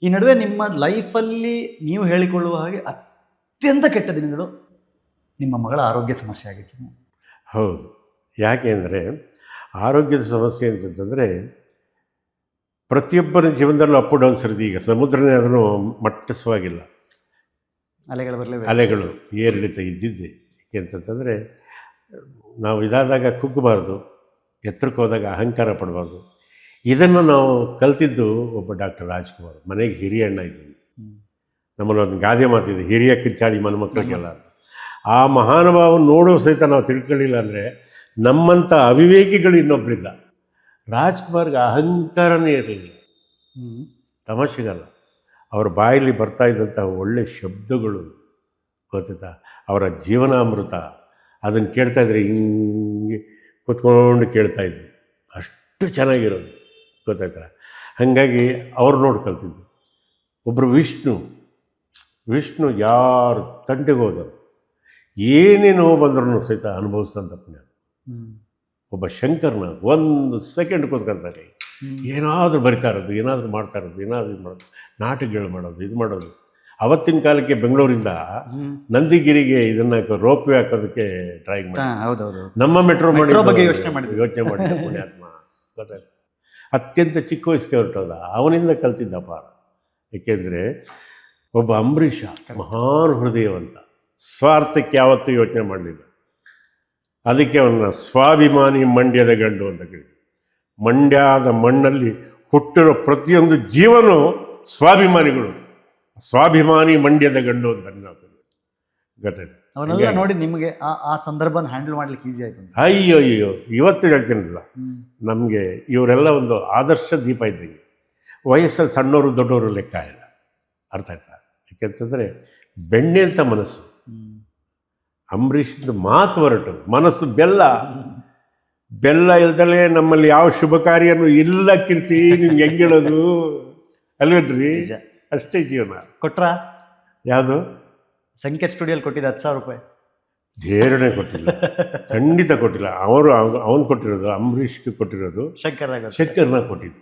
ಈ ನಡುವೆ ನಿಮ್ಮ ಲೈಫಲ್ಲಿ ನೀವು ಹೇಳಿಕೊಳ್ಳುವ ಹಾಗೆ ಅತ್ಯಂತ ಕೆಟ್ಟ ದಿನಗಳು ನಿಮ್ಮ ಮಗಳ ಆರೋಗ್ಯ ಸಮಸ್ಯೆ ಆಗಿತ್ತು. ಹೌದು. ಯಾಕೆ ಅಂದರೆ ಆರೋಗ್ಯದ ಸಮಸ್ಯೆ ಅಂತಂತಂದರೆ ಪ್ರತಿಯೊಬ್ಬರ ಜೀವನದಲ್ಲೂ ಅಪ್ ಡೌನ್ಸ್ ಇರುತ್ತೆ. ಈಗ ಸಮುದ್ರನೇ ಅದನ್ನು ಮಟ್ಟಿಸುವಾಗಿಲ್ಲ, ಅಲೆಗಳು ಏರಿಳಿತ ಇದ್ದಿದ್ದೆ. ಏಕೆ ಅಂತಂತಂದರೆ ನಾವು ಇದಾದಾಗ ಕುಗ್ಗಬಾರ್ದು, ಎತ್ತರಕ್ಕೆ ಹೋದಾಗ ಅಹಂಕಾರ ಪಡಬಾರ್ದು. ಇದನ್ನು ನಾವು ಕಲ್ತಿದ್ದು ಒಬ್ಬ ಡಾಕ್ಟರ್ ರಾಜ್ಕುಮಾರ್. ಮನೆಗೆ ಹಿರಿಯ ಅಣ್ಣ ಇದ್ದೀನಿ. ನಮ್ಮಲ್ಲಿ ಒಂದು ಗಾದೆ ಮಾತಿದೆ, ಹಿರಿಯ ಕಿಚ್ಚಾಡಿ ಮಕ್ಕಳಿಗೆಲ್ಲ. ಆ ಮಹಾನುಭಾವ ನೋಡೋ ಸಹಿತ ನಾವು ತಿಳ್ಕೊಳ್ಳಿಲ್ಲ ಅಂದರೆ ನಮ್ಮಂಥ ಅವಿವೇಕಿಗಳು ಇನ್ನೊಬ್ಬರಿಲ್ಲ. ರಾಜ್ಕುಮಾರ್ಗೆ ಅಹಂಕಾರನೇ ಇರಲಿಲ್ಲ, ತಮಾಷೆಗಲ್ಲ. ಅವ್ರ ಬಾಯಲ್ಲಿ ಬರ್ತಾ ಇದ್ದಂಥ ಒಳ್ಳೆ ಶಬ್ದಗಳು, ಗೊತ್ತಾಯ್ತಾ, ಅವರ ಜೀವನಾಮೃತ, ಅದನ್ನು ಕೇಳ್ತಾಯಿದ್ರೆ ಹಿಂಗೆ ಕೂತ್ಕೊಂಡು ಕೇಳ್ತಾಯಿದ್ವಿ. ಅಷ್ಟು ಚೆನ್ನಾಗಿರೋದು, ಗೊತ್ತಾಯ್ತಾ. ಹಾಗಾಗಿ ಅವ್ರು ನೋಡಿ ಕಲ್ತಿದ್ದು. ಒಬ್ಬರು ವಿಷ್ಣು ಯಾರು ತಂಟೆಗೆ ಹೋದರು, ಏನೇ ನೋವು ಬಂದ್ರೂ ಸಹಿತ ಅನುಭವಿಸಿದಂಥ ಪುಣ್ಯ. ಒಬ್ಬ ಶಂಕರ್ನ 1 ಸೆಕೆಂಡ್ ಕೂತ್ಕೊಂತಾರೆ, ಏನಾದರೂ ಬರಿತಾ ಇರೋದು, ಏನಾದರೂ ಮಾಡ್ತಾ ಇರೋದು, ಏನಾದರೂ ಇದು ಮಾಡೋದು, ನಾಟಕಗಳು ಮಾಡೋದು, ಇದು ಮಾಡೋದು. ಅವತ್ತಿನ ಕಾಲಕ್ಕೆ ಬೆಂಗಳೂರಿಂದ ನಂದಿಗಿರಿಗೆ ಇದನ್ನು ರೋಪ್ವೇ ಹಾಕೋದಕ್ಕೆ ಟ್ರೈ ಮಾಡಿ, ನಮ್ಮ ಮೆಟ್ರೋ ಮಾಡಿ ಯೋಚನೆ ಮಾಡಿದ್ದ ಪುಣ್ಯಾತ್ಮ. ಗೊತ್ತಾಯ್ತು. ಅತ್ಯಂತ ಚಿಕ್ಕ ವಯಸ್ಸಿಗೆ ಹೊರಟೋದ, ಅವನಿಂದ ಕಲ್ತಿದ್ದಪ್ಪ. ಏಕೆಂದರೆ ಒಬ್ಬ ಅಂಬರೀಷ ಮಹಾನ್ ಹೃದಯವಂತ, ಸ್ವಾರ್ಥಕ್ಕೆ ಯಾವತ್ತೂ ಯೋಚನೆ ಮಾಡಲಿಲ್ಲ. ಅದಕ್ಕೆ ಅವನ್ನ ಸ್ವಾಭಿಮಾನಿ ಮಂಡ್ಯದ ಗಂಡು ಅಂತ ಕೇಳಿ. ಮಂಡ್ಯದ ಮಣ್ಣಲ್ಲಿ ಹುಟ್ಟಿರೋ ಪ್ರತಿಯೊಂದು ಜೀವನೂ ಸ್ವಾಭಿಮಾನಿಗಳು, ಸ್ವಾಭಿಮಾನಿ ಮಂಡ್ಯದ ಗಂಡು ಅಂತ ಗೊತ್ತಾಯ್ತು. ಅವನ್ನೆಲ್ಲ ನೋಡಿ ನಿಮಗೆ ಆ ಸಂದರ್ಭನ ಹ್ಯಾಂಡಲ್ ಮಾಡ್ಲಿಕ್ಕೆ ಈಸಿ ಆಯಿತು. ಅಯ್ಯೋ ಇವತ್ತು ಹೇಳ್ತೀನಲ್ಲ, ನಮಗೆ ಇವರೆಲ್ಲ ಒಂದು ಆದರ್ಶ ದೀಪ ಇದ್ದಂಗೆ. ವಯಸ್ಸಲ್ಲಿ ಸಣ್ಣವರು ದೊಡ್ಡವರು ಲೆಕ್ಕ ಇಲ್ಲ, ಅರ್ಥ ಆಯ್ತಾ. ಯಾಕೆಂತಂದರೆ ಬೆಣ್ಣೆ ಅಂತ ಮನಸ್ಸು, ಅಂಬರೀಷಿಂದು ಮಾತು ಹೊರಟು, ಮನಸ್ಸು ಬೆಲ್ಲ ಇಲ್ದಲೇ ನಮ್ಮಲ್ಲಿ ಯಾವ ಶುಭ ಕಾರ್ಯನೂ ಇಲ್ಲ. ಕೀರ್ತಿ ನಿಮ್ಗೆ ಹೆಂಗೆ ಹೇಳೋದು ಅಲ್ವೇನ್ರಿ? ನಿಜ. ಅಷ್ಟೇ ಜೀವನ. ಕೊಟ್ರಾ? ಯಾವುದು? ಸಂಕೇತ್ ಸ್ಟುಡಿಯೋಲಿ ಕೊಟ್ಟಿದ್ದ 10,000 ರೂಪಾಯಿ. ಜೇರನೆ ಕೊಟ್ಟಿಲ್ಲ, ಖಂಡಿತ ಕೊಟ್ಟಿಲ್ಲ. ಅವನು ಕೊಟ್ಟಿರೋದು, ಅಂಬರೀಷ್ಗೆ ಕೊಟ್ಟಿರೋದು, ಶಂಕರ್ನ ಕೊಟ್ಟಿದ್ದು.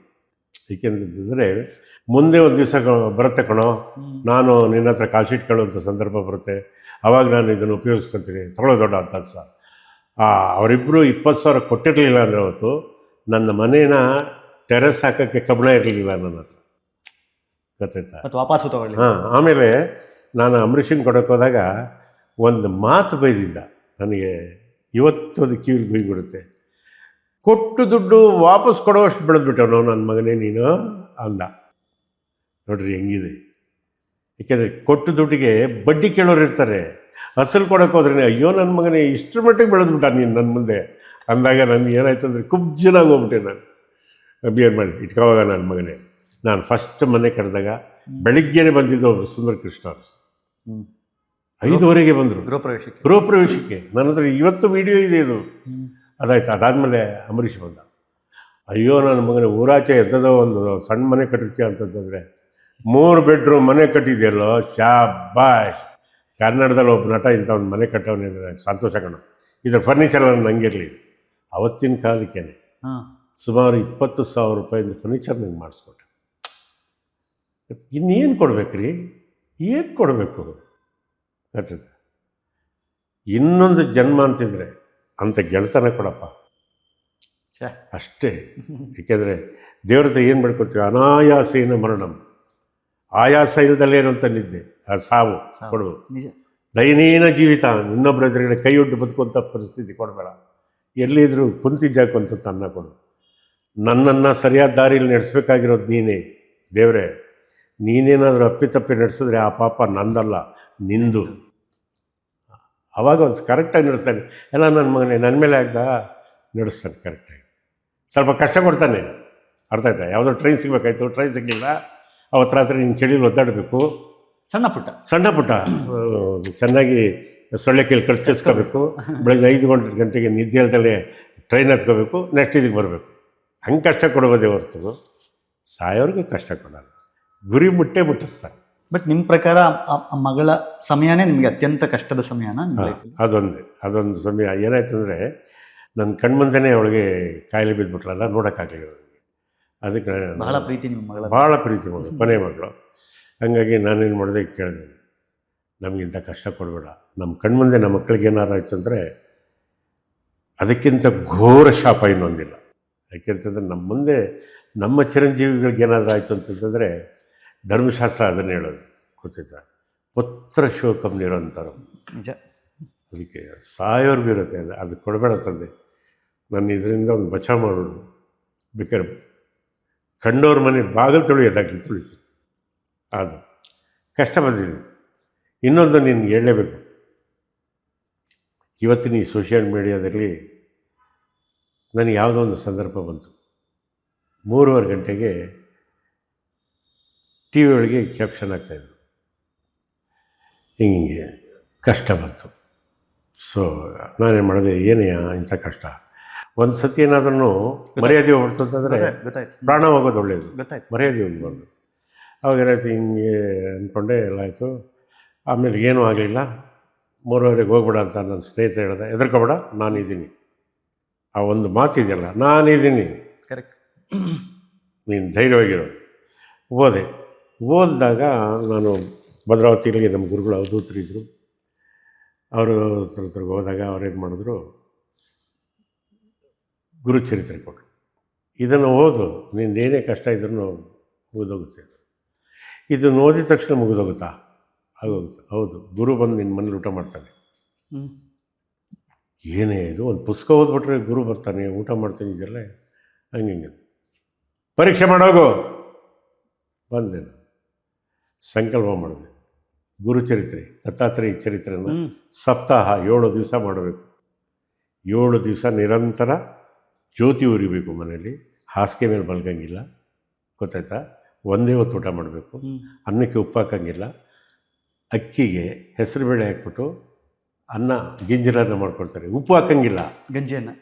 ಏಕೆಂತಂದರೆ ಮುಂದೆ ಒಂದು ದಿವಸ ಬರುತ್ತೆ ಕಣೋ, ನಾನು ನಿನ್ನ ಹತ್ರ ಕಾಲ್ಶೀಟ್ ಕೇಳುವಂಥ ಸಂದರ್ಭ ಬರುತ್ತೆ, ಆವಾಗ ನಾನು ಇದನ್ನು ಉಪಯೋಗಿಸ್ಕೊತೀನಿ, ತಗೊಳ್ಳೋ ದೊಡ್ಡ ಅಂತ ಸರ್. ಅವರಿಬ್ಬರು 20,000 ಕೊಟ್ಟಿರಲಿಲ್ಲ ಅಂದರೆ ಅವತ್ತು ನನ್ನ ಮನೇನ ಟೆರೆಸ್ ಹಾಕೋಕ್ಕೆ ಕಬ್ಬಣ ಇರಲಿಲ್ಲ ನನ್ನ ಹತ್ರ, ಗೊತ್ತಾಯ್ತಾ? ವಾಪಸ್ಸು ತಗೊಳ್ಳಿ. ಆಮೇಲೆ ನಾನು ಅಂಬರೀಷಿಗೆ ಕೊಡೋಕೆ ಹೋದಾಗ ಒಂದು ಮಾತು ಬೈದಿದ್ದ, ನನಗೆ ಇವತ್ತು ಅದು ಕಿವಿಗೆ ಬೈಬಿಡುತ್ತೆ. ಕೊಟ್ಟು ದುಡ್ಡು ವಾಪಸ್ ಕೊಡೋಷ್ಟು ಬೆಳೆದ್ಬಿಟ್ಟವನು ನನ್ನ ಮಗನೇ ನೀನು ಅಂದ. ನೋಡ್ರಿ ಹೆಂಗಿದೆ. ಏಕೆಂದರೆ ಕೊಟ್ಟು ದುಡ್ಡಿಗೆ ಬಡ್ಡಿ ಕೇಳೋರು ಇರ್ತಾರೆ, ಅಸಲು ಕೊಡೋಕೆ ಹೋದ್ರೆ ಅಯ್ಯೋ ನನ್ನ ಮಗನೇ ಇಷ್ಟರ ಮಟ್ಟಿಗೆ ಬೆಳೆದ್ಬಿಟ್ಟ ನೀನು ನನ್ನ ಮುಂದೆ ಅಂದಾಗ ನನಗೆ ಏನಾಯ್ತು ಅಂದರೆ ಕುಬ್ಜನಾಗಿ ಹೋಗ್ಬಿಟ್ಟೆ. ನಾನು ಅಭಿಯಾನ ಮಾಡಿ ಇಟ್ಕೋವಾಗ ನನ್ನ ಮಗನೇ. ನಾನು ಫಸ್ಟ್ ಮನೆ ಕರೆದಾಗ ಬೆಳಿಗ್ಗೆನೇ ಬಂದಿದ್ದು ಒಬ್ಬರು ಸುಂದರ ಕೃಷ್ಣ ಅವರು 5:15 ಬಂದರು ಗೃಹಪ್ರವೇಶಕ್ಕೆ. ನನ್ನ ಹತ್ರ ಇವತ್ತು ವಿಡಿಯೋ ಇದೆ ಇದು. ಅದಾಯ್ತು. ಅದಾದಮೇಲೆ ಅಂಬರೀಷ್ ಬಂದ. ಅಯ್ಯೋ ನನ್ನ ಮಗನೇ ಊರಾಚೆ ಎದ್ದದೋ ಒಂದು ಸಣ್ಣ ಮನೆ ಕಟ್ಟಿರ್ತೀಯ ಅಂತಂದರೆ 3 ಬೆಡ್ರೂಮ್ ಮನೆ ಕಟ್ಟಿದೆಯಲ್ಲೋ, ಶಾಬಾಷ್. ಕನ್ನಡದಲ್ಲಿ ಒಬ್ಬ ನಟ ಇಂಥ ಒಂದು ಮನೆ ಕಟ್ಟವನೇ ಅಂದರೆ ಸಂತೋಷ ಕಣ. ಇದ್ರ ಫರ್ನಿಚರ್ ನಂಗಿರಲಿ. ಅವತ್ತಿನ ಕಾಲಕ್ಕೇನೆ ಸುಮಾರು 20,000 ರೂಪಾಯಿಂದ ಫರ್ನಿಚರ್ ನಂಗೆ ಮಾಡಿಸ್ಕೊಟ್ಟೆ. ಇನ್ನೇನು ಕೊಡ್ಬೇಕ್ರಿ? ಏನು ಕೊಡಬೇಕು? ಗೊತ್ತೈತೆ. ಇನ್ನೊಂದು ಜನ್ಮ ಅಂತಿದ್ರೆ ಅಂಥ ಗೆಳೆತನ ಕೊಡಪ್ಪ, ಅಷ್ಟೇ. ಏಕೆಂದರೆ ದೇವ್ರ ಹತ್ರ ಏನು ಮಾಡ್ಕೊತೀವಿ? ಅನಾಯಾಸೇನ ಮರಣಂ, ಆಯಾಸ ಇಲ್ದಲ್ಲೇನು ಅಂತ ನಿದ್ದೆ, ಸಾವು ಕೊಡ್ಬೋದು. ದೈನೀನ ಜೀವಿತ, ಇನ್ನೊಬ್ಬರ ಎದುರುಗಡೆ ಕೈ ಒಡ್ಡು ಬದುಕುವಂಥ ಪರಿಸ್ಥಿತಿ ಕೊಡಬೇಡ. ಎಲ್ಲಿದ್ದರೂ ಕುಂತಿದ್ದಾಕು ಅಂತ ಅನ್ನ ಕೊಡು. ನನ್ನನ್ನು ಸರಿಯಾದ ದಾರಿಯಲ್ಲಿ ನಡೆಸ್ಬೇಕಾಗಿರೋದು ನೀನೇ ದೇವರೇ. ನೀನೇನಾದರೂ ಅಪ್ಪಿತಪ್ಪಿ ನಡೆಸಿದ್ರೆ ಆ ಪಾಪ ನಂದಲ್ಲ, ನಿಂದು. ಆವಾಗ ಒಂದು ಕರೆಕ್ಟಾಗಿ ನಡೆಸ್ತಾನೆ. ಎಲ್ಲ ನನ್ನ ಮಗನೇ ನನ್ನ ಮೇಲೆ ಆಗ್ದ ನಡೆಸ್ತಾನೆ ಕರೆಕ್ಟಾಗಿ. ಸ್ವಲ್ಪ ಕಷ್ಟ ಕೊಡ್ತಾನೆ, ಅರ್ಥ ಆಯ್ತಾ? ಯಾವುದೋ ಟ್ರೈನ್ ಸಿಗಬೇಕಾಯ್ತು, ಟ್ರೈನ್ ಸಿಗಲಿಲ್ಲ, ಅವತ್ತು ರಾತ್ರಿ ನಿನ್ನ ಚಳಿಯಲ್ಲಿ ಒದ್ದಾಡಬೇಕು. ಸಣ್ಣ ಪುಟ್ಟ ಚೆನ್ನಾಗಿ ಸೊಳ್ಳೆ ಕೈಲಿ ಕಚ್ಚಿಸ್ಕೋಬೇಕು. ಬೆಳಗ್ಗೆ 5 ಗಂಟೆಗೆ ನಿದ್ದೆ ಇಲ್ದಲೇ ಟ್ರೈನ್ ಹತ್ಕೋಬೇಕು, ನೆಕ್ಸ್ಟ್ ಇದಕ್ಕೆ ಬರಬೇಕು. ಹಂಗೆ ಕಷ್ಟ ಕೊಡ್ಬೋದೇ ಹೊರತು ಸಾಯೋರಿಗೆ ಕಷ್ಟ ಕೊಡೋಲ್ಲ. ಗುರಿ ಮುಟ್ಟಿಸ್ತಾರೆ. ಬಟ್ ನಿಮ್ಮ ಪ್ರಕಾರ ಆ ಮಗಳ ಸಮಯನೇ ನಿಮಗೆ ಅತ್ಯಂತ ಕಷ್ಟದ ಸಮಯನ? ಅದೊಂದು ಸಮಯ ಏನಾಯ್ತು ಅಂದರೆ ನನ್ನ ಕಣ್ಮಂದನೇ ಅವಳಿಗೆ ಕಾಯಿಲೆ ಬಿದ್ದುಬಿಟ್ಲಲ್ಲ, ನೋಡೋಕ್ಕಾಗಲಿಲ್ಲ ಅವಳಿಗೆ. ಅದಕ್ಕೆ ಬಹಳ ಪ್ರೀತಿ ನಿಮ್ಮ ಮಗಳ, ಭಾಳ ಪ್ರೀತಿ ಮಗಳು, ಕೊನೆ ಮಗಳು. ಹಾಗಾಗಿ ನಾನೇನು ಮಾಡಿದೆ, ಕೇಳಿದೆ, ನಮಗಿಂತ ಕಷ್ಟ ಕೊಡಬೇಡ. ನಮ್ಮ ಕಣ್ಮುಂದೆ ನಮ್ಮ ಮಕ್ಕಳಿಗೆ ಏನಾರು ಆಯಿತು ಅಂದರೆ ಅದಕ್ಕಿಂತ ಘೋರ ಶಾಪ ಇನ್ನೊಂದಿಲ್ಲ. ಯಾಕೆಂತಂದರೆ ನಮ್ಮ ಮುಂದೆ ನಮ್ಮ ಚಿರಂಜೀವಿಗಳಿಗೆ ಏನಾದರೂ ಆಯಿತು ಅಂತಂತಂದರೆ ಧರ್ಮಶಾಸ್ತ್ರ ಅದನ್ನು ಹೇಳೋದು, ಗೊತ್ತಿದ್ದ ಪುತ್ರ ಶೋಕಂ ನಿರಂತರ. ನಿಜ. ಅದಕ್ಕೆ ಸಾಯೋರ್ಗೂ ಇರುತ್ತೆ. ಅದು ಕೊಡಬೇಡ ತಂದೆ, ನನ್ನ ಇದರಿಂದ ಒಂದು ಬಚಾವ್ ಮಾಡೋದು. ಬೇಕಾದ್ರೆ ಕಂಡವ್ರ ಮನೆ ಬಾಗಿಲು ತೊಳೆಯೋದಾಗಲಿ ತುಳಿಸಿ. ಅದು ಕಷ್ಟ ಬಂದಿದೆ. ಇನ್ನೊಂದು ನೀನು ಹೇಳಲೇಬೇಕು. ಇವತ್ತಿನ ಈ ಸೋಷಿಯಲ್ ಮೀಡಿಯಾದಲ್ಲಿ ನನಗೆ ಯಾವುದೋ ಒಂದು ಸಂದರ್ಭ ಬಂತು. 3:15 ಗಂಟೆಗೆ ಟಿ ವಿ ಒಳಗೆ ಕ್ಯಾಪ್ಷನ್ ಆಗ್ತಾಯಿದ್ರು, ಹಿಂಗೆ ಕಷ್ಟ ಬಂತು. ಸೊ ನಾನೇನು ಮಾಡಿದೆ, ಏನೇ ಇಂಥ ಕಷ್ಟ. ಒಂದು ಸತಿ ಏನಾದ್ರೂ ಮರ್ಯಾದೆ ಹೋಗ್ಬಿಡ್ತು ಅಂತಂದರೆ ಪ್ರಾಣ ಹೋಗೋದು ಒಳ್ಳೆಯದು, ಮರ್ಯಾದೆ ಹೋಗ್ಬಾರ್ದು. ಅವಾಗ ಏನಾಯ್ತು, ಹಿಂಗೆ ಅಂದ್ಕೊಂಡೆ, ಎಲ್ಲ ಆಯಿತು. ಆಮೇಲೆ ಏನೂ ಆಗಲಿಲ್ಲ. 3:15 ಹೋಗ್ಬೇಡ ಅಂತ ನನ್ನ ಸ್ನೇಹಿತ ಹೇಳಿದೆ. ಹೆದರ್ಕೋಬೇಡ, ನಾನಿದ್ದೀನಿ. ಆ ಒಂದು ಮಾತಿದೆಯಲ್ಲ, ನಾನಿದ್ದೀನಿ, ಕರೆಕ್ಟ್, ನೀನು ಧೈರ್ಯವಾಗಿರೋ. ಓದಿದಾಗ ನಾನು ಭದ್ರಾವತಿಯಲ್ಲಿ ನಮ್ಮ ಗುರುಗಳು ಅವಧೂತರಿದ್ದರು. ಅವರು ಹತ್ರಗೆ ಹೋದಾಗ ಅವ್ರೇನು ಮಾಡಿದ್ರು, ಗುರುಚರಿತ್ರೆ ಕೊಟ್ಟರು. ಇದನ್ನು ಓದು, ನಿಂದೇನೇ ಕಷ್ಟ ಇದ್ರೂ ಮುಗಿದೋಗುತ್ತೆ. ಇದನ್ನು ಓದಿದ ತಕ್ಷಣ ಮುಗಿದೋಗುತ್ತಾ? ಆಗೋಗುತ್ತೆ. ಹೌದು, ಗುರು ಬಂದು ನಿನ್ನ ಮನೇಲಿ ಊಟ ಮಾಡ್ತಾನೆ. ಏನೇ ಇದು, ಒಂದು ಪುಸ್ತಕ ಓದ್ಬಿಟ್ರೆ ಗುರು ಬರ್ತಾನೆ, ಊಟ ಮಾಡ್ತಾನೆ, ಇದೆಲ್ಲ ಹಂಗೆ ಪರೀಕ್ಷೆ ಮಾಡೋಗು. ಬಂದೆ, ಸಂಕಲ್ಪ ಮಾಡಿದೆ. ಗುರುಚರಿತ್ರೆ, ದತ್ತಾತ್ರೇಯ ಚರಿತ್ರೆಯನ್ನು ಸಪ್ತಾಹ 7 ದಿವಸ ಮಾಡಬೇಕು. 7 ದಿವಸ ನಿರಂತರ ಜ್ಯೋತಿ ಉರಿಬೇಕು ಮನೆಯಲ್ಲಿ. ಹಾಸಿಗೆ ಮೇಲೆ ಮಲ್ಗಂಗಿಲ್ಲ, ಗೊತ್ತಾಯ್ತಾ? ಒಂದೇ ಹೊತ್ತು ಊಟ ಮಾಡಬೇಕು. ಅನ್ನಕ್ಕೆ ಉಪ್ಪು ಹಾಕಂಗಿಲ್ಲ. ಅಕ್ಕಿಗೆ ಹೆಸರುಬೇಳೆ ಹಾಕ್ಬಿಟ್ಟು ಅನ್ನ ಗಿಂಜಿಲನ್ನ ಮಾಡ್ಕೊಡ್ತಾರೆ, ಉಪ್ಪು ಹಾಕಂಗಿಲ್ಲ, ಗಂಜಿಯನ್ನು.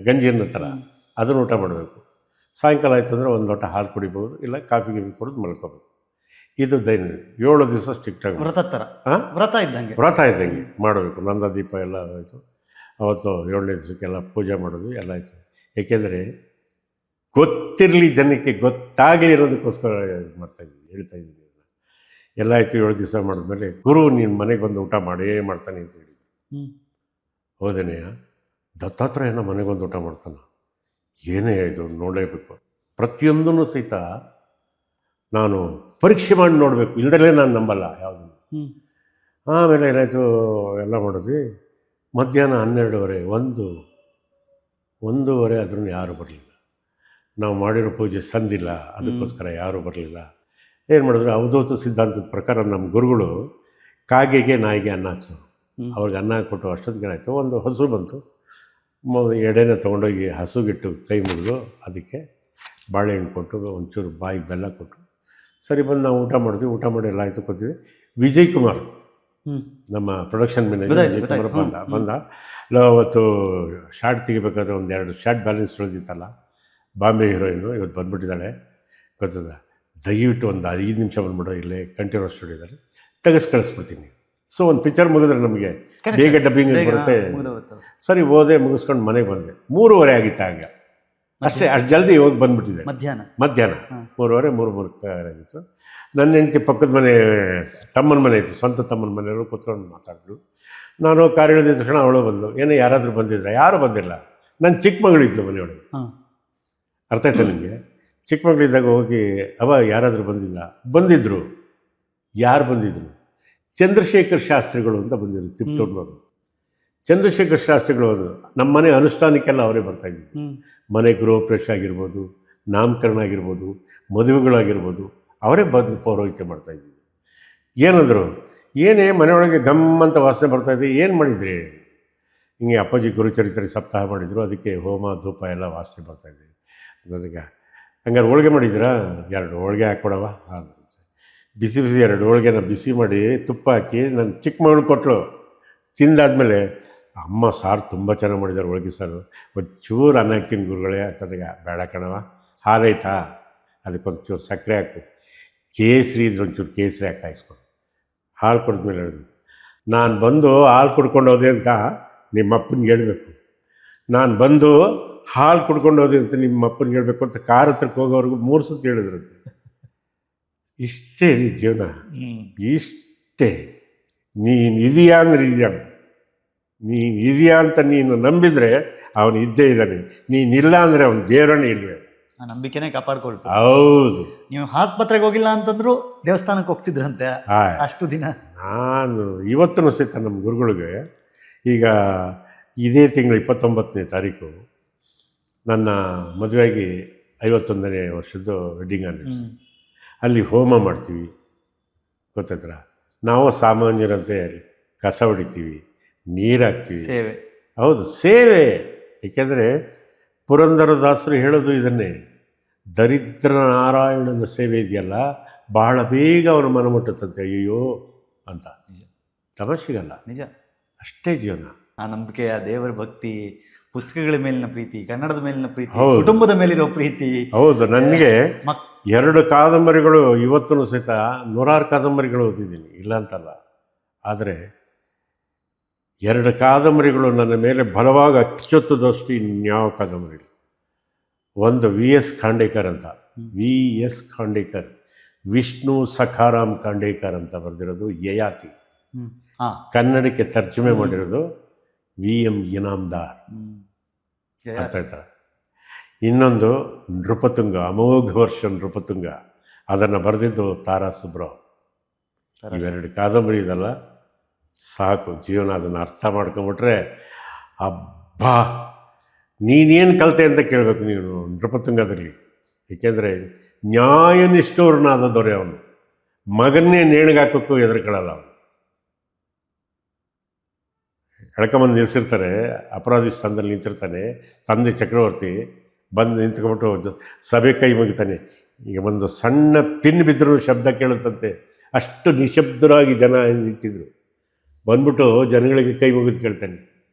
ಗಂಜಿ ಅನ್ನೋ ಥರ ಅದನ್ನು ಊಟ ಮಾಡಬೇಕು. ಸಾಯಂಕಾಲ ಆಯಿತು ಅಂದರೆ ಒಂದು ಲೋಟ ಹಾಲು ಕುಡಿಬೋದು, ಇಲ್ಲ ಕಾಫಿ ಗಿಫಿ ಕುಡಿದು ಮಲ್ಕೋಬೇಕು. ಇದು ದೈನಂದಿನ 7 ದಿವಸ ಸ್ಟ್ರಿಕ್ಟಾಗಿ ವ್ರತ ಥರ, ಹಾಂ, ವ್ರತ ಇದ್ದಂಗೆ. ವ್ರತ ಇದ್ದಂಗೆ ಮಾಡಬೇಕು. ನಂದ ದೀಪ ಎಲ್ಲ ಆಯಿತು. ಅವತ್ತು 7ನೇ ದಿವಸಕ್ಕೆಲ್ಲ ಪೂಜೆ ಮಾಡೋದು ಎಲ್ಲ ಆಯಿತು. ಏಕೆಂದರೆ ಗೊತ್ತಿರಲಿ, ಜನಕ್ಕೆ ಗೊತ್ತಾಗಲಿ ಇರೋದಕ್ಕೋಸ್ಕರ ಮಾಡ್ತಾಯಿದ್ದೀನಿ, ಹೇಳ್ತಾಯಿದ್ದೀನಿ. ಎಲ್ಲ ಆಯಿತು. 7 ದಿವಸ ಮಾಡಿದ್ಮೇಲೆ ಗುರು ನೀನು ಮನೆಗೆ ಬಂದು ಊಟ ಮಾಡೇ ಮಾಡ್ತಾನೆ ಅಂತ ಹೇಳಿದ್ರು. ಹೌದೇನೆಯ, ದತ್ತಾತ್ರೇಯನ ಮನೆಗೆ ಬಂದು ಊಟ ಮಾಡ್ತಾನೆ, ಏನೇ ಇದು ನೋಡಲೇಬೇಕು. ಪ್ರತಿಯೊಂದೂ ಸಹಿತ ನಾನು ಪರೀಕ್ಷೆ ಮಾಡಿ ನೋಡಬೇಕು, ಇಲ್ಲದಲೇ ನಾನು ನಂಬಲ್ಲ ಯಾವುದನ್ನು. ಆಮೇಲೆ ಏನಾಯಿತು, ಎಲ್ಲ ಮಾಡಿದ್ವಿ. ಮಧ್ಯಾಹ್ನ 12:30, 1:30 ಆದ್ರೂ ಯಾರೂ ಬರಲಿಲ್ಲ. ನಾವು ಮಾಡಿರೋ ಪೂಜೆ ಸಂದಿಲ್ಲ, ಅದಕ್ಕೋಸ್ಕರ ಯಾರೂ ಬರಲಿಲ್ಲ. ಏನು ಮಾಡಿದ್ರು, ಅವಧೂತ ಸಿದ್ಧಾಂತದ ಪ್ರಕಾರ ನಮ್ಮ ಗುರುಗಳು ಕಾಗೆಗೆ ನಾಯಿಗೆ ಅನ್ನ ಹಾಕ್ಸೋರು. ಅವ್ರಿಗೆ ಅನ್ನ ಹಾಕ್ಕೊಟ್ಟು ಅಷ್ಟೊತ್ತಿಗೆ ಏನಾಯಿತು, ಒಂದು ಹಸು ಬಂತು. ಎಡೆನ ತೊಗೊಂಡೋಗಿ ಹಸುಗಿಟ್ಟು ಕೈ ಮುಗಿದು ಅದಕ್ಕೆ ಬಾಳೆಹಣ್ಣು ಕೊಟ್ಟು ಒಂಚೂರು ಬಾಯಿಗೆ ಬೆಲ್ಲ ಕೊಟ್ಟು ಸರಿ ಬಂದು ನಾವು ಊಟ ಮಾಡಿದ್ವಿ. ಊಟ ಮಾಡಿ ಎಲ್ಲ ಆಯಿತು, ಕೂತಿದ್ವಿ. ವಿಜಯ್ ಕುಮಾರ್, ನಮ್ಮ ಪ್ರೊಡಕ್ಷನ್ ಮ್ಯಾನೇಜರ್ ವಿಜಯ್ ಕುಮಾರ್ ಬಂದ. ಅವತ್ತು ಶಾರ್ಟ್ ತೆಗಿಬೇಕಾದ್ರೆ 1-2 ಶಾರ್ಟ್ ಬ್ಯಾಲೆನ್ಸ್ ಉಳಿದಿತ್ತಲ್ಲ, ಬಾಂಬೆ ಹೀರೋಯಿನು ಇವತ್ತು ಬಂದುಬಿಟ್ಟಿದ್ದಾಳೆ ಗೊತ್ತದ, ದಯವಿಟ್ಟು ಒಂದು 5 ನಿಮಿಷ ಬಂದ್ಬಿಡೋ, ಇಲ್ಲೇ ಕಂಟಿನ್ಯೂಸ್ ಸ್ಟುಡಿಯೋದಲ್ಲಿ ಕಳಿಸ್ಬಿಡ್ತೀನಿ. ಸೊ ಒಂದು ಪಿಕ್ಚರ್ ಮುಗಿದ್ರೆ ನಮಗೆ ಬೇಗ ಡಬ್ಬಿಂಗ್ ಬರುತ್ತೆ. ಸರಿ ಹೋದೆ, ಮುಗಿಸ್ಕೊಂಡು ಮನೆಗೆ ಬಂದೆ. 3:30 ಆಗಿತ್ತು ಆಗ, ಅಷ್ಟೇ. ಅಷ್ಟು ಜಲ್ದಿ ಹೋಗಿ ಬಂದುಬಿಟ್ಟಿದೆ. ಮಧ್ಯಾಹ್ನ 3:30 ಆಗಿತ್ತು. ನನ್ನ ಹೆಂಡತಿ ಪಕ್ಕದ ಮನೆ ತಮ್ಮನ ಮನೆ ಇತ್ತು, ಸ್ವಂತ ತಮ್ಮನ ಮನೆಯವರು ಕೂತ್ಕೊಂಡು ಮಾತಾಡಿದ್ರು. ನಾನು ಕಾರ್ ಇಳಿದ ತಕ್ಷಣ ಅವಳು ಬಂದು, ಏನೋ ಯಾರಾದರೂ ಬಂದಿದ್ರೆ? ಯಾರೂ ಬಂದಿಲ್ಲ. ನನ್ನ ಚಿಕ್ಕ ಮಗಳಿದ್ಲು ಮನೆಯೊಳಗೆ, ಅರ್ಥ ಆಯ್ತಾ ನಿಮಗೆ? ಚಿಕ್ಕ ಮಗಳಿದ್ದಾಗ ಹೋಗಿ, ಯಾರಾದರೂ ಬಂದಿದ್ರು. ಯಾರು ಬಂದಿದ್ರು? ಚಂದ್ರಶೇಖರ್ ಶಾಸ್ತ್ರಿಗಳು ಅಂತ ಬಂದಿದ್ರು, ತಿಪ್ಟೂರ್ನವರು. ಚಂದ್ರಶೇಖರ್ ಶಾಸ್ತ್ರಿಗಳು ನಮ್ಮ ಮನೆ ಅನುಷ್ಠಾನಕ್ಕೆಲ್ಲ ಅವರೇ ಬರ್ತಾಯಿದ್ರು. ಮನೆ ಗೃಹಪ್ರವೇಶ ಆಗಿರ್ಬೋದು, ನಾಮಕರಣ ಆಗಿರ್ಬೋದು, ಮದುವೆಗಳಾಗಿರ್ಬೋದು, ಅವರೇ ಬಂದು ಪೌರೋಹಿತ್ಯ ಮಾಡ್ತಾಯಿದ್ವಿ. ಏನಂದರು, ಏನೇ ಮನೆಯೊಳಗೆ ಗಮ್ ಅಂತ ವಾಸನೆ ಬರ್ತಾಯಿದೆ, ಏನು ಮಾಡಿದ್ರಿ? ಹಿಂಗೆ ಅಪ್ಪಾಜಿ ಗುರುಚರಿತ್ರೆ ಸಪ್ತಾಹ ಮಾಡಿದರು, ಅದಕ್ಕೆ ಹೋಮ ಧೂಪ ಎಲ್ಲ ವಾಸನೆ ಬರ್ತಾಯಿದೆ. ನನಗೆ ಹಂಗಾರೆ ಹೋಳಿಗೆ ಮಾಡಿದ್ದೀರಾ? 2 ಹೋಳಿಗೆ ಹಾಕ್ಕೊಡವ. ಬಿಸಿ 2 ಹೋಳಿಗೆನ ಬಿಸಿ ಮಾಡಿ ತುಪ್ಪ ಹಾಕಿ ನನ್ನ ಚಿಕ್ಕ ಮಗಳು ಕೊಟ್ಟರು. ತಿಂದಾದ್ಮೇಲೆ, ಅಮ್ಮ ಸಾರು ತುಂಬ ಚೆನ್ನಾಗಿ ಮಾಡಿದ್ದಾರೆ, ಹೋಳಿಗೆ ಸಾರು, ಒಂಚೂರು ಅನ್ನ ಹಾಕ್ತೀನಿ ಗುರುಗಳೇ. ಅಂತಂದಾಗ, ಬೇಡ ಕಣವ, ಹಾಲೈತಾ, ಅದಕ್ಕೊಂಚೂರು ಸಕ್ಕರೆ ಹಾಕು, ಕೇಸರಿ ಇದ್ರೆ ಒಂಚೂರು ಕೇಸರಿ ಹಾಕಿ ಕಾಯಿಸ್ಕೊಡು. ಹಾಲು ಕುಡಿದ್ಮೇಲೆ ಹೇಳಿದ್ರು, ನಾನು ಬಂದು ಹಾಲು ಕುಡ್ಕೊಂಡು ಹೋದೆ ಅಂತ ನಿಮ್ಮ ಅಪ್ಪನಿಗೆ ಹೇಳಬೇಕು. ನಾನು ಬಂದು ಹಾಲು ಕುಡ್ಕೊಂಡು ಹೋದೆ ಅಂತ ನಿಮ್ಮ ಅಪ್ಪನಿಗೆ ಹೇಳಬೇಕು ಅಂತ ಕಾರ್ ಹತ್ರಕ್ಕೆ ಹೋಗೋವ್ರಿಗೂ 3 ಸತಿ ಹೇಳಿದ್ರಂತೆ. ಇಷ್ಟೇ ರೀ ಜೀವನ, ಇಷ್ಟೇ. ನೀನು ಇದೆಯಾ ಅಂದ್ರೆ ಇದೆಯಾ, ನೀನು ಇದೆಯಾ ಅಂತ ನೀನು ನಂಬಿದರೆ ಅವನು ಇದ್ದೇ ಇದ್ದಾನೆ, ನೀನಿಲ್ಲ ಅಂದರೆ ಅವನು ದೇವರೇ ಇಲ್ವೇ. ಆ ನಂಬಿಕೆನೇ ಕಾಪಾಡ್ಕೊಳ್ತು. ಹೌದು. ನೀವು ಆಸ್ಪತ್ರೆಗೆ ಹೋಗಿಲ್ಲ ಅಂತಂದ್ರು ದೇವಸ್ಥಾನಕ್ಕೆ ಹೋಗ್ತಿದ್ರಂತೆ ಅಷ್ಟು ದಿನ. ನಾನು ಇವತ್ತೂ ಸಹಿತ ನಮ್ಮ ಗುರುಗಳಿಗೆ, ಈಗ ಇದೇ ತಿಂಗಳು 29ನೇ ತಾರೀಕು ನನ್ನ ಮದುವೆಯಾಗಿ 51ನೇ ವರ್ಷದ್ದು ವೆಡ್ಡಿಂಗ್ ಆನಿವರ್ಸರಿ. ಅಲ್ಲಿ ಹೋಮ ಮಾಡ್ತೀವಿ, ಗೊತ್ತಾಯ್ತರ. ನಾವು ಸಾಮಾನ್ಯರಂತೆ ಕಸ ಹೊಡಿತೀವಿ, ನೀರು ಹಾಕ್ತೀವಿ, ಸೇವೆ. ಹೌದು, ಸೇವೆ. ಏಕೆಂದರೆ ಪುರಂದರದಾಸರು ಹೇಳೋದು ಇದನ್ನೇ, ದರಿದ್ರ ನಾರಾಯಣನ ಸೇವೆ ಇದೆಯಲ್ಲ, ಬಹಳ ಬೇಗ ಅವನ ಮನ ಮುಟ್ಟುತ್ತಂತೆ. ಅಯ್ಯೋ ಅಂತ. ತಮಾಷೆಗಲ್ಲ, ನಿಜ. ಅಷ್ಟೇ ಜೀವನ. ಆ ನಂಬಿಕೆ, ಆ ದೇವರ ಭಕ್ತಿ, ಪುಸ್ತಕಗಳ ಮೇಲಿನ ಪ್ರೀತಿ, ಕನ್ನಡದ ಮೇಲಿನ ಪ್ರೀತಿ, ಕುಟುಂಬದ ಮೇಲಿರೋ ಪ್ರೀತಿ. ಹೌದು. ನನಗೆ 2 ಕಾದಂಬರಿಗಳು ಇವತ್ತೂ ಸಹಿತ 100 ಕಾದಂಬರಿಗಳು ಓದಿದ್ದೀನಿ, ಇಲ್ಲ ಅಂತಲ್ಲ. ಆದರೆ 2 ಕಾದಂಬರಿಗಳು ನನ್ನ ಮೇಲೆ ಬಲವಾಗಿ ಅಚ್ಚೊತ್ತದಷ್ಟು ಇನ್ಯಾವ ಕಾದಂಬರಿಗಳು. ಒಂದು VS ಖಾಂಡೇಕರ್ ಅಂತ, VS ಖಾಂಡೇಕರ್, ವಿಷ್ಣು ಸಖಾರಾಮ್ ಖಾಂಡೇಕರ್ ಅಂತ ಬರೆದಿರೋದು ಯಯಾತಿ. ಕನ್ನಡಕ್ಕೆ ತರ್ಜುಮೆ ಮಾಡಿರೋದು VM ಇನಾಮ್ದಾರ್. ಅರ್ಥ ಆಯ್ತಾ? ಇನ್ನೊಂದು ನೃಪತುಂಗ, ಅಮೋಘ ವರ್ಷ ನೃಪತುಂಗ, ಅದನ್ನು ಬರೆದಿದ್ದು ತಾರಾ ಸುಬ್ರಾವ್. ಇವೆರಡು ಕಾದಂಬರಿ ಇದಲ್ಲ, ಸಾಕು ಜೀವನ. ಅದನ್ನು ಅರ್ಥ ಮಾಡ್ಕೊಂಬಿಟ್ರೆ ಅಬ್ಬಾ, ನೀನೇನು ಕಲಿತೆ ಅಂತ ಕೇಳಬೇಕು ನೀನು ನೃಪತುಂಗದಲ್ಲಿ. ಏಕೆಂದರೆ ನ್ಯಾಯನಿಷ್ಠೂರನಾದ ದೊರೆ ಅವನು. ಮಗನ್ನೇ ನೇಣಿಗಾಕೋಕ್ಕೂ ಹೆದರ್ಕೊಳ್ಳಲ್ಲ ಅವನು. ಎಳ್ಕೊಂಬಂದು ನಿಲ್ಲಿಸಿರ್ತಾರೆ, ಅಪರಾಧಿ ಸ್ಥಾನದಲ್ಲಿ ನಿಂತಿರ್ತಾನೆ. ತಂದೆ ಚಕ್ರವರ್ತಿ ಬಂದು ನಿಂತ್ಕೊಂಡ್ಬಿಟ್ಟು ಸಭೆ ಕೈ ಮುಗಿತಾನೆ. ಈಗ ಒಂದು ಸಣ್ಣ ಪಿನ್ ಬಿದ್ದರೂ ಶಬ್ದ ಕೇಳುತ್ತಂತೆ, ಅಷ್ಟು ನಿಶಬ್ದರಾಗಿ ಜನ ನಿಂತಿದ್ರು. ಬಂದ್ಬಿಟ್ಟು ಜನಗಳಿಗೆ ಕೈ ಮುಗಿದು ಕೇಳ್ತಾನೆ,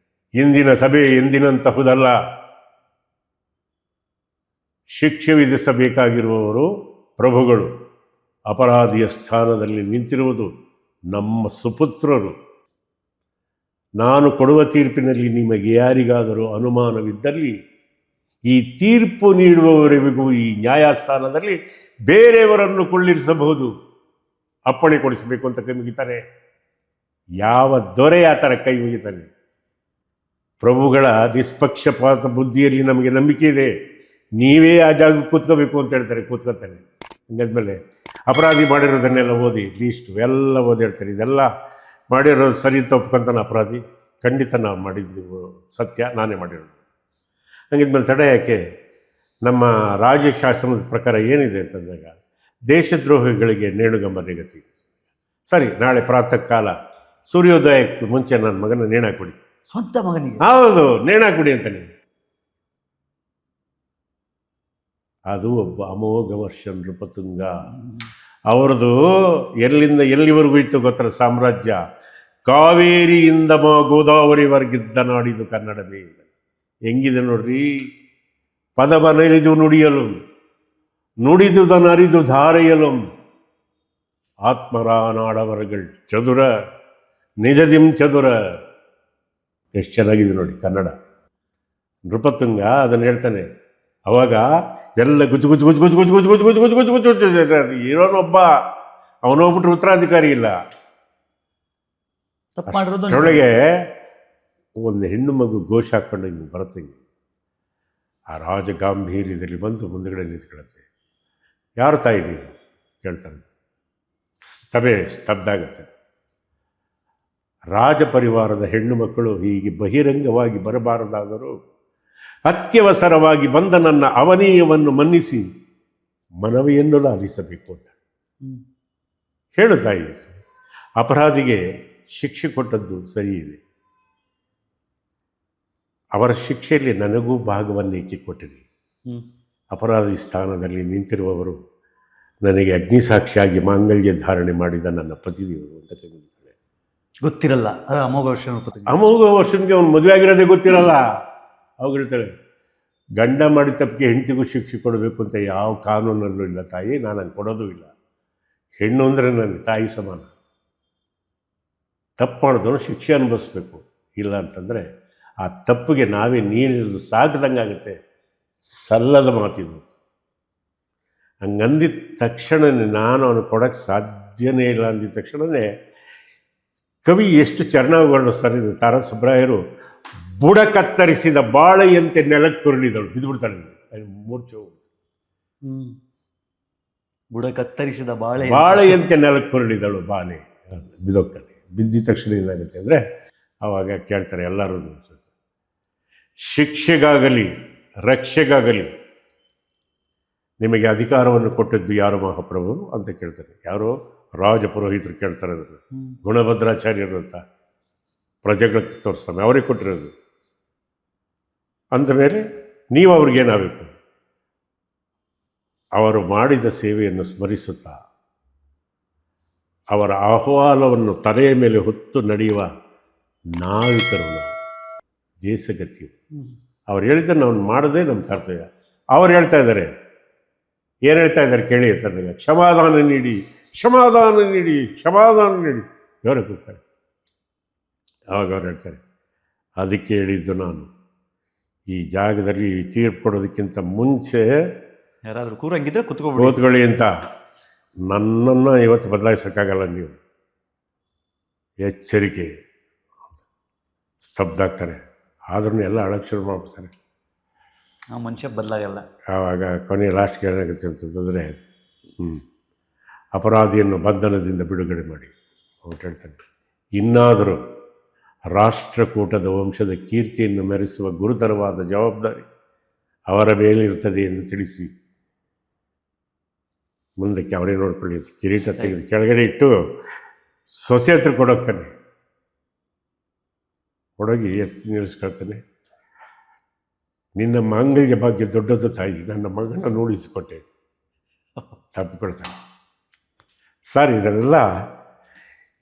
ಇಂದಿನ ಸಭೆ ಎಂದಿನಂತಹುದಲ್ಲ. ಶಿಕ್ಷೆ ವಿಧಿಸಬೇಕಾಗಿರುವವರು ಪ್ರಭುಗಳು. ಅಪರಾಧಿಯ ಸ್ಥಾನದಲ್ಲಿ ನಿಂತಿರುವುದು ನಮ್ಮ ಸುಪುತ್ರರು. ನಾನು ಕೊಡುವ ತೀರ್ಪಿನಲ್ಲಿ ನಿಮಗೆ ಯಾರಿಗಾದರೂ ಅನುಮಾನವಿದ್ದಲ್ಲಿ ಈ ತೀರ್ಪು ನೀಡುವವರೆಗೂ ಈ ನ್ಯಾಯಸ್ಥಾನದಲ್ಲಿ ಬೇರೆಯವರನ್ನು ಕೊಳ್ಳಿರಿಸಬಹುದು. ಅಪ್ಪಣೆ ಕೊಡಿಸಬೇಕು ಅಂತ ಕೈ ಮುಗಿತಾನೆ. ಯಾವ ದೊರೆ ಆ ಥರ ಕೈ ಮುಗಿತಾನೆ? ಪ್ರಭುಗಳ ನಿಷ್ಪಕ್ಷಪಾತ ಬುದ್ಧಿಯಲ್ಲಿ ನಮಗೆ ನಂಬಿಕೆ ಇದೆ. ನೀವೇ ಆ ಜಾಗಕ್ಕೆ ಕೂತ್ಕೋಬೇಕು ಅಂತ ಹೇಳ್ತಾರೆ, ಕೂತ್ಕೋತಾನೆ. ಹಂಗಾದ್ಮೇಲೆ ಅಪರಾಧಿ ಮಾಡಿರೋದನ್ನೆಲ್ಲ ಓದಿ, ಲೀಸ್ಟು ಎಲ್ಲ ಓದಿ ಹೇಳ್ತಾರೆ. ಇದೆಲ್ಲ ಮಾಡಿರೋದು ಸರಿ ತಪ್ಪಂತಾನೆ ಅಪರಾಧಿ. ಖಂಡಿತ ನಾವು ಮಾಡಿದ್ದು ಸತ್ಯ, ನಾನೇ ಮಾಡಿರೋದು. ಹಂಗಿದ್ಮೇಲೆ ತಡೆ ಯಾಕೆ? ನಮ್ಮ ರಾಜ್ಯಶಾಸನದ ಪ್ರಕಾರ ಏನಿದೆ ಅಂತಂದಾಗ ದೇಶದ್ರೋಹಿಗಳಿಗೆ ನೇಣುಗಂಬ ನಿಗತಿ. ಸರಿ, ನಾಳೆ ಪ್ರಾತಃ ಕಾಲ ಸೂರ್ಯೋದಯಕ್ಕೆ ಮುಂಚೆ ನನ್ನ ಮಗನ ನೇಣಾಕೊಡಿ. ಸ್ವಂತ ಮಗನಿಗೆ? ಹೌದು, ನೇಣಾಕೊಡಿ ಅಂತಾನೆ. ಅದು ಒಬ್ಬ ಅಮೋಘ ವರ್ಷ ನೃಪತುಂಗ. ಅವ್ರದ್ದು ಎಲ್ಲಿಂದ ಎಲ್ಲಿವರೆಗೂ ಇತ್ತು ಗೊತ್ತರ ಸಾಮ್ರಾಜ್ಯ? ಕಾವೇರಿಯಿಂದ ಗೋದಾವರಿವರೆಗಿದ್ದ ನಾಡಿದು ಕನ್ನಡವೇ. ಹೆಂಗಿದೆ ನೋಡ್ರಿ. ಪದವನರಿದು ನುಡಿಯಲು, ನುಡಿದುದನರಿದು ಧಾರೆಯಲು, ಆತ್ಮರಾನಾಡವರಗಳು ಚದುರ, ನಿಜದಿಂ ಚದುರ. ಎಷ್ಟು ಚೆನ್ನಾಗಿದೆ ನೋಡಿ ಕನ್ನಡ. ನೃಪತುಂಗ ಅದನ್ನು ಹೇಳ್ತಾನೆ. ಅವಾಗ ಎಲ್ಲ ಗುಜು ಗುಜು ಗುಜು ಗುಜು ಗುಜು ಗುಜು ಗುಜು ಗುಜು ಗುಜು ಗುಜು ಗುಜು ಇರೋನೊಬ್ಬ, ಅವನೋಗ್ಬಿಟ್ರೆ ಉತ್ತರಾಧಿಕಾರಿ ಇಲ್ಲ. ಅಷ್ಟರೊಳಗೆ ಒಂದು ಹೆಣ್ಣು ಮಗು ಘೋಷ ಹಾಕ್ಕೊಂಡು ಹಿಂಗೆ ಬರುತ್ತೆ. ಆ ರಾಜ ಗಾಂಭೀರ್ಯದಲ್ಲಿ ಬಂದು ಮುಂದುಗಡೆ ನಿಂತ್ಕೊಳ್ಳುತ್ತೆ. ಯಾರು ತಾಯಿ ನೀವು ಕೇಳ್ತಾರೆ. ಸಭೆ ಸ್ತಬ್ಧ ಆಗುತ್ತೆ. ರಾಜ ಪರಿವಾರದ ಹೆಣ್ಣು ಮಕ್ಕಳು ಹೀಗೆ ಬಹಿರಂಗವಾಗಿ ಬರಬಾರದಾದರೂ ಅತ್ಯವಸರವಾಗಿ ಬಂದ ನನ್ನ ಅವನೀಯವನ್ನು ಮನ್ನಿಸಿ ಮನವಿಯನ್ನು ಲಾಲಿಸಬೇಕು ಅಂತ ಹೇಳು ತಾಯಿ. ಅಪರಾಧಿಗೆ ಶಿಕ್ಷೆ ಕೊಟ್ಟದ್ದು ಸರಿ ಇದೆ. ಅವರ ಶಿಕ್ಷೆಯಲ್ಲಿ ನನಗೂ ಭಾಗವನ್ನೇಕೆ ಕೊಟ್ಟಿರಿ? ಅಪರಾಧಿ ಸ್ಥಾನದಲ್ಲಿ ನಿಂತಿರುವವರು ನನಗೆ ಅಗ್ನಿಸಾಕ್ಷಿಯಾಗಿ ಮಾಂಗಲ್ಯ ಧಾರಣೆ ಮಾಡಿದ ನನ್ನ ಪತಿದೇವರು ಅಂತ ತಿಳಿಯುತ್ತಾರೆ. ಗೊತ್ತಿರಲ್ಲ ಅಮೋಘ ವರ್ಷ. ಅಮೋಘ ವರ್ಷನಿಗೆ ಅವನು ಮದುವೆ ಆಗಿರೋದೇ ಗೊತ್ತಿರಲ್ಲ. ಅವಾಗ ಹೇಳ್ತಾಳೆ, ಗಂಡ ಮಾಡಿದ ತಪ್ಪಿಗೆ ಹೆಂಡತಿಗೂ ಶಿಕ್ಷೆ ಕೊಡಬೇಕು ಅಂತ ಯಾವ ಕಾನೂನಲ್ಲೂ ಇಲ್ಲ ತಾಯಿ, ನಾನು ಹಂಗೆ ಕೊಡೋದು ಇಲ್ಲ. ಹೆಣ್ಣು ಅಂದರೆ ನನಗೆ ತಾಯಿ ಸಮಾನ. ತಪ್ಪು ಮಾಡಿದವನು ಶಿಕ್ಷೆ ಅನುಭವಿಸ್ಬೇಕು. ಇಲ್ಲ ಅಂತಂದರೆ ಆ ತಪ್ಪಿಗೆ ನಾವೇ ನೀರಿದು ಸಾಕದಂಗೆ ಆಗುತ್ತೆ. ಸಲ್ಲದ ಮಾತಿದು. ಹಂಗಂದಿದ ತಕ್ಷಣವೇ ನಾನು ಅವನು ಕೊಡೋಕ್ಕೆ ಸಾಧ್ಯನೇ ಇಲ್ಲ ಅಂದಿದ ತಕ್ಷಣವೇ ಕವಿ ಎಷ್ಟು ಚೆನ್ನಾಗಿ ವರ್ಣಿಸ್ತಾರೆ. ತಾರಾ ಸುಬ್ರಾಯರು ಬುಡ ಕತ್ತರಿಸಿದ ಬಾಳೆಯಂತೆ ನೆಲಕ್ಕೆ ಕುರುಳಿದಳು, ಬಿದ್ದುಬಿಡ್ತಾಳೆ, ಮೂರ್ಛೆ ಹೋಗ್ಬಿಡ್ತಾಳೆ. ಬುಡ ಕತ್ತರಿಸಿದ ಬಾಳೆಯಂತೆ ನೆಲಕ್ಕೆ ಕುರುಳಿದಳು, ಬಾಲೆ ಬಿದ್ದೋಗ್ತಾನೆ. ಬಿದ್ದಿದ ತಕ್ಷಣ ಏನಾಗುತ್ತೆ ಅಂದರೆ ಆವಾಗ ಕೇಳ್ತಾರೆ ಎಲ್ಲರೂ, ಶಿಕ್ಷೆಗಾಗಲಿ ರಕ್ಷೆಗಾಗಲಿ ನಿಮಗೆ ಅಧಿಕಾರವನ್ನು ಕೊಟ್ಟಿದ್ದು ಯಾರು ಮಹಾಪ್ರಭು ಅಂತ ಕೇಳ್ತಾರೆ. ಯಾರೋ ರಾಜ ಪುರೋಹಿತರು ಕೇಳ್ತಾರೆ. ಅದನ್ನು ಗುಣಭದ್ರಾಚಾರ್ಯರು ಅಂತ ಪ್ರಜೆಗಳಿಗೆ ತೋರಿಸ್ತಾನೆ, ಅವರಿಗೆ ಕೊಟ್ಟಿರೋದು. ಅಂದಮೇಲೆ ನೀವು ಅವ್ರಿಗೇನಾಗಬೇಕು? ಅವರು ಮಾಡಿದ ಸೇವೆಯನ್ನು ಸ್ಮರಿಸುತ್ತಾ ಅವರ ಆಹ್ವಾನವನ್ನು ತಲೆಯ ಮೇಲೆ ಹೊತ್ತು ನಡೆಯುವ ನಾವಿಕರು ನಾವು, ದೇಶಗತಿಯು. ಅವ್ರು ಹೇಳಿದ್ರೆ ನಾವು ಮಾಡದೆ ನಮ್ಮ ಕರ್ತವ್ಯ. ಅವ್ರು ಹೇಳ್ತಾ ಇದ್ದಾರೆ, ಏನು ಹೇಳ್ತಾ ಇದ್ದಾರೆ ಕೇಳಿ ಅಂತಾರೆ, ಕ್ಷಮಾದಾನ ನೀಡಿ, ಕ್ಷಮಾದಾನ ನೀಡಿ, ಕ್ಷಮಾದಾನ ನೀಡಿ ಇವರೇ ಕೂಗ್ತಾರೆ. ಆವಾಗ ಅವ್ರು ಹೇಳ್ತಾರೆ, ಅದಕ್ಕೆ ಹೇಳಿದ್ದು ನಾನು ಈ ಜಾಗದಲ್ಲಿ ತೀರ್ಪು ಕೊಡೋದಕ್ಕಿಂತ ಮುಂಚೆ ಯಾರಾದರೂ ಕೂರಂಗಿದ್ರೆ ಕೂತ್ಕೊಳ್ಳಿ ಅಂತ. ನನ್ನನ್ನು ಇವತ್ತು ಬದಲಾಯಿಸೋಕ್ಕಾಗಲ್ಲ ನೀವು, ಎಚ್ಚರಿಕೆ. ಸ್ತಬ್ಧ ಆಗ್ತಾರೆ. ಆದ್ರೂ ಎಲ್ಲ ಅಳಕ್ಕೆ ಶುರು ಮಾಡ್ಬಿಡ್ತಾರೆ. ಆ ಮನುಷ್ಯ ಬದಲಾಗಲ್ಲ. ಆವಾಗ ಕೊನೆಯ ಲಾಸ್ಟ್ಗೆ ಏನಾಗುತ್ತೆ ಅಂತಂದರೆ, ಅಪರಾಧಿಯನ್ನು ಬಂಧನದಿಂದ ಬಿಡುಗಡೆ ಮಾಡಿ ಅಂತ ಹೇಳ್ತಾನೆ. ಇನ್ನಾದರೂ ರಾಷ್ಟ್ರಕೂಟದ ವಂಶದ ಕೀರ್ತಿಯನ್ನು ಮೆರೆಸುವ ಗುರುತರವಾದ ಜವಾಬ್ದಾರಿ ಅವರ ಮೇಲಿರ್ತದೆ ಎಂದು ತಿಳಿಸಿ ಮುಂದಕ್ಕೆ ಅವರೇ ನೋಡ್ಕೊಳ್ಳಿ. ಕಿರೀಟ ತೆಗೆದು ಕೆಳಗಡೆ ಇಟ್ಟು ಸೊಸೆ ಹತ್ರ ಕೊಡೋಗ್ತಾನೆ. ಕೊಡೋಗಿ ಎತ್ತಿ ನಿಲ್ಲಿಸ್ಕೊಳ್ತಾನೆ. ನಿನ್ನ ಮಾಂಗಲ್ಯ ಭಾಗ್ಯ ದೊಡ್ಡದು ತಾಯಿ, ನನ್ನ ಮಗನ ನೋಡಿಸಿಕೊಟ್ಟೆ. ತಪ್ಪಿಕೊಳ್ತಾನೆ. ಸರ್, ಇದನ್ನೆಲ್ಲ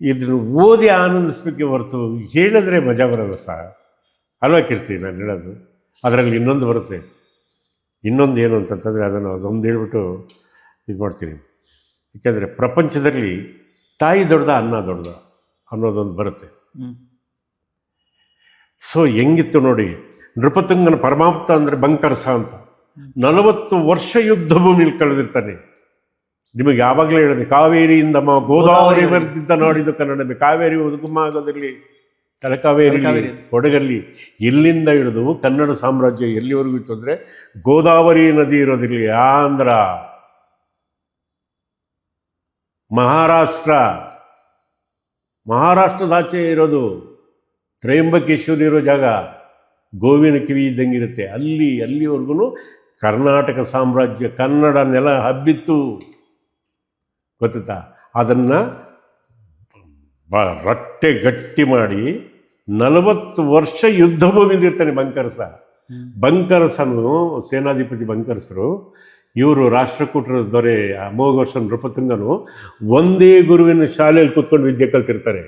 ಇದನ್ನು ಓದಿ ಆನಂದಿಸ್ಬೇಕೆ ಹೊರತು ಹೇಳಿದ್ರೆ ಮಜಾ ಬರೋಲ್ಲ ಸರ್. ಅಲ್ವಾ ಕೀರ್ತಿ ನಾನು ಹೇಳೋದು? ಅದರಲ್ಲಿ ಇನ್ನೊಂದು ಬರುತ್ತೆ. ಇನ್ನೊಂದು ಏನು ಅಂತಂತಂದರೆ ಅದೊಂದು ಹೇಳ್ಬಿಟ್ಟು ಇದು ಮಾಡ್ತೀನಿ. ಏಕೆಂದರೆ ಪ್ರಪಂಚದಲ್ಲಿ ತಾಯಿ ದೊಡ್ಡದ ಅನ್ನ ದೊಡ್ಡದ ಅನ್ನೋದೊಂದು ಬರುತ್ತೆ. ಸೊ ಹೆಂಗಿತ್ತು ನೋಡಿ, ನೃಪತುಂಗನ ಪರಮಾಪ್ತ ಅಂದರೆ ಬಂಕರಸ ಅಂತ 40 ವರ್ಷ ಯುದ್ಧ ಭೂಮಿಲಿ ಕಳೆದಿರ್ತಾನೆ. ನಿಮಗೆ ಯಾವಾಗಲೇ ಹೇಳಿದೆ, ಕಾವೇರಿಯಿಂದ ಗೋದಾವರಿ ಬರ್ತಿದ್ದ ನಾಡಿದು ಕನ್ನಡ. ಕಾವೇರಿ ಉದುಗುಮ ಆಗೋದಿರಲಿ, ತಲಕಾವೇರಿ, ಕೊಡಗಲ್ಲಿ, ಇಲ್ಲಿಂದ ಹಿಡಿದು ಕನ್ನಡ ಸಾಮ್ರಾಜ್ಯ ಎಲ್ಲಿವರೆಗೂ ಇತ್ತು ಅಂದರೆ ಗೋದಾವರಿ ನದಿ ಇರೋದಿರಲಿ, ಆಂಧ್ರ, ಮಹಾರಾಷ್ಟ್ರದಾಚೆ ಇರೋದು, ತ್ರಯಂಬಕೇಶ್ವರಿ ಇರೋ ಜಾಗ ಗೋವಿನ ಕಿವಿ ಇದ್ದಂಗಿರುತ್ತೆ. ಅಲ್ಲಿವರೆಗೂ ಕರ್ನಾಟಕ ಸಾಮ್ರಾಜ್ಯ, ಕನ್ನಡ ನೆಲ ಹಬ್ಬಿತ್ತು. ಗೊತ್ತಾ? ಅದನ್ನು ರಟ್ಟೆ ಗಟ್ಟಿ ಮಾಡಿ 40 ವರ್ಷ ಯುದ್ಧ ಭೂಮಿಲಿರ್ತಾನೆ ಬಂಕರಸ. ಬಂಕರಸನು ಸೇನಾಧಿಪತಿ ಬಂಕರಸರು, ಇವರು ರಾಷ್ಟ್ರಕೂಟರ ದೊರೆ ಅಮೋಘ ವರ್ಷ ನೃಪತುಂಗನು ಒಂದೇ ಗುರುವಿನ ಶಾಲೆಯಲ್ಲಿ ಕೂತ್ಕೊಂಡು ವಿದ್ಯೆ ಕಲ್ತಿರ್ತಾರೆ.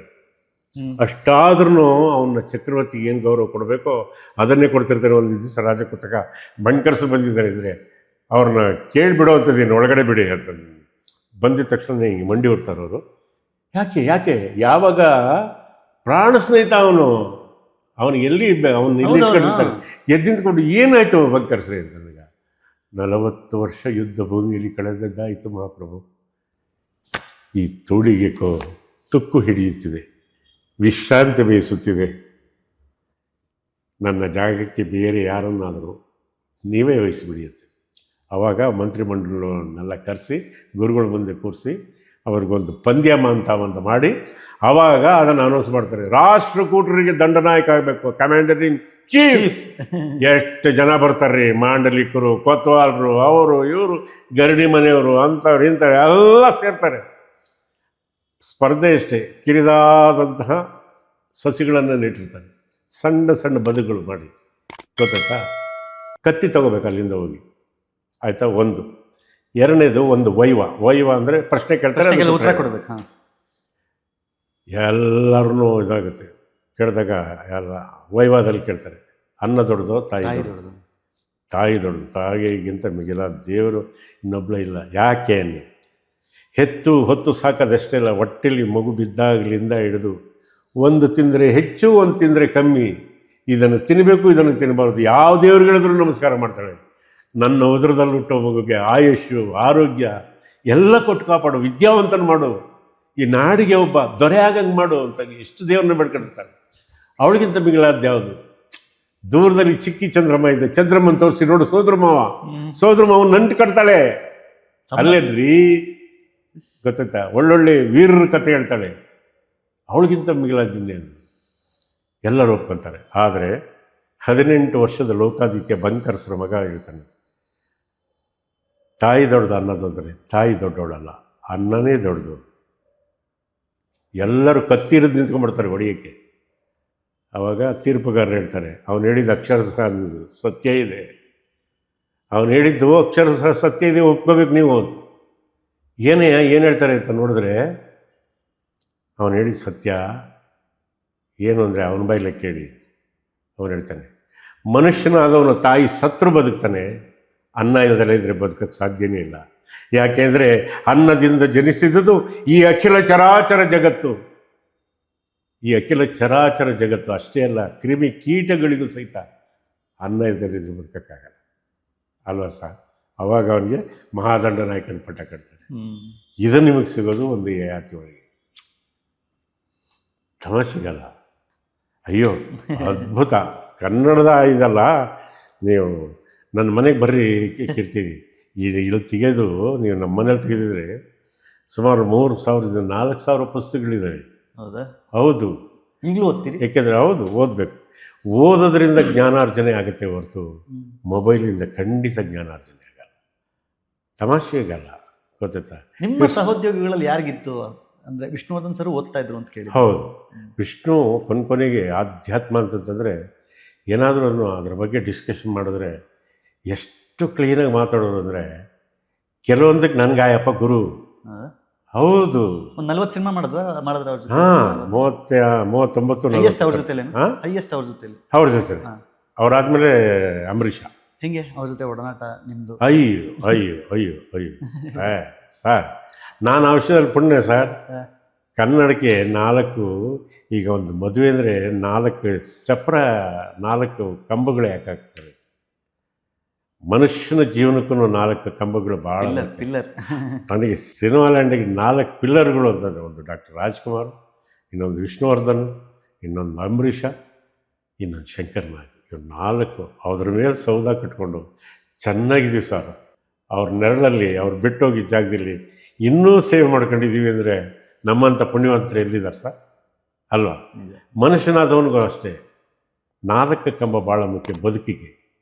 ಅಷ್ಟಾದ್ರೂ ಅವನ್ನ ಚಕ್ರವರ್ತಿಗೆ ಏನು ಗೌರವ ಕೊಡಬೇಕೋ ಅದನ್ನೇ ಕೊಡ್ತಿರ್ತಾರೆ. ಒಂದು ದಿವಸ ರಾಜಪುಸ್ತಕ ಬಂಕರಸ ಬಂದಿದ್ದಾರೆ ಇದ್ರೆ ಅವ್ರನ್ನ ಕೇಳಿಬಿಡೋ ಅಂಥದ್ದೇನು, ಒಳಗಡೆ ಬಿಡಿ ಅಂತ. ಬಂದಿದ ತಕ್ಷಣ ಹಿಂಗೆ ಮಂಡಿ ಹೊರ್ತಾರೆ ಅವರು. ಯಾಕೆ ಯಾವಾಗ ಪ್ರಾಣ ಸ್ನೇಹಿತ ಅವನಿಗೆ ಎಲ್ಲಿ ಇಲ್ಲಿ ಇಟ್ಕೊಂಡಿರ್ತಾನೆ, ಎದ್ದಿಂದ್ಕೊಂಡು ಏನಾಯ್ತು ಬಂಕರಸ್ರೆ ಅಂತ. ನನಗೆ 40 ವರ್ಷ ಯುದ್ಧ ಭೂಮಿಯಲ್ಲಿ ಕಳೆದದ್ದಾಯಿತು ಮಹಾಪ್ರಭು. ಈ ತೋಳಿಗೆ ತುಕ್ಕು ಹಿಡಿಯುತ್ತಿದೆ, ವಿಶ್ರಾಂತಿ ಬಯಸುತ್ತಿದೆ. ನನ್ನ ಜಾಗಕ್ಕೆ ಬೇರೆ ಯಾರನ್ನಾದರೂ ನೀವೇ ವಹಿಸಿಬಿಡಿಯುತ್ತೆ. ಆವಾಗ ಮಂತ್ರಿಮಂಡಲವನ್ನೆಲ್ಲ ಕರೆಸಿ ಗುರುಗಳ ಮುಂದೆ ಕೂರಿಸಿ ಅವ್ರಿಗೊಂದು ಪಂದ್ಯಮ ಅಂತ ಮಾಡಿ ಆವಾಗ ಅದನ್ನು ಅನೌನ್ಸ್ ಮಾಡ್ತಾರೆ. ರಾಷ್ಟ್ರಕೂಟರಿಗೆ ದಂಡನಾಯಕ ಆಗಬೇಕು, ಕಮಾಂಡರ್ ಇನ್ ಚೀಫ್. ಎಷ್ಟು ಜನ ಬರ್ತಾರ್ರಿ, ಮಾಂಡಲಿಕರು, ಕೊತ್ವಾಲರು, ಅವರು ಇವರು, ಗರಡಿ ಮನೆಯವರು, ಅಂಥವ್ರು ಇಂಥವ್ರು ಎಲ್ಲ ಸೇರ್ತಾರೆ. ಸ್ಪರ್ಧೆ ಅಷ್ಟೇ, ಕಿರಿದಾದಂತಹ ಸಸಿಗಳನ್ನು ನೆಟ್ಟಿರ್ತಾನೆ, ಸಣ್ಣ ಸಣ್ಣ ಬದುಗಳು ಮಾಡಿ. ಗೊತ್ತಾಯ್ತಾ? ಕತ್ತಿ ತಗೋಬೇಕು ಅಲ್ಲಿಂದ ಹೋಗಿ, ಆಯಿತಾ? ಒಂದು. ಎರಡನೇದು ಒಂದು ವೈವ ಅಂದರೆ ಪ್ರಶ್ನೆ ಕೇಳ್ತಾರೆ, ಉತ್ತರ ಕೊಡಬೇಕು. ಎಲ್ಲರೂ ಇದಾಗುತ್ತೆ. ಕೇಳಿದಾಗ ಎಲ್ಲ ವೈವಾದಲ್ಲಿ ಕೇಳ್ತಾರೆ, ಅನ್ನ ದೊಡ್ಡದು ತಾಯಿ ದೊಡ್ಡದು? ತಾಯಿ ದೊಡ್ಡದು. ತಾಯಿಗಿಂತ ಮಿಗಿಲ ದೇವರು ಇನ್ನೊಬ್ಬಳ ಇಲ್ಲ. ಯಾಕೆ ಅನ್ನಿ, ಹೊತ್ತು ಸಾಕೋದಷ್ಟೇ ಇಲ್ಲ, ಹೊಟ್ಟೆಲಿ ಮಗು ಬಿದ್ದಾಗಲಿಂದ ಹಿಡಿದು ಒಂದು ತಿಂದರೆ ಹೆಚ್ಚು, ಒಂದು ತಿಂದರೆ ಕಮ್ಮಿ, ಇದನ್ನು ತಿನ್ನಬೇಕು, ಇದನ್ನು ತಿನ್ನಬಾರ್ದು, ಯಾವ ದೇವ್ರಿಗೆ ಹೇಳಿದ್ರು ನಮಸ್ಕಾರ ಮಾಡ್ತಾಳೆ. ನನ್ನ ಉದರದಲ್ಲಿ ಹುಟ್ಟೋ ಮಗುಗೆ ಆಯುಷ್ಯು, ಆರೋಗ್ಯ ಎಲ್ಲ ಕೊಟ್ಟು ಕಾಪಾಡು, ವಿದ್ಯಾವಂತನ ಮಾಡು, ಈ ನಾಡಿಗೆ ಒಬ್ಬ ದೊರೆ ಆಗಂಗೆ ಮಾಡು ಅಂತ ಎಷ್ಟು ದೇವ್ರನ್ನ ಬೇಡ್ಕೊಂಡಿರ್ತಾರೆ. ಅವಳಿಗಿಂತ ಮಿಗಿಲಾದ ಯಾವುದು? ದೂರದಲ್ಲಿ ಚಿಕ್ಕಿ ಚಂದ್ರಮ್ಮ ಇದೆ, ಚಂದ್ರಮ್ಮನ ತೋರಿಸಿ ನೋಡು, ಸೋದರಮ್ಮನ ನಂಟು ಕಟ್ತಾಳೆ ಅಲ್ಲೇನ್ರಿ. ಗೊತ್ತಾಯ್ತಾ? ಒಳ್ಳೊಳ್ಳೆ ವೀರರ ಕಥೆ ಹೇಳ್ತಾಳೆ. ಅವಳಿಗಿಂತ ಮಿಗಿಲಾದ ಇನ್ನೇನು? ಎಲ್ಲರೂ ಒಪ್ಕೊತಾರೆ. ಆದರೆ 18 ವರ್ಷದ ಲೋಕಾದಿತ್ಯ ಬಂಕರಸರ ಮಗ ಹೇಳ್ತಾನೆ, ತಾಯಿ ದೊಡ್ಡದು ಅನ್ನೋದಂದರೆ ತಾಯಿ ದೊಡ್ಡವಳಲ್ಲ, ಅನ್ನನೇ ದೊಡ್ಡದು. ಎಲ್ಲರೂ ಕತ್ತಿರಿದು ನಿಂತ್ಕೊಂಡ್ಬಿಡ್ತಾರೆ ಹೊಡೆಯೋಕ್ಕೆ. ಆವಾಗ ತೀರ್ಪುಗಾರರು ಹೇಳ್ತಾರೆ, ಅವನು ಹೇಳಿದ ಅಕ್ಷರ ಸತ್ಯ ಇದೆ, ಅವನು ಹೇಳಿದ್ದು ಅಕ್ಷರ ಸತ್ಯ ಇದೆ, ಒಪ್ಕೋಬೇಕು ನೀವು. ಏನು ಹೇಳ್ತಾರೆ ಅಂತ ನೋಡಿದ್ರೆ, ಅವನು ಹೇಳಿದ ಸತ್ಯ ಏನು ಅಂದರೆ ಅವನ ಬಾಯಿಲೆ ಕೇಳಿ. ಅವನು ಹೇಳ್ತಾನೆ, ಮನುಷ್ಯನಾದವನು ತಾಯಿ ಸತ್ರು ಬದುಕ್ತಾನೆ, ಅನ್ನ ಇಲ್ಲದಲ್ಲ ಇದ್ದರೆ ಬದುಕಕ್ಕೆ ಸಾಧ್ಯನೇ ಇಲ್ಲ. ಯಾಕೆಂದರೆ ಅನ್ನದಿಂದ ಜನಿಸಿದುದು ಈ ಅಖಿಲ ಚರಾಚರ ಜಗತ್ತು. ಈ ಅಖಿಲ ಚರಾಚರ ಜಗತ್ತು ಅಷ್ಟೇ ಅಲ್ಲ, ಕ್ರಿಮಿ ಕೀಟಗಳಿಗೂ ಸಹಿತ ಅನ್ನ ಇಲ್ಲದಲ್ಲಿದ್ದು ಬದುಕಕ್ಕಾಗಲ್ಲ ಅಲ್ವಾ ಸರ್? ಅವಾಗ ಅವನಿಗೆ ಮಹಾದಂಡ ನಾಯಕನ ಪಟ್ಟ ಕಟ್ತಾರೆ. ಇದು ನಿಮಗೆ ಸಿಗೋದು ಒಂದು ಯಾತಿ ಒಳಗೆ, ತಮಾಷೆಗಲ್ಲ. ಅಯ್ಯೋ ಅದ್ಭುತ ಕನ್ನಡದ ಇದಲ್ಲ. ನೀವು ನನ್ನ ಮನೆಗೆ ಬರ್ರಿ ಕೀರ್ತಿ, ಇಲ್ಲಿ ತೆಗೆದು ನೀವು ನಮ್ಮ ಮನೇಲಿ ತೆಗೆದಿದ್ರೆ ಸುಮಾರು 3,000 4,000 ಪುಸ್ತಕಗಳಿದ್ದಾವೆ. ಹೌದಾ? ಹೌದು. ಈಗಲೂ ಓದ್ತೀರಿ? ಏಕೆಂದರೆ ಹೌದು, ಓದಬೇಕು. ಓದೋದ್ರಿಂದ ಜ್ಞಾನಾರ್ಜನೆ ಆಗುತ್ತೆ ಹೊರತು ಮೊಬೈಲಿಂದ ಖಂಡಿತ ಜ್ಞಾನಾರ್ಜನೆ ಆಗಲ್ಲ, ತಮಾಷೆಗಲ್ಲ. ಗೊತ್ತಾಯ್ತಾ? ನಿಮ್ಮ ಸಹೋದ್ಯೋಗಿಗಳಲ್ಲಿ ಯಾರಿಗಿತ್ತು ಅಂದರೆ ವಿಷ್ಣುವರ್ಧನ್ ಸರ್ ಓದ್ತಾ ಇದ್ರು ಅಂತ ಕೇಳಿ? ಹೌದು. ವಿಷ್ಣು ಕೊನೆಗೆ ಆಧ್ಯಾತ್ಮ ಅಂತಂತಂದರೆ ಏನಾದರೂ ಅದ್ರ ಬಗ್ಗೆ ಡಿಸ್ಕಷನ್ ಮಾಡಿದ್ರೆ ಎಷ್ಟು ಕ್ಲೀನಾಗಿ ಮಾತಾಡೋರು ಅಂದರೆ, ಕೆಲವೊಂದಕ್ಕೆ ನನಗಾಯಪ್ಪ ಗುರು ಹೌದು. ಒಂದು 40 ಸಿನಿಮಾ ಮಾಡಿದ್ರ ಅವ್ರ ಜೊತೆ? ಹಾಂ, 39 ಹೈಯೆಸ್ಟ್ ಅವ್ರ ಜೊತೆ? ಹಾಂ, ಹೈಯೆಸ್ಟ್ ಅವ್ರ ಜೊತೆ? ಅವ್ರ ಜೊತೆ. ಅವರಾದ್ಮೇಲೆ ಅಂಬರೀಷ. ಹೆಂಗೆ ಅವ್ರ ಜೊತೆ ಒಡನಾಟ ನಿಮ್ಮದು? ಅಯ್ಯೋ ಅಯ್ಯೋ ಅಯ್ಯೋ ಅಯ್ಯೋ ಸರ್, ನಾನು ಆ ವಿಷಯದಲ್ಲಿ ಪುಣ್ಯ ಸರ್. ಕನ್ನಡಕ್ಕೆ 4 ಈಗ ಒಂದು ಮದುವೆ ಅಂದರೆ 4 ಚಪ್ರ 4 ಕಂಬಗಳು ಯಾಕೆ ಹಾಕ್ತಾರೆ? ಮನುಷ್ಯನ ಜೀವನಕ್ಕೂ 4 ಕಂಬಗಳು ಭಾಳ ಪಿಲ್ಲರ್. ನನಗೆ ಸಿನಿಮಾ ಲ್ಯಾಂಡಿಗೆ 4 ಪಿಲ್ಲರ್ಗಳು ಅಂತಂದರೆ, ಒಂದು ಡಾಕ್ಟರ್ ರಾಜ್ಕುಮಾರ್, ಇನ್ನೊಂದು ವಿಷ್ಣುವರ್ಧನ್, ಇನ್ನೊಂದು ಅಂಬರೀಷ, ಇನ್ನೊಂದು ಶಂಕರ್ ನಾಗ್. ಇವು 4 ಅದ್ರ ಮೇಲೆ ಸೌದ ಕಟ್ಕೊಂಡು ಚೆನ್ನಾಗಿದ್ದೀವಿ ಸರ್. ಅವ್ರ ನೆರಳಲ್ಲಿ ಅವ್ರು ಬಿಟ್ಟೋಗಿದ್ದ ಜಾಗದಲ್ಲಿ ಇನ್ನೂ ಸೇವ್ ಮಾಡ್ಕೊಂಡಿದ್ದೀವಿ ಅಂದರೆ ನಮ್ಮಂಥ ಪುಣ್ಯವಂತರು ಎಲ್ಲಿದ್ದಾರೆ ಸರ್? ಅಲ್ವಾ? ಮನುಷ್ಯನಾದವನಿಗೂ ಅಷ್ಟೇ 4 ಕಂಬ ಭಾಳ ಮುಖ್ಯ ಬದುಕಿಗೆ.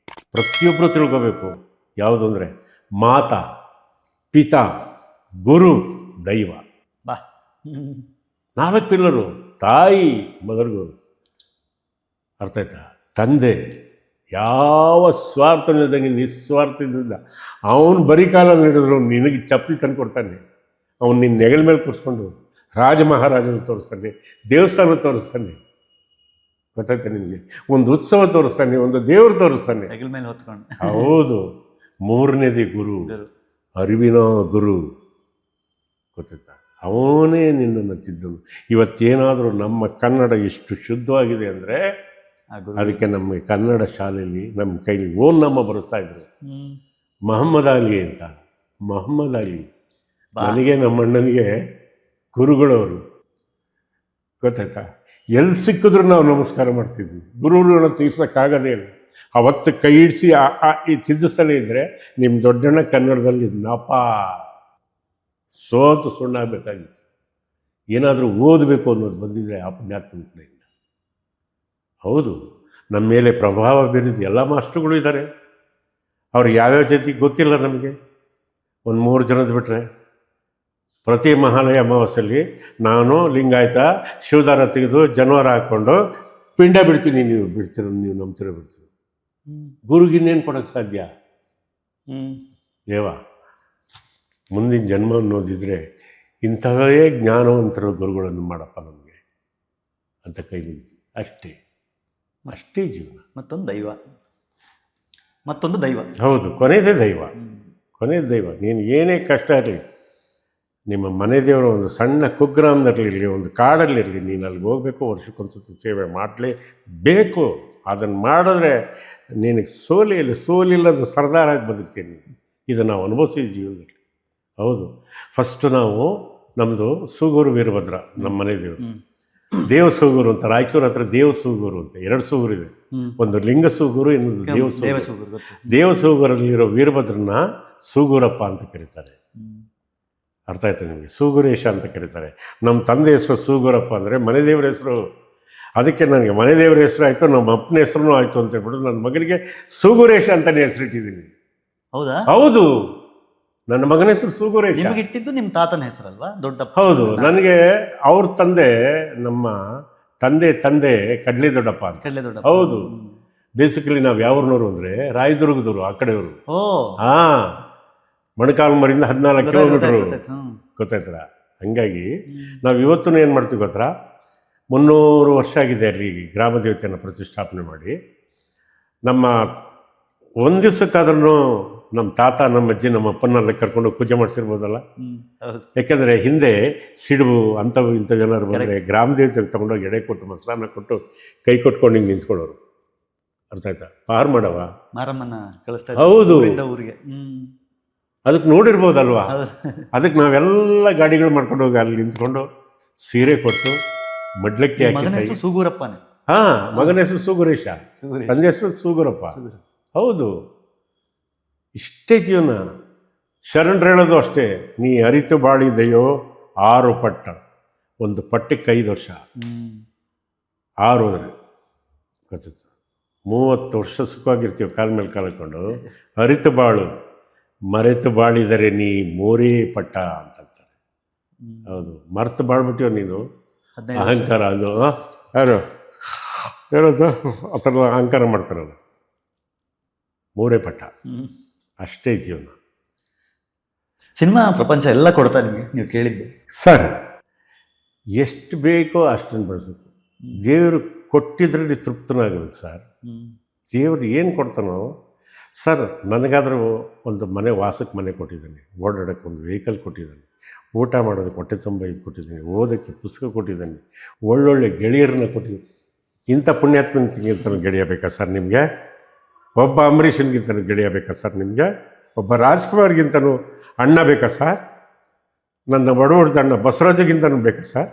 ಪ್ರತಿಯೊಬ್ಬರು ತಿಳ್ಕೋಬೇಕು. ಯಾವುದು ಅಂದರೆ ಮಾತಾ, ಪಿತಾ, ಗುರು, ದೈವ. ಬಾ 4 ಪಿಲ್ಲರು. ತಾಯಿ ಮೊದಲು ಗುರು, ಅರ್ಥ ಆಯ್ತಾ? ತಂದೆ ಯಾವ ಸ್ವಾರ್ಥನಿಲ್ದಂಗೆ ನಿಸ್ವಾರ್ಥದಿಂದ ಅವನು ಬರೀ ಕಾಲ ನಡೆದ್ರು ನಿನಗೆ ಚಪ್ಪಲಿ ತಂದು ಕೊಡ್ತಾನೆ. ಅವನು ನಿನ್ನ ನೆಗಲ ಮೇಲೆ ಕೂರಿಸ್ಕೊಂಡು ರಾಜ ಮಹಾರಾಜನ ತೋರಿಸ್ತಾನೆ, ದೇವಸ್ಥಾನ ತೋರಿಸ್ತಾನೆ, ಗೊತ್ತಾಯ್ತಾ ನಿಮಗೆ? ಒಂದು ಉತ್ಸವ ತೋರಿಸ್ತಾನೆ, ಒಂದು ದೇವರು ತೋರಿಸ್ತಾನೆ. ಹೆಗಲ ಮೇಲೆ ಹೊತ್ಕೊಂಡು. ಹೌದು. 3ನೇದೇ ಗುರು, ಅರಿವಿನ ಗುರು, ಗೊತ್ತಾಯ್ತಾ? ಅವನೇ ನಿನ್ನನ್ನು ತಿದ್ದನು. ಇವತ್ತೇನಾದರೂ ನಮ್ಮ ಕನ್ನಡ ಎಷ್ಟು ಶುದ್ಧವಾಗಿದೆ ಅಂದರೆ ಅದಕ್ಕೆ ನಮ್ಮ ಕನ್ನಡ ಶಾಲೆಯಲ್ಲಿ ನಮ್ಮ ಕೈಲಿ ಓನ್ನಮ್ಮ ಬರೆಸ್ತಾ ಇದ್ರು. ಮೊಹಮ್ಮದ್ ಅಲಿ ಅಂತ. ಮೊಹಮ್ಮದ್ ಅಲಿ ನನಗೆ ನಮ್ಮ ಅಣ್ಣನಿಗೆ ಗುರುಗಳವರು, ಗೊತ್ತಾಯ್ತಾ? ಎಲ್ಲಿ ಸಿಕ್ಕಿದ್ರು ನಾವು ನಮಸ್ಕಾರ ಮಾಡ್ತಿದ್ವಿ. ಗುರುಗಳನ್ನ ತೀರ್ಸೋಕ್ಕಾಗದೇ ಇಲ್ಲ. ಅವತ್ತು ಕೈ ಇಡಿಸಿ ಈ ತಿದ್ದಿಸಲೇ ಇದ್ದರೆ ನಿಮ್ಮ ದೊಡ್ಡಣ್ಣ ಕನ್ನಡದಲ್ಲಿ ನಪ ಸೋತು ಸುಣ್ಣಾಗಬೇಕಾಗಿತ್ತು. ಏನಾದರೂ ಓದಬೇಕು ಅನ್ನೋದು ಬಂದಿದ್ದರೆ ಆ ಪುಣ್ಯಾತ್ಮನ ಕಡೆಯಿಂದ. ಹೌದು, ನಮ್ಮ ಮೇಲೆ ಪ್ರಭಾವ ಬೀರಿದ ಎಲ್ಲ ಮಾಸ್ಟ್ರುಗಳು ಇದ್ದಾರೆ. ಅವ್ರು ಯಾವ್ಯಾವ ಜೊತೆಗೆ ಗೊತ್ತಿಲ್ಲ ನಮಗೆ. ಒಂದು 3 ಜನದ ಬಿಟ್ಟರೆ ಪ್ರತಿ ಮಹಾಲಯ ಅಮಾವಾಸ್ಯಲ್ಲಿ ನಾನು ಲಿಂಗಾಯತ ಶಿವದಾರ ತೆಗೆದು ಜನವಾರ ಹಾಕ್ಕೊಂಡು ಪಿಂಡ ಬಿಡ್ತೀನಿ. ನೀವು ಬಿಡ್ತೀರೋ? ನೀವು ನಂಬ್ತಿರೋ? ಬಿಡ್ತೀರೋ? ಗುರುಗಿನ್ನೇನು ಕೊಡೋಕ್ಕೆ ಸಾಧ್ಯ? ದೇವ ಮುಂದಿನ ಜನ್ಮ ಅನ್ನೋದಿದ್ರೆ ಇಂಥವೇ ಜ್ಞಾನವಂತರ ಗುರುಗಳನ್ನು ಮಾಡಪ್ಪ ನಮಗೆ ಅಂತ ಕೈ ನಿಲ್ತೀವಿ. ಅಷ್ಟೇ ಜೀವನ. ಮತ್ತೊಂದು ದೈವ. ಹೌದು, ಕೊನೆಯದೇ ದೈವ. ಕೊನೆಯದು ದೈವ. ನೀನು ಏನೇ ಕಷ್ಟ ಇರಲಿ, ನಿಮ್ಮ ಮನೆ ದೇವರು ಒಂದು ಸಣ್ಣ ಕುಗ್ರಾಮದಲ್ಲಿರಲಿ, ಒಂದು ಕಾಡಲ್ಲಿರಲಿ, ನೀನು ಅಲ್ಲಿಗೆ ಹೋಗಬೇಕು. ವರ್ಷಕ್ಕೊಂದ್ಸತಿ ಸೇವೆ ಮಾಡಲೇಬೇಕು. ಅದನ್ನು ಮಾಡಿದ್ರೆ ನಿನಗೆ ಸೋಲಿಲ್ಲದ ಸರ್ದಾರಾಗಿ ಬದುಕ್ತೀನಿ. ಇದು ನಾವು ಅನುಭವಿಸಿದ ಜೀವನದಲ್ಲಿ. ಹೌದು. ಫಸ್ಟು ನಾವು ನಮ್ಮದು ಸೂಗೂರು ವೀರಭದ್ರ ನಮ್ಮ ಮನೆ ದೇವರು. ದೇವಸೂಗೂರು ಅಂತ, ರಾಯಚೂರು ಹತ್ರ ದೇವಸೂಗೂರು ಅಂತ 2 ಸೂಗೂರು ಇದೆ. ಒಂದು ಲಿಂಗ ಸೂಗೂರು, ಇನ್ನೊಂದು ದೇವಸೂಗೂರು. ದೇವಸೂಗೂರಲ್ಲಿರೋ ವೀರಭದ್ರನ ಸೂಗೂರಪ್ಪ ಅಂತ ಕರೀತಾರೆ. ಅರ್ಥ ಆಯ್ತು ನಿಮಗೆ? ಸೂಗುರೇಶ ಅಂತ ಕರೀತಾರೆ. ನಮ್ಮ ತಂದೆ ಹೆಸರು ಸೂಗೂರಪ್ಪ ಅಂದರೆ ಮನೆ ದೇವರ ಹೆಸರು. ಅದಕ್ಕೆ ನನಗೆ ಮನೆ ದೇವರ ಹೆಸರು ಆಯಿತು, ನಮ್ಮ ಅಪ್ಪನ ಹೆಸರು ಆಯಿತು ಅಂತ ಹೇಳ್ಬಿಟ್ಟು ನನ್ನ ಮಗನಿಗೆ ಸೂಗುರೇಶ ಅಂತಲೇ ಹೆಸರಿಟ್ಟಿದ್ದೀನಿ. ಹೌದಾ? ಹೌದು, ನನ್ನ ಮಗನ ಹೆಸರು ಸೂಗುರೇಶ. ನಿಮಗೆ ಇಟ್ಟಿದ್ದು ನಿಮ್ಮ ತಾತನ ಹೆಸರಲ್ವಾ? ದೊಡ್ಡಪ್ಪ. ಹೌದು, ನನಗೆ ಅವ್ರ ತಂದೆ, ನಮ್ಮ ತಂದೆ ಕಡ್ಲೆ ದೊಡ್ಡಪ್ಪ ಅಂತ. ಹೌದು. ಬೇಸಿಕಲಿ ನಾವು ಯಾವ್ರನವರು ಅಂದರೆ ರಾಯದುರ್ಗದವರು, ಆ ಕಡೆಯವರು. ಹಾಂ, ಮೊಣಕಾಲ್ಮರಿಂದ 14 ಕಿಲೋಮೀಟ್ರು, ಗೊತ್ತಾಯ್ತಲ್ಲ? ಹಂಗಾಗಿ ನಾವು ಇವತ್ತು ಏನು ಮಾಡ್ತೀವಿ ಗೊತ್ತಾ? 300 ವರ್ಷ ಆಗಿದೆ ಅಲ್ಲಿ ಗ್ರಾಮ ದೇವತೆಯನ್ನು ಪ್ರತಿಷ್ಠಾಪನೆ ಮಾಡಿ. ನಮ್ಮ ಒಂದು ದಿವಸಕ್ಕಾದ್ರೂ ನಮ್ಮ ತಾತ, ನಮ್ಮ ಅಜ್ಜಿ, ನಮ್ಮ ಅಪ್ಪನ್ನೆಲ್ಲ ಕರ್ಕೊಂಡು ಪೂಜೆ ಮಾಡಿಸಿರ್ಬೋದಲ್ಲ. ಯಾಕೆಂದರೆ ಹಿಂದೆ ಸಿಡುಬು ಅಂಥವು ಇಂಥವು ಏನಾದ್ರು ಬಂದರೆ ಗ್ರಾಮ ದೇವತೆಗೆ ತೊಗೊಂಡೋಗಿ ಎಡೆ ಕೊಟ್ಟು ಮೊಸರನ್ನ ಕೊಟ್ಟು ಕೈ ಕೊಟ್ಕೊಂಡು ಹಿಂಗೆ ನಿಂತ್ಕೊಳ್ಳೋರು. ಅರ್ಥ ಆಯ್ತಾ? ಪಾರು ಮಾಡವ ಮಾರಮ್ಮನ ಕಳಿಸ್ತಾ. ಹೌದು, ಊರಿಗೆ. ಅದಕ್ಕೆ ನೋಡಿರ್ಬೋದಲ್ವಾ? ಅದಕ್ಕೆ ನಾವೆಲ್ಲ ಗಾಡಿಗಳು ಮಾಡ್ಕೊಂಡು ಹೋಗಿ ಅಲ್ಲಿ ನಿಂತ್ಕೊಂಡು ಸೀರೆ ಕೊಟ್ಟು ಮಡ್ಲಕ್ಕಿ ಹಾಕಿ. ಸೂಗೂರಪ್ಪನೇ. ಹಾಂ, ಮಗನ ಹೆಸರು ಸೂಗುರೇಶ, ತಂದೆ ಹೆಸರು ಸೂಗುರಪ್ಪ. ಹೌದು, ಇಷ್ಟೇ ಜೀವನ. ಶರಣರು ಹೇಳೋದು ಅಷ್ಟೇ, ನೀ ಅರಿತು ಬಾಳಿದೆಯೋ 6 ಪಟ್ಟ. ಒಂದು ಪಟ್ಟಕ್ಕೆ 5 ವರ್ಷ, 6 ಅಂದರೆ ಗೊತ್ತ. 30 ವರ್ಷ ಸುಖವಾಗಿರ್ತೀವಿ ಕಾಲ ಮೇಲೆ ಕಾಲಕೊಂಡು. ಅರಿತು ಬಾಳು, ಮರೆತು ಬಾಳಿದರೆ ನೀ 3 ಪಟ್ಟ ಅಂತಂತಾರೆ. ಹೌದು, ಮರೆತು ಬಾಳ್ಬಿಟ್ಟಿವ ನೀನು. ಅಹಂಕಾರ ಅದು ಯಾರು ಹೇಳೋದು ಆ ಥರ ಅಹಂಕಾರ ಮಾಡ್ತಾರಲ್ಲ. 3 ಪಟ್ಟ, ಅಷ್ಟೇ ಜೀವನ. ಸಿನಿಮಾ ಪ್ರಪಂಚ ಎಲ್ಲ ಕೊಡ್ತಾ ನಿಮಗೆ, ನೀವು ಕೇಳಿದ್ದು. ಸರ್ ಎಷ್ಟು ಬೇಕೋ ಅಷ್ಟನ್ನು ಬಳಸಬೇಕು. ದೇವರು ಕೊಟ್ಟಿದ್ರಲ್ಲಿ ತೃಪ್ತನಾಗಬೇಕು ಸರ್. ದೇವರು ಏನು ಕೊಡ್ತಾನೋ ಸರ್, ನನಗಾದರೂ ಒಂದು ಮನೆ, ವಾಸಕ್ಕೆ ಮನೆ ಕೊಟ್ಟಿದ್ದಾನೆ, ಓಡಾಡೋಕ್ಕೆ ಒಂದು ವೆಹಿಕಲ್ ಕೊಟ್ಟಿದ್ದಾನೆ, ಊಟ ಮಾಡೋದಕ್ಕೆ ಹೊಟ್ಟೆ ತುಂಬ ಇದು ಕೊಟ್ಟಿದ್ದಾನೆ, ಓದೋಕ್ಕೆ ಪುಸ್ತಕ ಕೊಟ್ಟಿದ್ದಾನೆ, ಒಳ್ಳೊಳ್ಳೆ ಗೆಳೆಯರನ್ನ ಕೊಟ್ಟಿದ್ದಾನೆ. ಇಂಥ ಪುಣ್ಯಾತ್ಮನಿಗಿಂತನೂ ಗೆಳೆಯ ಬೇಕಾ ಸರ್ ನಿಮಗೆ? ಒಬ್ಬ ಅಂಬರೀಷನ್ಗಿಂತನೂ ಗೆಳೆಯ ಬೇಕಾ ಸರ್ ನಿಮಗೆ? ಒಬ್ಬ ರಾಜ್ಕುಮಾರ್ಗಿಂತನೂ ಅಣ್ಣ ಬೇಕಾ ಸರ್? ನನ್ನ ಒಡವಡ್ದ ಅಣ್ಣ ಬಸವರಾಜಗಿಂತನೂ ಬೇಕಾ ಸರ್?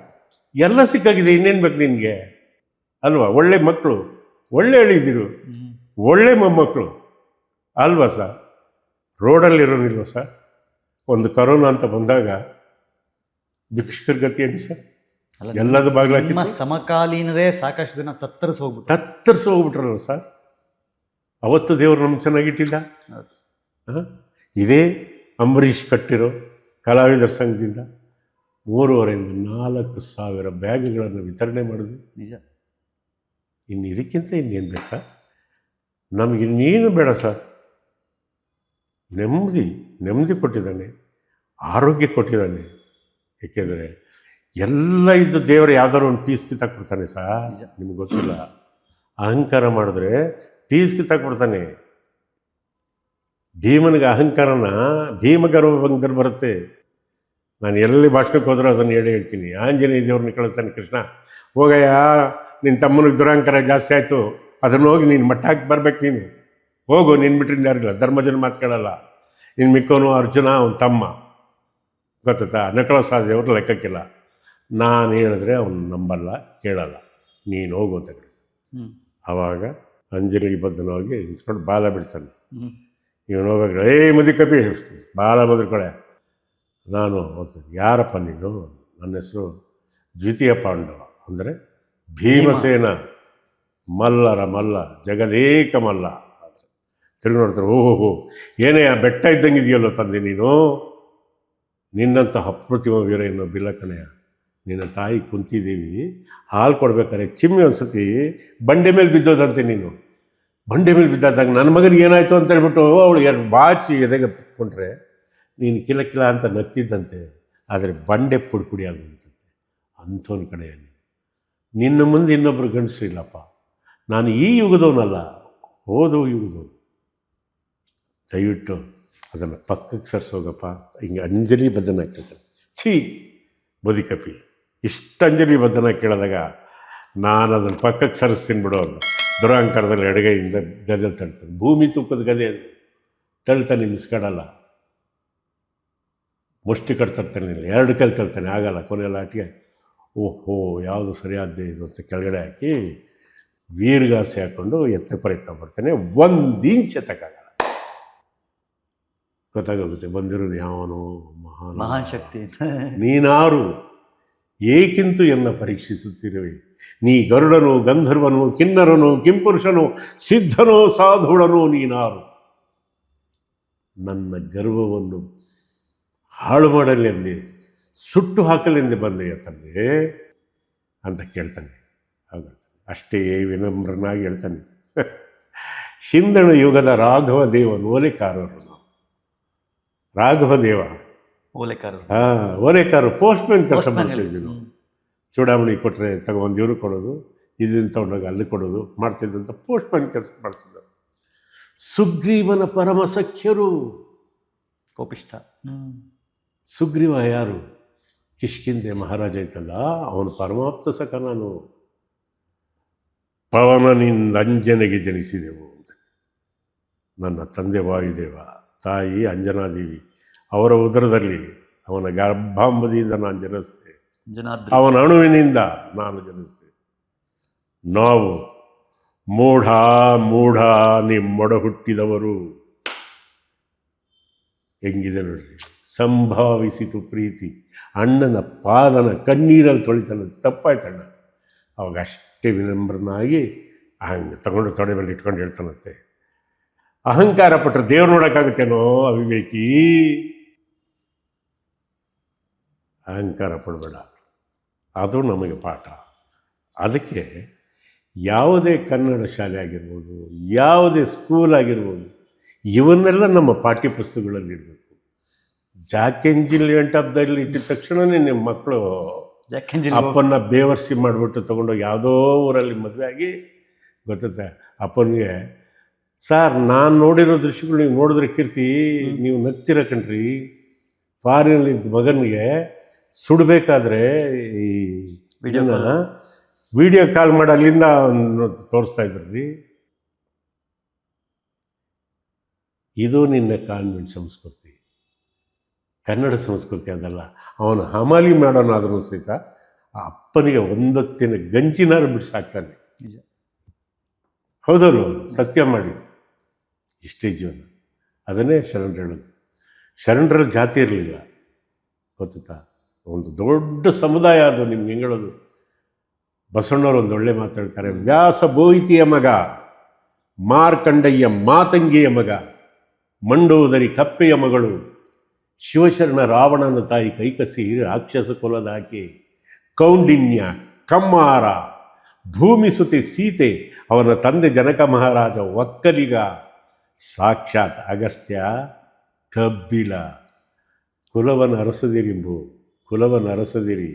ಎಲ್ಲ ಸಿಕ್ಕಾಗಿದೆ, ಇನ್ನೇನು ಬೇಕು ನಿನಗೆ ಅಲ್ವಾ? ಒಳ್ಳೆ ಮಕ್ಕಳು, ಒಳ್ಳೆ ಎಳಿದಿರು, ಒಳ್ಳೆ ಮೊಮ್ಮಕ್ಕಳು ಅಲ್ವಾ ಸರ್? ರೋಡಲ್ಲಿರೋನಿಲ್ವ ಸರ್? ಒಂದು ಕರೋನಾ ಅಂತ ಬಂದಾಗ ಭಿಕ್ಷುಕರ ಗತಿ ಏನು ಸರ್? ಎಲ್ಲದು ಬಾಗ್ಲಾಕಿ ನಿಮ್ಮ ಸಮಕಾಲೀನರೇ ಸಾಕಷ್ಟು ಜನ ತತ್ತರಿಸಿ ಹೋಗ್ಬಿಟ್ರಲ್ವ ಸರ್? ಅವತ್ತು ದೇವರು ನಮ್ಗೆ ಚೆನ್ನಾಗಿಟ್ಟಿಲ್ಲ. ಇದೇ ಅಂಬರೀಷ್ ಕಟ್ಟಿರೋ ಕಲಾವಿದರ ಸಂಘದಿಂದ 3,500-4,000 ಬ್ಯಾಗ್ಗಳನ್ನು ವಿತರಣೆ ಮಾಡಿದ್ವಿ. ನಿಜ. ಇನ್ನು ಇದಕ್ಕಿಂತ ಇನ್ನೇನು ಬೇಕು ಸರ್? ನಮಗೆ ಇನ್ನೇನು ಬೇಡ ಸರ್. ನೆಮ್ಮದಿ ಕೊಟ್ಟಿದ್ದಾನೆ, ಆರೋಗ್ಯ ಕೊಟ್ಟಿದ್ದಾನೆ. ಏಕೆಂದರೆ ಎಲ್ಲ ಇದ್ದು ದೇವರು ಯಾವ್ದಾದ್ರು ಒಂದು ಪೀಸ್ ಕಿತ್ತಾಕ್ಬಿಡ್ತಾನೆ ಸರ್. ನಿಮ್ಗೆ ಗೊತ್ತಿಲ್ಲ, ಅಹಂಕಾರ ಮಾಡಿದ್ರೆ ಪೀಸ್ ಕಿತ್ತಾಕ್ಬಿಡ್ತಾನೆ. ಭೀಮನಿಗೆ ಅಹಂಕಾರನ ಭೀಮಗರ್ವ ಬಂದರೆ ಬರುತ್ತೆ. ನಾನು ಎಲ್ಲಿ ಭಾಷಣಕ್ಕೆ ಹೋದ್ರೂ ಅದನ್ನು ಹೇಳ್ತೀನಿ. ಆಂಜನೇಯ ದೇವ್ರನ್ನ ಕಳಿಸ್ತಾನೆ ಕೃಷ್ಣ, ಹೋಗಯ್ಯ ನಿನ್ನ ತಮ್ಮನಿಗೆ ದುರಹಂಕಾರ ಜಾಸ್ತಿ ಆಯಿತು, ಅದನ್ನು ಹೋಗಿ ನೀನು ಮಟ್ಟ ಹಾಕಿ ಬರ್ಬೇಕು, ನೀನು ಹೋಗು, ನಿನ್ನ ಬಿಟ್ಟರೆ ಯಾರಿಲ್ಲ, ಧರ್ಮಜನ ಮಾತು ಕೇಳಲ್ಲ, ನಿನ್ನ ಮಿಕ್ಕೋನು ಅರ್ಜುನ ಅವನ ತಮ್ಮ, ಗೊತ್ತಾ? ನಕಲ ದೇವ್ರು ಲೆಕ್ಕಕ್ಕಿಲ್ಲ. ನಾನು ಹೇಳಿದ್ರೆ ಅವನು ನಂಬಲ್ಲ, ಕೇಳಲ್ಲ, ನೀನು ಹೋಗು ಅಂತ ಕಳಿಸ. ಆವಾಗ ಅಂಜಲಿಗೆ ಬದ್ಧನವಾಗಿ ನಿಂತ್ಕೊಂಡು ಬಾಲ ಬಿಡ್ತಾನೆ. ಇವನು ಹೋಗ್ಬೇಕು, ಮುದಿಕಪಿ ಬಾಲ ಮುದ್ರಕೊಳೆ. ನಾನು ಯಾರಪ್ಪ ನೀನು? ನನ್ನ ಹೆಸರು ದ್ವಿತೀಯ ಪಾಂಡವ, ಅಂದರೆ ಭೀಮಸೇನ, ಮಲ್ಲರ ಮಲ್ಲ, ಜಗದೇಕ ಮಲ್ಲ. ತಿರುಗಿ ನೋಡ್ತಾರೆ, ಓಹೋ ಏನೇ ಆ ಬೆಟ್ಟ ಇದ್ದಂಗೆ ಇದೆಯಲ್ಲೋ ತಂದೆ ನೀನು, ನಿನ್ನಂಥ ಅಪ್ರತಿಮ ವೀರ ಏನೋ ಬಿಲ್ಲಕಣೆಯ. ನಿನ್ನ ತಾಯಿ ಕುಂತಿದ್ದೀವಿ, ಹಾಲು ಕೊಡ್ಬೇಕಾದ್ರೆ ಚಿಮ್ಮಿ ಒಂದು ಸತಿ ಬಂಡೆ ಮೇಲೆ ಬಿದ್ದೋದಂತೆ. ನೀನು ಬಂಡೆ ಮೇಲೆ ಬಿದ್ದಾದಾಗ ನನ್ನ ಮಗನಿಗೆ ಏನಾಯಿತು ಅಂತ ಹೇಳ್ಬಿಟ್ಟು ಅವಳು ಎರಡು ಬಾಚಿ ಎದೆಗೆ ಬಿಟ್ಕೊಂಡ್ರೆ ನೀನು ಕಿಲ ಅಂತ ನಗ್ತಿದ್ದಂತೆ. ಆದರೆ ಬಂಡೆ ಪುಡಿ ಆಗೋದಂತೆ. ಅಂಥವನ ಕಡೆಯ ನಿನ್ನ ಮುಂದೆ ಇನ್ನೊಬ್ಬರು ಗಂಡಸರು ಇಲ್ಲಪ್ಪ. ನಾನು ಈ ಯುಗದವನಲ್ಲ, ಹೋದೋ ಯುಗದವನು. ದಯವಿಟ್ಟು ಅದನ್ನು ಪಕ್ಕಕ್ಕೆ ಸರಿಸೋಗಪ್ಪ. ಹಿಂಗೆ ಅಂಜಲಿ ಬದ್ಧನ ಕೇಳ್ತಾರೆ. ಬದುಕಪಿ ಇಷ್ಟು ಅಂಜಲಿ ಬದ್ಧನ ಕೇಳಿದಾಗ ನಾನು ಅದನ್ನು ಪಕ್ಕಕ್ಕೆ ಸರಿಸ್ತೀನಿ ಬಿಡೋ. ಅದು ದುರಹಂಕಾರದಲ್ಲಿ ಎಡಗೈಯಿಂದ ಗದೆ ತಳ್ತಾನೆ, ಭೂಮಿ ತೂಕದ ಗದೆ ತಳ್ತಾನೆ, ಮಿಸ್ಕಡಲ್ಲ. ಮುಷ್ಟಿ ಕಟ್ತರ್ತಾನೆ, 2 ಕೈಲಿ ತಳ್ತಾನೆ, ಆಗಲ್ಲ. ಕೊನೆಯಲ್ಲಿ ಆಟಿಗೆ ಓಹೋ ಯಾವುದು ಸರಿಯಾದ್ದೇ ಇದು ಅಂತ ಕೆಳಗಡೆ ಹಾಕಿ ವೀರ್ಗಾಸೆ ಹಾಕ್ಕೊಂಡು ಎತ್ತ ಪ್ರಯತ್ನ ಮಾಡ್ತಾನೆ. 1 ಇಂಚ್ ಎತ್ತಕ್ಕಾಗಲ್ಲ. ಗೊತ್ತಾಗೋಗುತ್ತೆ ಬಂದಿರೋ ಯಾವನು ಮಹಾನ್ ಶಕ್ತಿ. ನೀನಾರು ಏಕಿಂತು ಎನ್ನ ಪರೀಕ್ಷಿಸುತ್ತಿರುವೆ. ನೀ ಗರುಡನು, ಗಂಧರ್ವನು, ಕಿನ್ನರನು, ಕಿಂಪುರುಷನು, ಸಿದ್ಧನೋ, ಸಾಧುಡನು, ನೀನಾರು. ನನ್ನ ಗರ್ವವನ್ನು ಹಾಳು ಮಾಡಲೆಂದೇ, ಸುಟ್ಟು ಹಾಕಲೆಂದೇ ಬಂದೆಯ ತಂದೆ ಅಂತ ಕೇಳ್ತಾನೆ. ಆಗುತ್ತೆ ಅಷ್ಟೇ ವಿನಮ್ರನಾಗಿ ಹೇಳ್ತಾನೆ. ಹಿಂದಣ ಯುಗದ ರಾಘವ ದೇವನು ಓಲೆಕಾರರು. ರಾಘವದೇವ ಓಲೆಕಾರರು, ಪೋಸ್ಟ್ಮ್ಯಾನ್ ಕೆಲಸ ಮಾಡ್ತಿದ್ವಿ ನಾವು. ಚೂಡಾಮಣಿ ಕೊಟ್ಟರೆ ತಗೊಂಡು ಇವರು ಕೊಡೋದು, ಇದನ್ನು ತಗೊಂಡಾಗ ಅಲ್ಲಿ ಕೊಡೋದು ಮಾಡ್ತಿದ್ದಂಥ ಪೋಸ್ಟ್ಮ್ಯಾನ್ ಕೆಲಸ ಮಾಡ್ತಿದ್ದರು. ಸುಗ್ರೀವನ ಪರಮ ಸಖ್ಯರು, ಕೋಪಿಷ್ಟ. ಸುಗ್ರೀವ ಯಾರು? ಕಿಷ್ಕಿಂದೆ ಮಹಾರಾಜ ಇದ್ದಲ್ಲ, ಅವನು ಪರಮಾಪ್ತ ಸಖ. ನಾನು ಪವನನಿಂದ ಅಂಜನೆಗೆ ಜನಿಸಿದೆವು ಅಂತ. ನನ್ನ ತಂದೆ ವಾಯುದೇವ, ತಾಯಿ ಅಂಜನಾದೇವಿ, ಅವರ ಉದರದಲ್ಲಿ ಅವನ ಗರ್ಭಾಂಬದಿಯಿಂದ ನಾನು ಜನಿಸಿದೆ, ಅವನ ಅಣುವಿನಿಂದ ನಾನು ಜನಿಸಿದೆ. ನಾವು ಮೂಢ ನಿಮ್ಮೊಡ ಹುಟ್ಟಿದವರು. ಹೆಂಗಿದೆ ನೋಡ್ರಿ, ಸಂಭಾವಿಸಿತು ಪ್ರೀತಿ, ಅಣ್ಣನ ಪಾದನ ಕಣ್ಣೀರಲ್ಲಿ ತೊಳಿತಾನೆ. ತಪ್ಪಾಯ್ತಣ್ಣ. ಅವಾಗ ಅಷ್ಟೇ ವಿನಮ್ರನಾಗಿ ಹಂಗೆ ತಗೊಂಡು ತೊಡೆ ಮೇಲೆ ಇಟ್ಕೊಂಡು ಹೇಳ್ತಾನಂತೆ, ಅಹಂಕಾರ ಪಟ್ಟರೆ ದೇವ್ರು ನೋಡೋಕ್ಕಾಗುತ್ತೇನೋ ಅವಿವೇಕಿ. ಅಹಂಕಾರ ಪಡಬೇಡ, ಅದು ನಮಗೆ ಪಾಠ. ಅದಕ್ಕೆ ಯಾವುದೇ ಕನ್ನಡ ಶಾಲೆ ಆಗಿರ್ಬೋದು, ಯಾವುದೇ ಸ್ಕೂಲ್ ಆಗಿರ್ಬೋದು, ಇವನ್ನೆಲ್ಲ ನಮ್ಮ ಪಾಠ್ಯ ಪುಸ್ತಕಗಳಲ್ಲಿ ಇಡಬೇಕು. ಜಾಕ್ ಎಂಜಿಲಿಯಂಟ್ ಹಬ್ಬದಲ್ಲಿ ಇಟ್ಟಿದ ತಕ್ಷಣವೇ ನಿಮ್ಮ ಮಕ್ಕಳು ಜಾಕ್ ಆ್ಯಂಡ್ ಜಿಲ್ ಅಪ್ಪನ್ನ ಬೇವರ್ಸಿ ಮಾಡಿಬಿಟ್ಟು ತೊಗೊಂಡೋಗಿ ಯಾವುದೋ ಊರಲ್ಲಿ ಮದುವೆ ಆಗಿ ಗೊತ್ತತ್ತೆ ಅಪ್ಪನಿಗೆ ಸರ್ ನಾನು ನೋಡಿರೋ ದೃಶ್ಯಗಳು ನೀವು ನೋಡಿದ್ರೆ ಕೀರ್ತಿ ನೀವು ನಗ್ತಿರ ಕಣ್ರಿ ಫಾರಿನಲ್ಲಿದ್ದ ಮಗನಿಗೆ ಸುಡಬೇಕಾದ್ರೆ ಈ ಇದನ್ನು ವಿಡಿಯೋ ಕಾಲ್ ಮಾಡಿ ಅಲ್ಲಿಂದ ತೋರಿಸ್ತಾ ಇದ್ರಿ. ಇದು ನಿನ್ನ ಕಾನ್ವೆಂಟ್ ಸಂಸ್ಕೃತಿ, ಕನ್ನಡ ಸಂಸ್ಕೃತಿ ಅದಲ್ಲ. ಅವನು ಹಮಾಲಿ ಮಾಡೋನಾದ್ರೂ ಸಹಿತ ಆ ಅಪ್ಪನಿಗೆ ಒಂದೊತ್ತಿನ ಗಂಜಿನಾರು ಬಿಡಿಸಾಕ್ತಾನೆ. ನಿಜ. ಹೌದಲ್ಲ, ಸತ್ಯ ಮಾಡಿ ಇಷ್ಟೇ ಜೀವನ. ಅದನ್ನೇ ಶರಣರು ಹೇಳೋದು. ಶರಣರಲ್ಲಿ ಜಾತಿ ಇರಲಿಲ್ಲ ಗೊತ್ತಾ, ಒಂದು ದೊಡ್ಡ ಸಮುದಾಯ ಅದು ನಿಮ್ಗೆ ಹೇಳೋದು. ಬಸವಣ್ಣವರು ಒಂದು ಒಳ್ಳೆ ಮಾತಾಡ್ತಾರೆ, ವ್ಯಾಸ ಬೋಯಿತಿಯ ಮಗ, ಮಾರ್ಕಂಡಯ್ಯ ಮಾತಂಗಿಯ ಮಗ, ಮಂಡೋದರಿ ಕಪ್ಪೆಯ ಮಗಳು, ಶಿವಶರಣ ರಾವಣನ ತಾಯಿ ಕೈಕಸಿ ರಾಕ್ಷಸ ಕುಲದಾಕಿ, ಕೌಂಡಿನ್ಯ ಕಮ್ಮಾರ, ಭೂಮಿಸುತೆ ಸೀತೆ, ಅವನ ತಂದೆ ಜನಕ ಮಹಾರಾಜ ಒಕ್ಕಲಿಗ, ಸಾಕ್ಷಾತ್ ಅಗಸ್ತ್ಯ ಕಬ್ಬಿಲ. ಕುಲವನ ಅರಸದಿರಿಂಬು, ಕುಲವನ ಅರಸದಿರಿ,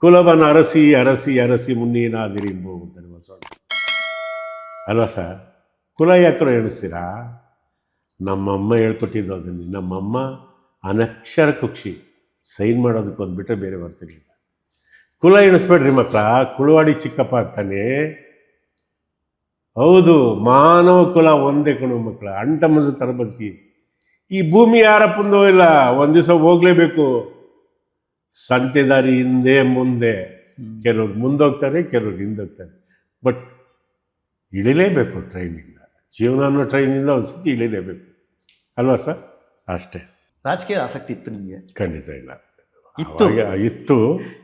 ಕುಲವನ ಅರಸಿ ಅರಸಿ ಅರಸಿ ಮುನ್ನೀನಾದಿರಿಂಬು ಅಂತಾನೆ ಬಸವಣ್ಣ. ಅಲ್ವ ಸರ್? ಕುಲ ಯಾಕರು ಎಣಿಸ್ತೀರಾ? ನಮ್ಮಮ್ಮ ಹೇಳ್ಕೊಟ್ಟಿದ್ದು ಅದನ್ನು. ನಮ್ಮಮ್ಮ ಅನಕ್ಷರ ಕುಕ್ಷಿ, ಸೈನ್ ಮಾಡೋದಕ್ಕೆ ಬಂದುಬಿಟ್ರೆ ಬೇರೆ ಬರ್ತಿರ್ಲಿಲ್ಲ. ಕುಲ ಎಣಿಸ್ಬೇಡ್ರಿ ಮಕ್ಕಳ, ಕುಳವಾಡಿ ಚಿಕ್ಕಪ್ಪ ಆಗ್ತಾನೆ. ಹೌದು, ಮಾನವ ಕುಲ ಒಂದೇ ಕಣು ಮಕ್ಕಳ, ಅಂಟಮಂದು ಥರ ಬದುಕಿ. ಈ ಭೂಮಿ ಯಾರಪ್ಪಂದೋ ಇಲ್ಲ, ಒಂದು ದಿವಸ ಹೋಗಲೇಬೇಕು. ಸಂತೆ ದಾರಿ ಹಿಂದೆ ಮುಂದೆ, ಕೆಲವ್ರು ಮುಂದೋಗ್ತಾರೆ, ಕೆಲವ್ರು ಹಿಂದೋಗ್ತಾರೆ. ಬಟ್ ಇಳಿಲೇಬೇಕು ಟ್ರೈನಿಂದ. ಜೀವನ ಅನ್ನೋ ಟ್ರೈನಿಂದ ಒಂದು ಸತಿ ಇಳಿಲೇಬೇಕು ಅಲ್ವಾ ಸರ್? ಅಷ್ಟೇ. ರಾಜಕೀಯ ಆಸಕ್ತಿ ಇತ್ತು ನಿಮಗೆ? ಖಂಡಿತ ಇಲ್ಲ. ಇತ್ತು. ಇತ್ತು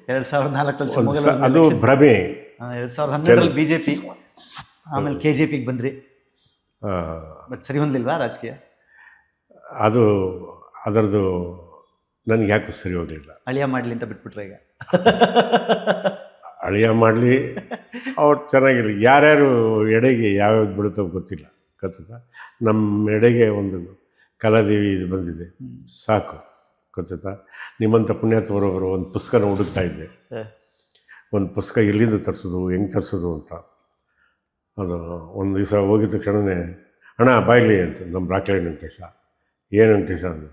2004 ಅದು ಭ್ರಮೆ. 2012 ಬಿಜೆಪಿ, ಆಮೇಲೆ KJPಗೆ ಬಂದ್ರಿ. ಬಟ್ ಸರಿ ಹೊಂದಲಿಲ್ವಾ ರಾಜಕೀಯ? ಅದು ಅದರದ್ದು ನನಗೆ ಯಾಕೂ ಸರಿ ಹೋಗಲಿಲ್ಲ. ಅಳಿಯ ಮಾಡಲಿ ಅಂತ ಬಿಟ್ಬಿಟ್ರೆ ಈಗ? ಅಳಿಯ ಮಾಡಲಿ, ಅವ್ರು ಚೆನ್ನಾಗಿಲ್ಲ. ಯಾರ್ಯಾರು ಎಡೆಗೆ ಯಾವ್ಯಾವ್ದು ಬಿಡುತ್ತೋ ಗೊತ್ತಿಲ್ಲ ಗೊತ್ತಾ. ನಮ್ಮ ಎಡೆಗೆ ಒಂದು ಕಲಾದೇವಿ ಇದು ಬಂದಿದೆ, ಸಾಕು ಗೊತ್ತಾ. ನಿಮ್ಮಂಥ ಪುಣ್ಯಾತ್ಮರೊಬ್ಬರು ಒಂದು ಪುಸ್ತಕನ ಹುಡುಕ್ತಾ ಇದ್ದೆ. ಒಂದು ಪುಸ್ತಕ ಎಲ್ಲಿಂದ ತರಿಸೋದು, ಹೆಂಗೆ ತರಿಸೋದು ಅಂತ. ಅದು ಒಂದು ದಿವಸ ಹೋಗಿದ ತಕ್ಷಣವೇ, ಅಣ್ಣ ಬಾಯ್ಲಿ ಅಂತ ನಮ್ಮ ರಾಕ್ಲೈ ವೆಂಕಟೇಶ. ಏನು ವೆಂಕಟೇಶ ಅಂದ,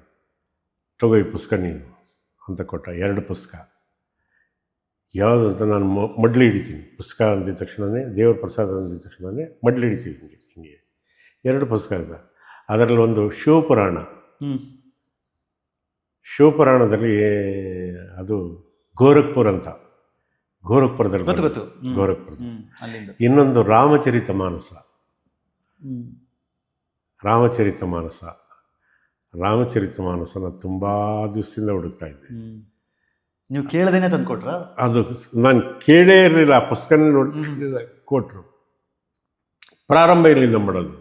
ತಗೋ ಈ ಪುಸ್ತಕ ನೀನು ಅಂತ ಕೊಟ್ಟ. 2 ಪುಸ್ತಕ. ಯಾವುದು ಅಂತ ನಾನು ಮಡ್ಲಿ ಹಿಡಿತೀನಿ. ಪುಸ್ತಕ ಅಂದಿದ ತಕ್ಷಣವೇ, ದೇವ್ರ ಪ್ರಸಾದ ಅಂದಿದ ತಕ್ಷಣವೇ ಮಡ್ಲಿ ಹಿಡಿತೀವಿ ಹಿಂಗೆ 2 ಪುಸ್ತಕ ಇದೆ. ಅದರಲ್ಲಿ ಒಂದು ಶಿವಪುರಾಣ. ಶಿವಪುರಾಣದಲ್ಲಿ ಅದು ಗೋರಖ್ಪುರ ಅಂತ, ಗೋರಖ್ಪುರದಲ್ಲಿ ಗೊತ್ತು. ಗೋರಖ್ಪುರ. ಇನ್ನೊಂದು ರಾಮಚರಿತ ಮಾನಸ. ರಾಮಚರಿತ ಮಾನಸನ ತುಂಬ ದಿವಸದಿಂದ ಹುಡುಕ್ತಾ ಇದ್ದೆ. ನೀವು ಕೇಳದೇನೆ ತಂದು ಕೊಟ್ರ? ಅದು ನಾನು ಕೇಳೇ ಇರಲಿಲ್ಲ. ಆ ಪುಸ್ತಕನೇ ನೋಡಿ ಕೊಟ್ಟರು. ಪ್ರಾರಂಭ ಇರಲಿಲ್ಲ ಮಾಡೋದು.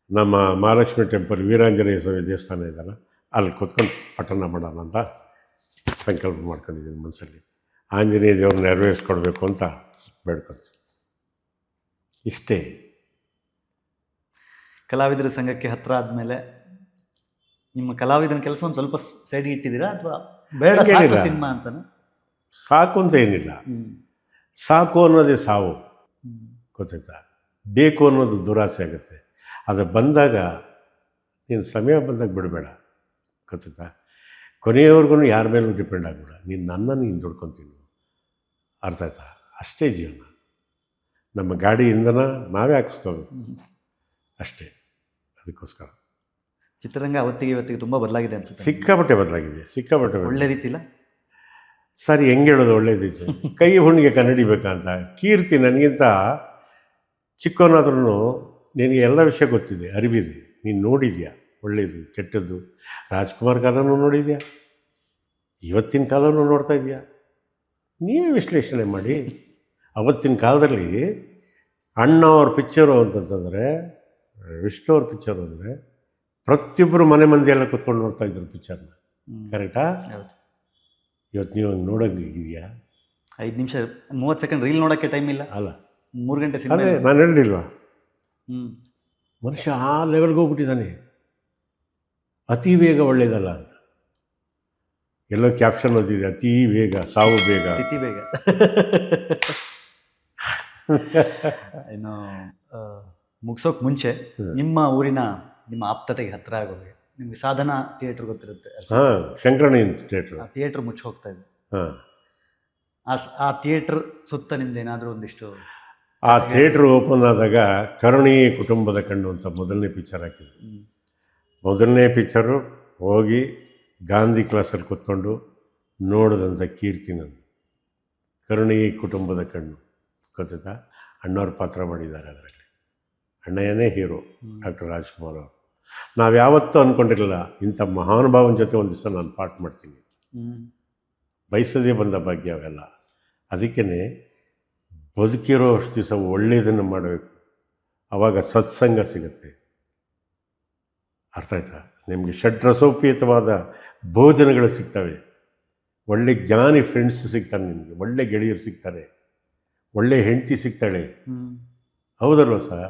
ನಮ್ಮ ಮಹಾಲಕ್ಷ್ಮಿ ಟೆಂಪಲ್, ವೀರಾಂಜನೇಯ ಸ್ವಾಮಿ ದೇವಸ್ಥಾನ ಇದೆಯಲ್ಲ, ಅಲ್ಲಿ ಕೂತ್ಕೊಂಡು ಪಠಣ ಮಾಡೋಣ ಅಂತ ಸಂಕಲ್ಪ ಮಾಡ್ಕೊಂಡಿದ್ದೀನಿ ಮನಸ್ಸಲ್ಲಿ. ಆಂಜನೇಯ ದೇವ್ರನ್ನ ನೆರವೇರಿಸ್ಕೊಡ್ಬೇಕು ಅಂತ ಬೇಡ್ಕೊಳ್ತೀನಿ. ಇಷ್ಟೇ. ಕಲಾವಿದರ ಸಂಘಕ್ಕೆ ಹತ್ರ ಆದಮೇಲೆ ನಿಮ್ಮ ಕಲಾವಿದನ ಕೆಲಸ ಒಂದು ಸ್ವಲ್ಪ ಸೈಡ್ಗೆ ಇಟ್ಟಿದ್ದೀರಾ, ಅಥವಾ ಬೇಡ ಸಿನಿಮಾ ಅಂತಾನೆ? ಸಾಕು ಅಂತ ಏನಿಲ್ಲ. ಸಾಕು ಅನ್ನೋದೇ ಸಾವು ಗೊತ್ತಾಯ್ತಾ. ಬೇಕು ಅನ್ನೋದು ದುರಾಸೆ ಆಗುತ್ತೆ. ಅದು ಬಂದಾಗ ನೀನು ಸಮಯ ಬಂದಾಗ ಬಿಡಬೇಡ ಗೊತ್ತಾಯ್ತಾ. ಕೊನೆಯವರೆಗೂ ಯಾರ ಮೇಲೂ ಡಿಪೆಂಡ್ ಆಗಬೇಡ. ನೀನು ದುಡ್ಕೊತೀನಿ, ಅರ್ಥ ಆಯ್ತಾ? ಅಷ್ಟೇ ಜೀವನ. ನಮ್ಮ ಗಾಡಿ ಇಂಧನ ನಾವೇ ಹಾಕಿಸ್ಕೋಬೇಕು ಅಷ್ಟೇ. ಅದಕ್ಕೋಸ್ಕರ ಚಿತ್ರರಂಗ ಅವತ್ತಿಗೆ ತುಂಬ ಬದಲಾಗಿದೆ ಅನ್ಸುತ್ತೆ. ಸಿಕ್ಕಾಪಟ್ಟೆ ಬದಲಾಗಿದೆ. ಒಳ್ಳೆ ರೀತಿಲ್ಲ ಸರಿ, ಹೆಂಗೆ ಹೇಳೋದು ಒಳ್ಳೇದಿತ್ತು. ಕೈ ಹುಣ್ಣಿಗೆ ಕನ್ನಡಿಬೇಕಂತ. ಕೀರ್ತಿ ನನಗಿಂತ ಚಿಕ್ಕವನಾದ್ರೂ ನಿನಗೆ ಎಲ್ಲ ವಿಷಯ ಗೊತ್ತಿದೆ, ಅರಿವಿದೆ. ನೀನು ನೋಡಿದ್ಯಾ ಒಳ್ಳೆಯದು ಕೆಟ್ಟದ್ದು. ರಾಜ್ಕುಮಾರ್ ಕಾಲನೂ ನೋಡಿದ್ಯಾ, ಇವತ್ತಿನ ಕಾಲನೂ ನೋಡ್ತಾ ಇದೆಯಾ. ನೀವೇ ವಿಶ್ಲೇಷಣೆ ಮಾಡಿ. ಅವತ್ತಿನ ಕಾಲದಲ್ಲಿ ಅಣ್ಣ ಅವ್ರ ಪಿಕ್ಚರು ಅಂತಂತಂದರೆ, ವಿಷ್ಣು ಅವ್ರ ಪಿಕ್ಚರು ಅಂದರೆ ಪ್ರತಿಯೊಬ್ಬರು ಮನೆ ಮಂದಿ ಎಲ್ಲ ಕೂತ್ಕೊಂಡು ನೋಡ್ತಾ ಇದ್ರು ಪಿಕ್ಚರ್ನ. ಕರೆಕ್ಟಾ? ಇವತ್ತು ನೀವು ನೋಡೋಂಗೆ ಇದೆಯಾ? 5 ನಿಮಿಷ 30 ಸೆಕೆಂಡ್ ರೀಲ್ ನೋಡೋಕ್ಕೆ ಟೈಮ್ ಇಲ್ಲ ಅಲ್ಲ. 3 ಗಂಟೆ ಸಿನಿಮಾ. ಅದೇ ನಾನು ಹೇಳಿಲ್ವಾ, ಮನುಷ್ಯ ಆ ಲೆವೆಲ್ಗೆ ಹೋಗ್ಬಿಟ್ಟಿದ್ದಾನೆ. ಅತಿ ವೇಗ ಒಳ್ಳೆಯದಲ್ಲ ಅಂತ. ಎಲ್ಲೋ ಕ್ಯಾಪ್ಷನ್ ಓದಿದೆ, ಅತಿ ಬೇಗ ಸಾವು ಬೇಗ. ತಿಥಿ ಬೇಗ. ಇನ್ನು ಮುಗಿಸೋಕೆ ಮುಂಚೆ ನಿಮ್ಮ ಊರಿನ ನಿಮ್ಮ ಆಪ್ತತೆಗೆ ಹತ್ತಿರ ಆಗೋರಿಗೆ ನಿಮಗೆ ಸಾಧನಾ ಥಿಯೇಟ್ರ್ ಗೊತ್ತಿರುತ್ತೆ. ಹಾಂ, ಶಂಕರಣ್ಣ ಥಿಯೇಟ್ರ್. ಆ ಥಿಯೇಟ್ರ್ ಮುಚ್ಚಿ ಹೋಗ್ತಾ ಇದೆ. ಹಾಂ, ಆ ಥಿಯೇಟ್ರ್ ಸುತ್ತ ನಿಮ್ದು ಏನಾದರೂ ಒಂದಿಷ್ಟು ಆ ಥಿಯೇಟ್ರ್ ಓಪನ್ ಆದಾಗ ಕರುಣಿ ಕುಟುಂಬದ ಕಣ್ಣು ಅಂತ ಮೊದಲನೇ ಪಿಕ್ಚರ್ ಹಾಕಿದ್ರು. ಮೊದಲನೇ ಪಿಕ್ಚರು ಹೋಗಿ ಗಾಂಧಿ ಕ್ಲಾಸಲ್ಲಿ ಕೂತ್ಕೊಂಡು ನೋಡಿದಂಥ ಕೀರ್ತಿ ನಾನು. ಕರುಣಿ ಕುಟುಂಬದ ಕಣ್ಣು ಗೊತ್ತಾ, ಅಣ್ಣವ್ರ ಪಾತ್ರ ಮಾಡಿದ್ದಾರೆ ಅದರಲ್ಲಿ. ಅಣ್ಣಯ್ಯನೇ ಹೀರೋ, ಡಾಕ್ಟರ್ ರಾಜ್ಕುಮಾರ್ ಅವರು. ನಾವು ಯಾವತ್ತೂ ಅಂದ್ಕೊಂಡಿರಲಿಲ್ಲ ಇಂಥ ಮಹಾನುಭಾವನ ಜೊತೆ ಒಂದು ದಿವಸ ನಾನು ಪಾಠ ಮಾಡ್ತೀನಿ. ಬಯಸದೇ ಬಂದ ಭಾಗ್ಯ ಅವೆಲ್ಲ. ಅದಕ್ಕೇ ಬದುಕಿರೋ ಅಷ್ಟು ದಿವಸ ಒಳ್ಳೆಯದನ್ನು ಮಾಡಬೇಕು, ಆವಾಗ ಸತ್ಸಂಗ ಸಿಗುತ್ತೆ. ಅರ್ಥ ಆಯ್ತಾ ನಿಮಗೆ? ಷಡ್ರಸೋಪೇತವಾದ ಭೋಜನಗಳು ಸಿಗ್ತವೆ, ಒಳ್ಳೆ ಜ್ಞಾನಿ ಫ್ರೆಂಡ್ಸ್ ಸಿಗ್ತಾರೆ ನಿಮಗೆ, ಒಳ್ಳೆ ಗೆಳೆಯರು ಸಿಗ್ತಾರೆ, ಒಳ್ಳೆ ಹೆಂಡತಿ ಸಿಗ್ತಾಳೆ. ಹೌದಲ್ವ ಸರ್?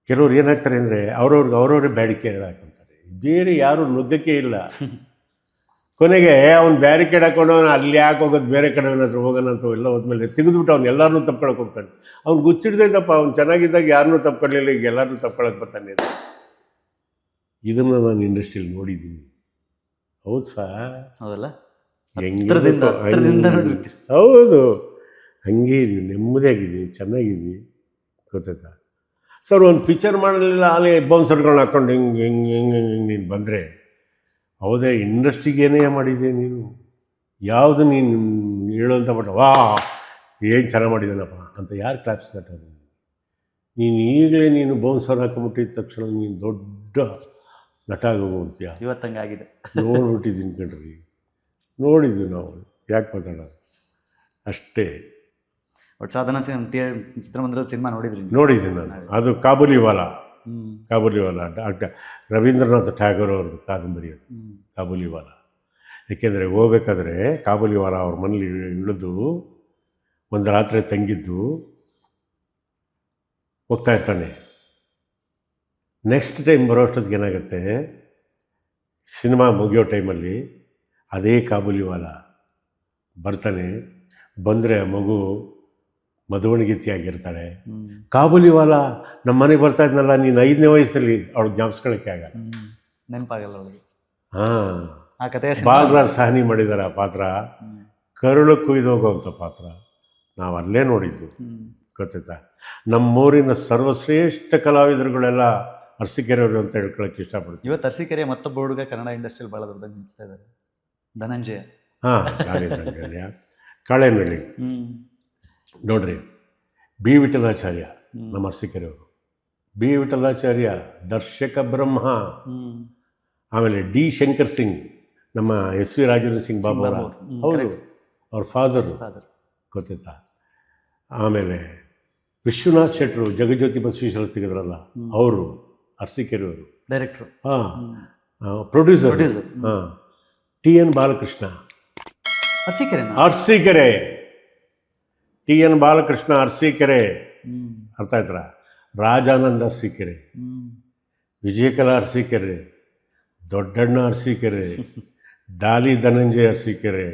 ಕೆಲವ್ರು ಏನಾಗ್ತಾರೆ ಅಂದರೆ ಅವರವ್ರೇ ಬ್ಯಾರಿಕೇಡ್ ಹಾಕೊಂತಾರೆ, ಬೇರೆ ಯಾರು ನುಗ್ಗಕ್ಕೆ ಇಲ್ಲ. ಕೊನೆಗೆ ಅವ್ನು ಬ್ಯಾರಿಕೇಡ್ ಹಾಕೊಂಡು ಅವನು ಅಲ್ಲಿ ಯಾಕೆ ಹೋಗೋದು, ಬೇರೆ ಕಡೆ ಏನಾದರೂ ಹೋಗೋಣ ಅಂತ ಎಲ್ಲ ಹೋದ್ಮೇಲೆ ತೆಗೆದುಬಿಟ್ಟು ಅವ್ನು ಎಲ್ಲರನ್ನೂ ತಪ್ಕೊಳಕ್ಕೆ ಹೋಗ್ತಾನೆ. ಅವ್ನು ಗುಚ್ಚಿಡ್ದೈತಪ್ಪ, ಅವ್ನು ಚೆನ್ನಾಗಿದ್ದಾಗ ಯಾರನ್ನೂ ತಪ್ಕೊಳ್ಳಿಲ್ಲ, ಈಗ ಎಲ್ಲರನ್ನೂ ತಪ್ಕೊಳಕ್ಕೆ ಬರ್ತಾನೆ. ಇದನ್ನು ನಾನು ಇಂಡಸ್ಟ್ರಿಯಲ್ಲಿ ನೋಡಿದ್ದೀನಿ. ಹೌದು ಸರ್, ಹೌದಲ್ಲ? ಹೌದು, ಹಂಗೆ ಇದೀವಿ, ನೆಮ್ಮದಿಯಾಗಿದ್ದೀವಿ, ಚೆನ್ನಾಗಿದ್ವಿ. ಗೊತ್ತಾಯ್ತಾ ಸರ್? ಒಂದು ಪಿಕ್ಚರ್ ಮಾಡಲಿಲ್ಲ, ಅಲ್ಲಿ ಬೌನ್ಸರ್ಗಳನ್ನ ಹಾಕ್ಕೊಂಡು ಹಿಂಗೆ ಹಿಂಗೆ ಹಿಂಗೆ ಹಿಂಗೆ ನೀನು ಬಂದರೆ, ಹೌದೇ ಇಂಡಸ್ಟ್ರಿಗೇನೇ ಮಾಡಿದೆ ನೀನು, ಯಾವುದು ನೀನು ಹೇಳೋಂಥ ಬಟ್ ವಾ ಏನು ಚೆನ್ನಾಗಿ ಮಾಡಿದ್ದಾನಪ್ಪ ಅಂತ ಯಾರು ಕ್ಲಾಪ್ಸ್ತಾರೆ? ನೀನು ಈಗಲೇ ನೀನು ಬೌನ್ಸರ್ ಹಾಕೊಂಬಿಟ್ಟಿದ ತಕ್ಷಣ ನೀನು ದೊಡ್ಡ ನಟ ಆಗೋಗ್ತೀಯ. ಇವತ್ತಂಗಾಗಿದೆ, ನೋಡ್ಬಿಟ್ಟಿದ್ದೀನಿ ಕಣ್ರಿ, ನೋಡಿದ್ವಿ ನಾವು, ಯಾಕೆ ಮಾತಾಡೋದು ಅಷ್ಟೇ. ಬಟ್ ಸಾಧನಾ ಚಿತ್ರಮಂದಿರದ ಸಿನಿಮಾ ನೋಡಿದ್ದೀನಿ ನಾನು. ಅದು ಕಾಬೂಲಿವಾಲ ಡಾಕ್ಟರ್ ರವೀಂದ್ರನಾಥ್ ಟ್ಯಾಗೋರ್ ಅವ್ರದ್ದು ಕಾದಂಬರಿ ಅದು, ಕಾಬೂಲಿವಾಲ. ಏಕೆಂದರೆ ಹೋಗ್ಬೇಕಾದ್ರೆ ಕಾಬೂಲಿವಾಲ ಅವ್ರ ಮನೇಲಿ ಇಳಿದು ಒಂದು ರಾತ್ರಿ ತಂಗಿದ್ದು ಹೋಗ್ತಾ ಇರ್ತಾನೆ. ನೆಕ್ಸ್ಟ್ ಟೈಮ್ ಬರೋ ಅಷ್ಟೊತ್ತಿಗೆ ಏನಾಗುತ್ತೆ, ಸಿನಿಮಾ ಮುಗಿಯೋ ಟೈಮಲ್ಲಿ ಅದೇ ಕಾಬೂಲಿವಾಲ ಬರ್ತಾನೆ. ಬಂದರೆ ಆ ಮಗು ಮದುವಣಿಗೀತಿಯಾಗಿರ್ತಾಳೆ. ಕಾಬೂಲಿವಾಲ ನಮ್ಮ ಮನೆಗೆ ಬರ್ತಾ ಇದ್ನಲ್ಲ ನೀನು 5ನೇ ವಯಸ್ಸಲ್ಲಿ, ಅವಳಿಗೆ ಜ್ಞಾಪಿಸ್ಕೊಳ್ಳೋಕ್ಕೆ ಆಗಲ್ಲ, ನೆನಪಾಗಲ್ಲ ಅವಳಿಗೆ. ಹಾಂ, ಆ ಕಥೆ ಬಾಲರಾಜ್ ಸಾಹನಿ ಮಾಡಿದ್ದಾರೆ ಆ ಪಾತ್ರ. ಕರುಳು ಕುಯ್ದೋಗೋವಂಥ ಪಾತ್ರ ನಾವು ಅಲ್ಲೇ ನೋಡಿದ್ದು. ಗೊತ್ತಾಯ್ತಾ? ನಮ್ಮೂರಿನ ಸರ್ವಶ್ರೇಷ್ಠ ಕಲಾವಿದರುಗಳೆಲ್ಲ ಅರಸೀಕೆರೆಯವರು ಅಂತ ಹೇಳ್ಕೊಳಕ್ಕೆ ಇಷ್ಟಪಡ್ತೀವಿ. ಇವತ್ತು ಅರಸೀಕೆರೆ ಮತ್ತೊಬ್ಬ ಹುಡುಗ ಕನ್ನಡ ಇಂಡಸ್ಟ್ರಿಯಲ್ಲಿ ಭಾಳ ದೊಡ್ಡದಾಗಿ ನಿಲ್ಲಿಸ್ತಾ ಇದ್ದಾರೆ, ಧನಂಜಯ. ಹಾಂ, ಕಾಳೆನಳ್ಳಿ ನೋಡ್ರಿ. ಬಿ ವಿಠಲಾಚಾರ್ಯ ನಮ್ಮ ಅರಸೀಕೆರೆಯವರು, ಬಿ ವಿಠಲಾಚಾರ್ಯ ದರ್ಶಕ ಬ್ರಹ್ಮ. ಆಮೇಲೆ ಡಿ ಶಂಕರ್ ಸಿಂಗ್, ನಮ್ಮ ಎಸ್ ವಿ ರಾಜೇಂದ್ರ ಸಿಂಗ್ ಬಾಬು ಅವರ, ಹೌದು, ಅವ್ರ ಫಾದರು. ಗೊತ್ತಾಯ್ತಾ? ಆಮೇಲೆ ವಿಶ್ವನಾಥ್ ಶೆಟ್ಟರು, ಜಗಜ್ಯೋತಿ ಬಸವೇಶ್ವರ ತೆಗೆದ್ರಲ್ಲ ಅವರು, ಅರಸೀಕೆರೆಯವರು, ಡೈರೆಕ್ಟ್ರು. ಹಾಂ, ಪ್ರೊಡ್ಯೂಸರ್. ಹಾಂ, T N Balakrishna, Arsikere. T N Balakrishna Arsikere, ಅರ್ಥ ಆಯ್ತರ? ರಾಜಾನಂದ ಅರಸೀಕೆರೆ, ವಿಜಯಕಲಾ ಅರಸೀಕೆರೆ, ದೊಡ್ಡಣ್ಣ ಅರಸೀಕೆರೆ, ಡಾಲಿ ಧನಂಜಯ ಅರಸೀಕೆರೆ,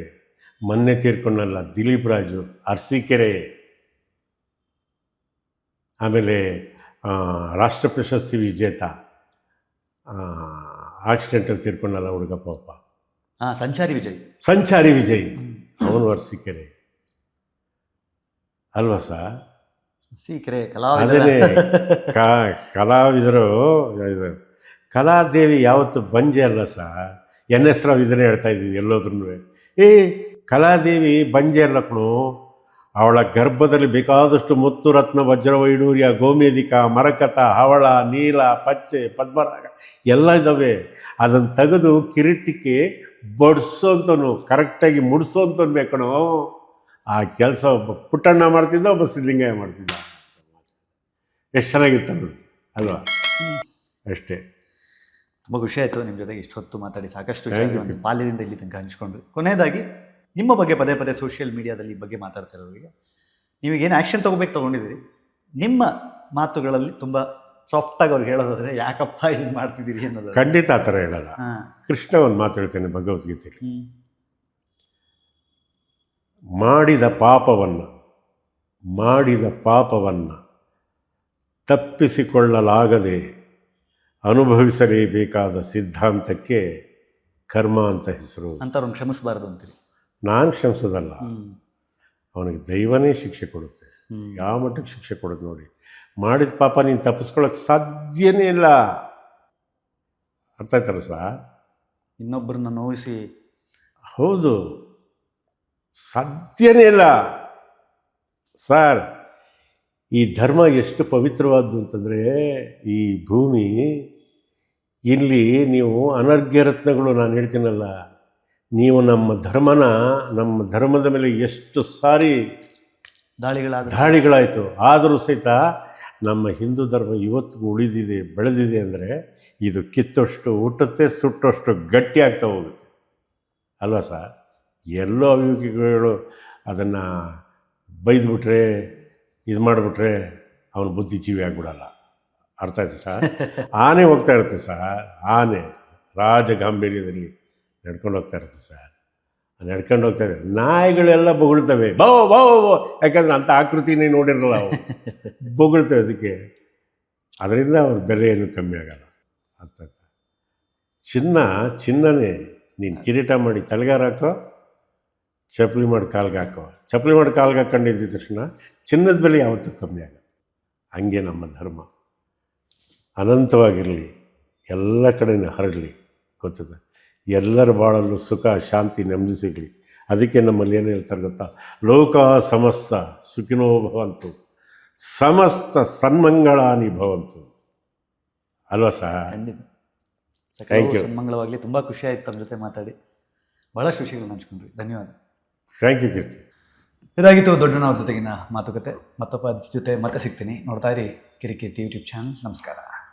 ಮೊನ್ನೆ ತೀರ್ಕೊಂಡಲ್ಲ ದಿಲೀಪ್ ರಾಜು ಅರಸೀಕೆರೆ. ಆಮೇಲೆ ರಾಷ್ಟ್ರ ಪ್ರಶಸ್ತಿ ವಿಜೇತ, ಆಕ್ಸಿಡೆಂಟಲ್ಲಿ ತೀರ್ಕೊಂಡಲ್ಲ ಹುಡುಗ ಪಾಪ, ಸಂಚಾರಿ ವಿಜಯ್, ಅವನು ಅರಸೀಕೆರೆ ಅಲ್ವಾ ಸರ್? ಅದನ್ನೇ ಕಲಾವಿದರು. ಕಲಾದೇವಿ ಯಾವತ್ತು ಬಂಜೆ ಅಲ್ಲ ಸರ್. NS ರಾವ್ ಇದನ್ನೇ ಹೇಳ್ತಾ ಇದ್ದೀವಿ ಎಲ್ಲೋದ್ರೂ. ಕಲಾದೇವಿ ಬಂಜೆ ಅಲ್ಲ ಕಣು. ಅವಳ ಗರ್ಭದಲ್ಲಿ ಬೇಕಾದಷ್ಟು ಮುತ್ತು ರತ್ನ ವಜ್ರ ವೈಡೂರ್ಯ ಗೋಮೇದಿಕ ಮರಕತ ಹವಳ ನೀಲ ಪಚ್ಚೆ ಪದ್ಮರಾಗ ಎಲ್ಲ ಇದ್ದಾವೆ. ಅದನ್ನು ತೆಗೆದು ಕಿರೀಟಕ್ಕೆ ಬಡಿಸೋಂಥನು, ಕರೆಕ್ಟಾಗಿ ಮುಡಿಸೋಂಥನು ಬೇಕಣೋ. ಆ ಕೆಲಸ ಒಬ್ಬ ಪುಟ್ಟಣ್ಣ ಮಾಡ್ತಿದ್ದ, ಒಬ್ಬ ಸಿದ್ಧಲಿಂಗಯ್ಯ ಮಾಡ್ತಿದ್ದ. ಎಷ್ಟು ಚೆನ್ನಾಗಿತ್ತು ನೋಡಿ ಅಲ್ವಾ? ಅಷ್ಟೇ. ತುಂಬ ಖುಷಿ ಆಯಿತು ನಿಮ್ಮ ಜೊತೆಗೆ ಇಷ್ಟು ಹೊತ್ತು ಮಾತಾಡಿ, ಸಾಕಷ್ಟು ಬಾಲ್ಯದಿಂದ ಇಲ್ಲಿ ತನಕ ಹಂಚ್ಕೊಂಡ್ರಿ. ಕೊನೆಯದಾಗಿ ನಿಮ್ಮ ಬಗ್ಗೆ ಪದೇ ಪದೇ ಸೋಷಿಯಲ್ ಮೀಡಿಯಾದಲ್ಲಿ ಈ ಬಗ್ಗೆ ಮಾತಾಡ್ತಾ ಇರೋರಿಗೆ, ನೀವೀಗೇನು ಆ್ಯಕ್ಷನ್ ತೊಗೋಬೇಕು ತೊಗೊಂಡಿದ್ದೀರಿ, ನಿಮ್ಮ ಮಾತುಗಳಲ್ಲಿ ತುಂಬ ಸಾಫ್ಟಾಗಿ ಅವ್ರಿಗೆ ಹೇಳೋದಾದ್ರೆ ಯಾಕಪ್ಪ ಇದು ಮಾಡ್ತಿದ್ದೀರಿ ಅನ್ನೋದು. ಖಂಡಿತ ಆ ಥರ ಹೇಳಲ್ಲ. ಹಾಂ. ಕೃಷ್ಣ ಒಂದು ಮಾತು ಹೇಳ್ತೇನೆ ಭಗವದ್ಗೀತೆಯಲ್ಲಿ, ಹ್ಞೂ. ಮಾಡಿದ ಪಾಪವನ್ನು ತಪ್ಪಿಸಿಕೊಳ್ಳಲಾಗದೆ ಅನುಭವಿಸಲೇಬೇಕಾದ ಸಿದ್ಧಾಂತಕ್ಕೆ ಕರ್ಮ ಅಂತ ಹೆಸರು. ಅಂಥವ್ರನ್ನ ಕ್ಷಮಿಸಬಾರ್ದು ಅಂತೀರಿ. ನಾನು ಕ್ಷಮಿಸೋದಲ್ಲ, ಅವನಿಗೆ ದೈವನೇ ಶಿಕ್ಷೆ ಕೊಡುತ್ತೆ. ಹ್ಮ್. ಯಾವ ಮಟ್ಟಕ್ಕೆ ಶಿಕ್ಷೆ ಕೊಡೋದು ನೋಡಿ. ಮಾಡಿದ ಪಾಪ ನೀನು ತಪ್ಪಿಸ್ಕೊಳ್ಳೋಕೆ ಸಾಧ್ಯನೇ ಇಲ್ಲ. ಅರ್ಥ ಆಯ್ತಲ್ಲ ಸರ್? ಇನ್ನೊಬ್ಬರನ್ನ ನೋಯಿಸಿ. ಹೌದು, ಸಾಧ್ಯನೇ ಇಲ್ಲ ಸರ್. ಈ ಧರ್ಮ ಎಷ್ಟು ಪವಿತ್ರವಾದ್ದು ಅಂತಂದರೆ, ಈ ಭೂಮಿ ಇಲ್ಲಿ ನೀವು ಅನರ್ಘ್ಯ ರತ್ನಗಳು, ನಾನು ಹೇಳ್ತೀನಲ್ಲ, ನೀವು ನಮ್ಮ ಧರ್ಮದ ಮೇಲೆ ಎಷ್ಟು ಸಾರಿ ದಾಳಿಗಳಾಯಿತು. ಆದರೂ ಸಹಿತ ನಮ್ಮ ಹಿಂದೂ ಧರ್ಮ ಇವತ್ತಿಗೂ ಉಳಿದಿದೆ, ಬೆಳೆದಿದೆ ಅಂದರೆ ಇದು ಕಿತ್ತಷ್ಟು ಹುಟ್ಟುತ್ತೆ, ಸುಟ್ಟಷ್ಟು ಗಟ್ಟಿ ಆಗ್ತಾ ಹೋಗುತ್ತೆ ಅಲ್ವಾ ಸರ್? ಎಲ್ಲೋ ಅವಿವೇಕಿಗಳು ಅದನ್ನು ಬೈದ್ಬಿಟ್ರೆ, ಇದು ಮಾಡಿಬಿಟ್ರೆ ಅವನ ಬುದ್ಧಿಜೀವಿ ಆಗಿಬಿಡಲ್ಲ. ಅರ್ಥ ಆಯ್ತು ಸರ್? ಆನೆ ಹೋಗ್ತಾ ಇರುತ್ತೆ ಸರ್, ಆನೆ ರಾಜ ಗಾಂಭೀರ್ಯದಲ್ಲಿ ನಡ್ಕೊಂಡು ಹೋಗ್ತಾ ಇರುತ್ತೆ ಸರ್. ನಡ್ಕೊಂಡು ಹೋಗ್ತಾ ಇದೆ, ನಾಯಿಗಳೆಲ್ಲ ಬೊಗಳ್ತವೆ, ಬಾವು ಬಾವು ಬಾವು, ಯಾಕಂದ್ರೆ ಅಂಥ ಆಕೃತಿನೇ ನೋಡಿರಲ್ಲ ಅವು, ಬೊಗಳ್ತವೆ. ಅದಕ್ಕೆ ಅದರಿಂದ ಅವ್ರ ಬೆಲೆ ಏನು ಕಮ್ಮಿ ಆಗಲ್ಲ. ಅರ್ಥ ಆಯ್ತಾ? ಚಿನ್ನನೇ. ನೀನು ಕಿರೀಟ ಮಾಡಿ ತಲೆಗಾರ ಹಾಕೋ, ಚಪ್ಪಲಿ ಮಾಡಿ ಕಾಲ್ಗೆ ಹಾಕೋ. ಚಪ್ಪಲಿ ಮಾಡಿ ಕಾಲ್ಗೆ ಹಾಕೊಂಡಿದ್ದ ತಕ್ಷಣ ಚಿನ್ನದ ಬೆಲೆ ಯಾವತ್ತೂ ಕಮ್ಮಿ ಆಗಲ್ಲ. ಹಂಗೆ ನಮ್ಮ ಧರ್ಮ ಅನಂತವಾಗಿರಲಿ, ಎಲ್ಲ ಕಡೆಯೂ ಹರಡಲಿ. ಗೊತ್ತದೆ? ಎಲ್ಲರ ಬಾಳಲ್ಲೂ ಸುಖ, ಶಾಂತಿ, ನೆಮ್ಮದಿ ಸಿಗಲಿ. ಅದಕ್ಕೆ ನಮ್ಮಲ್ಲಿ ಏನು ಹೇಳ್ತಾರೆ ಗೊತ್ತಾ? ಲೋಕ ಸಮಸ್ತ ಸುಖಿನೋ ಭವಂತು, ಸಮಸ್ತ ಸನ್ಮಂಗಳಾನಿ ಭವಂತು. ಅಲ್ವಾ ಸರ್? ಖಂಡಿತ. Thank you. ಸನ್ಮಂಗಳವಾಗಲಿ. ತುಂಬ ಖುಷಿ ಆಯ್ತು ತಮ್ಮ ಜೊತೆ ಮಾತಾಡಿ. ಭಾಳಷ್ಟು ವಿಷಯಗಳನ್ನ ಹಂಚ್ಕೊಂಡ್ರಿ. ಧನ್ಯವಾದ. ಥ್ಯಾಂಕ್ ಯು ಕೀರ್ತಿ. ಇದಾಗಿತ್ತು ದೊಡ್ಡನವ್ರ ಜೊತೆಗಿನ ಮಾತುಕತೆ. ಮತ್ತೊಬ್ಬ ಜೊತೆ ಮತ್ತೆ ಸಿಗ್ತೀನಿ. ನೋಡ್ತಾ ಇರಿ ಕಿರಿಕೀರ್ತಿ ಯೂಟ್ಯೂಬ್ ಚಾನಲ್. ನಮಸ್ಕಾರ.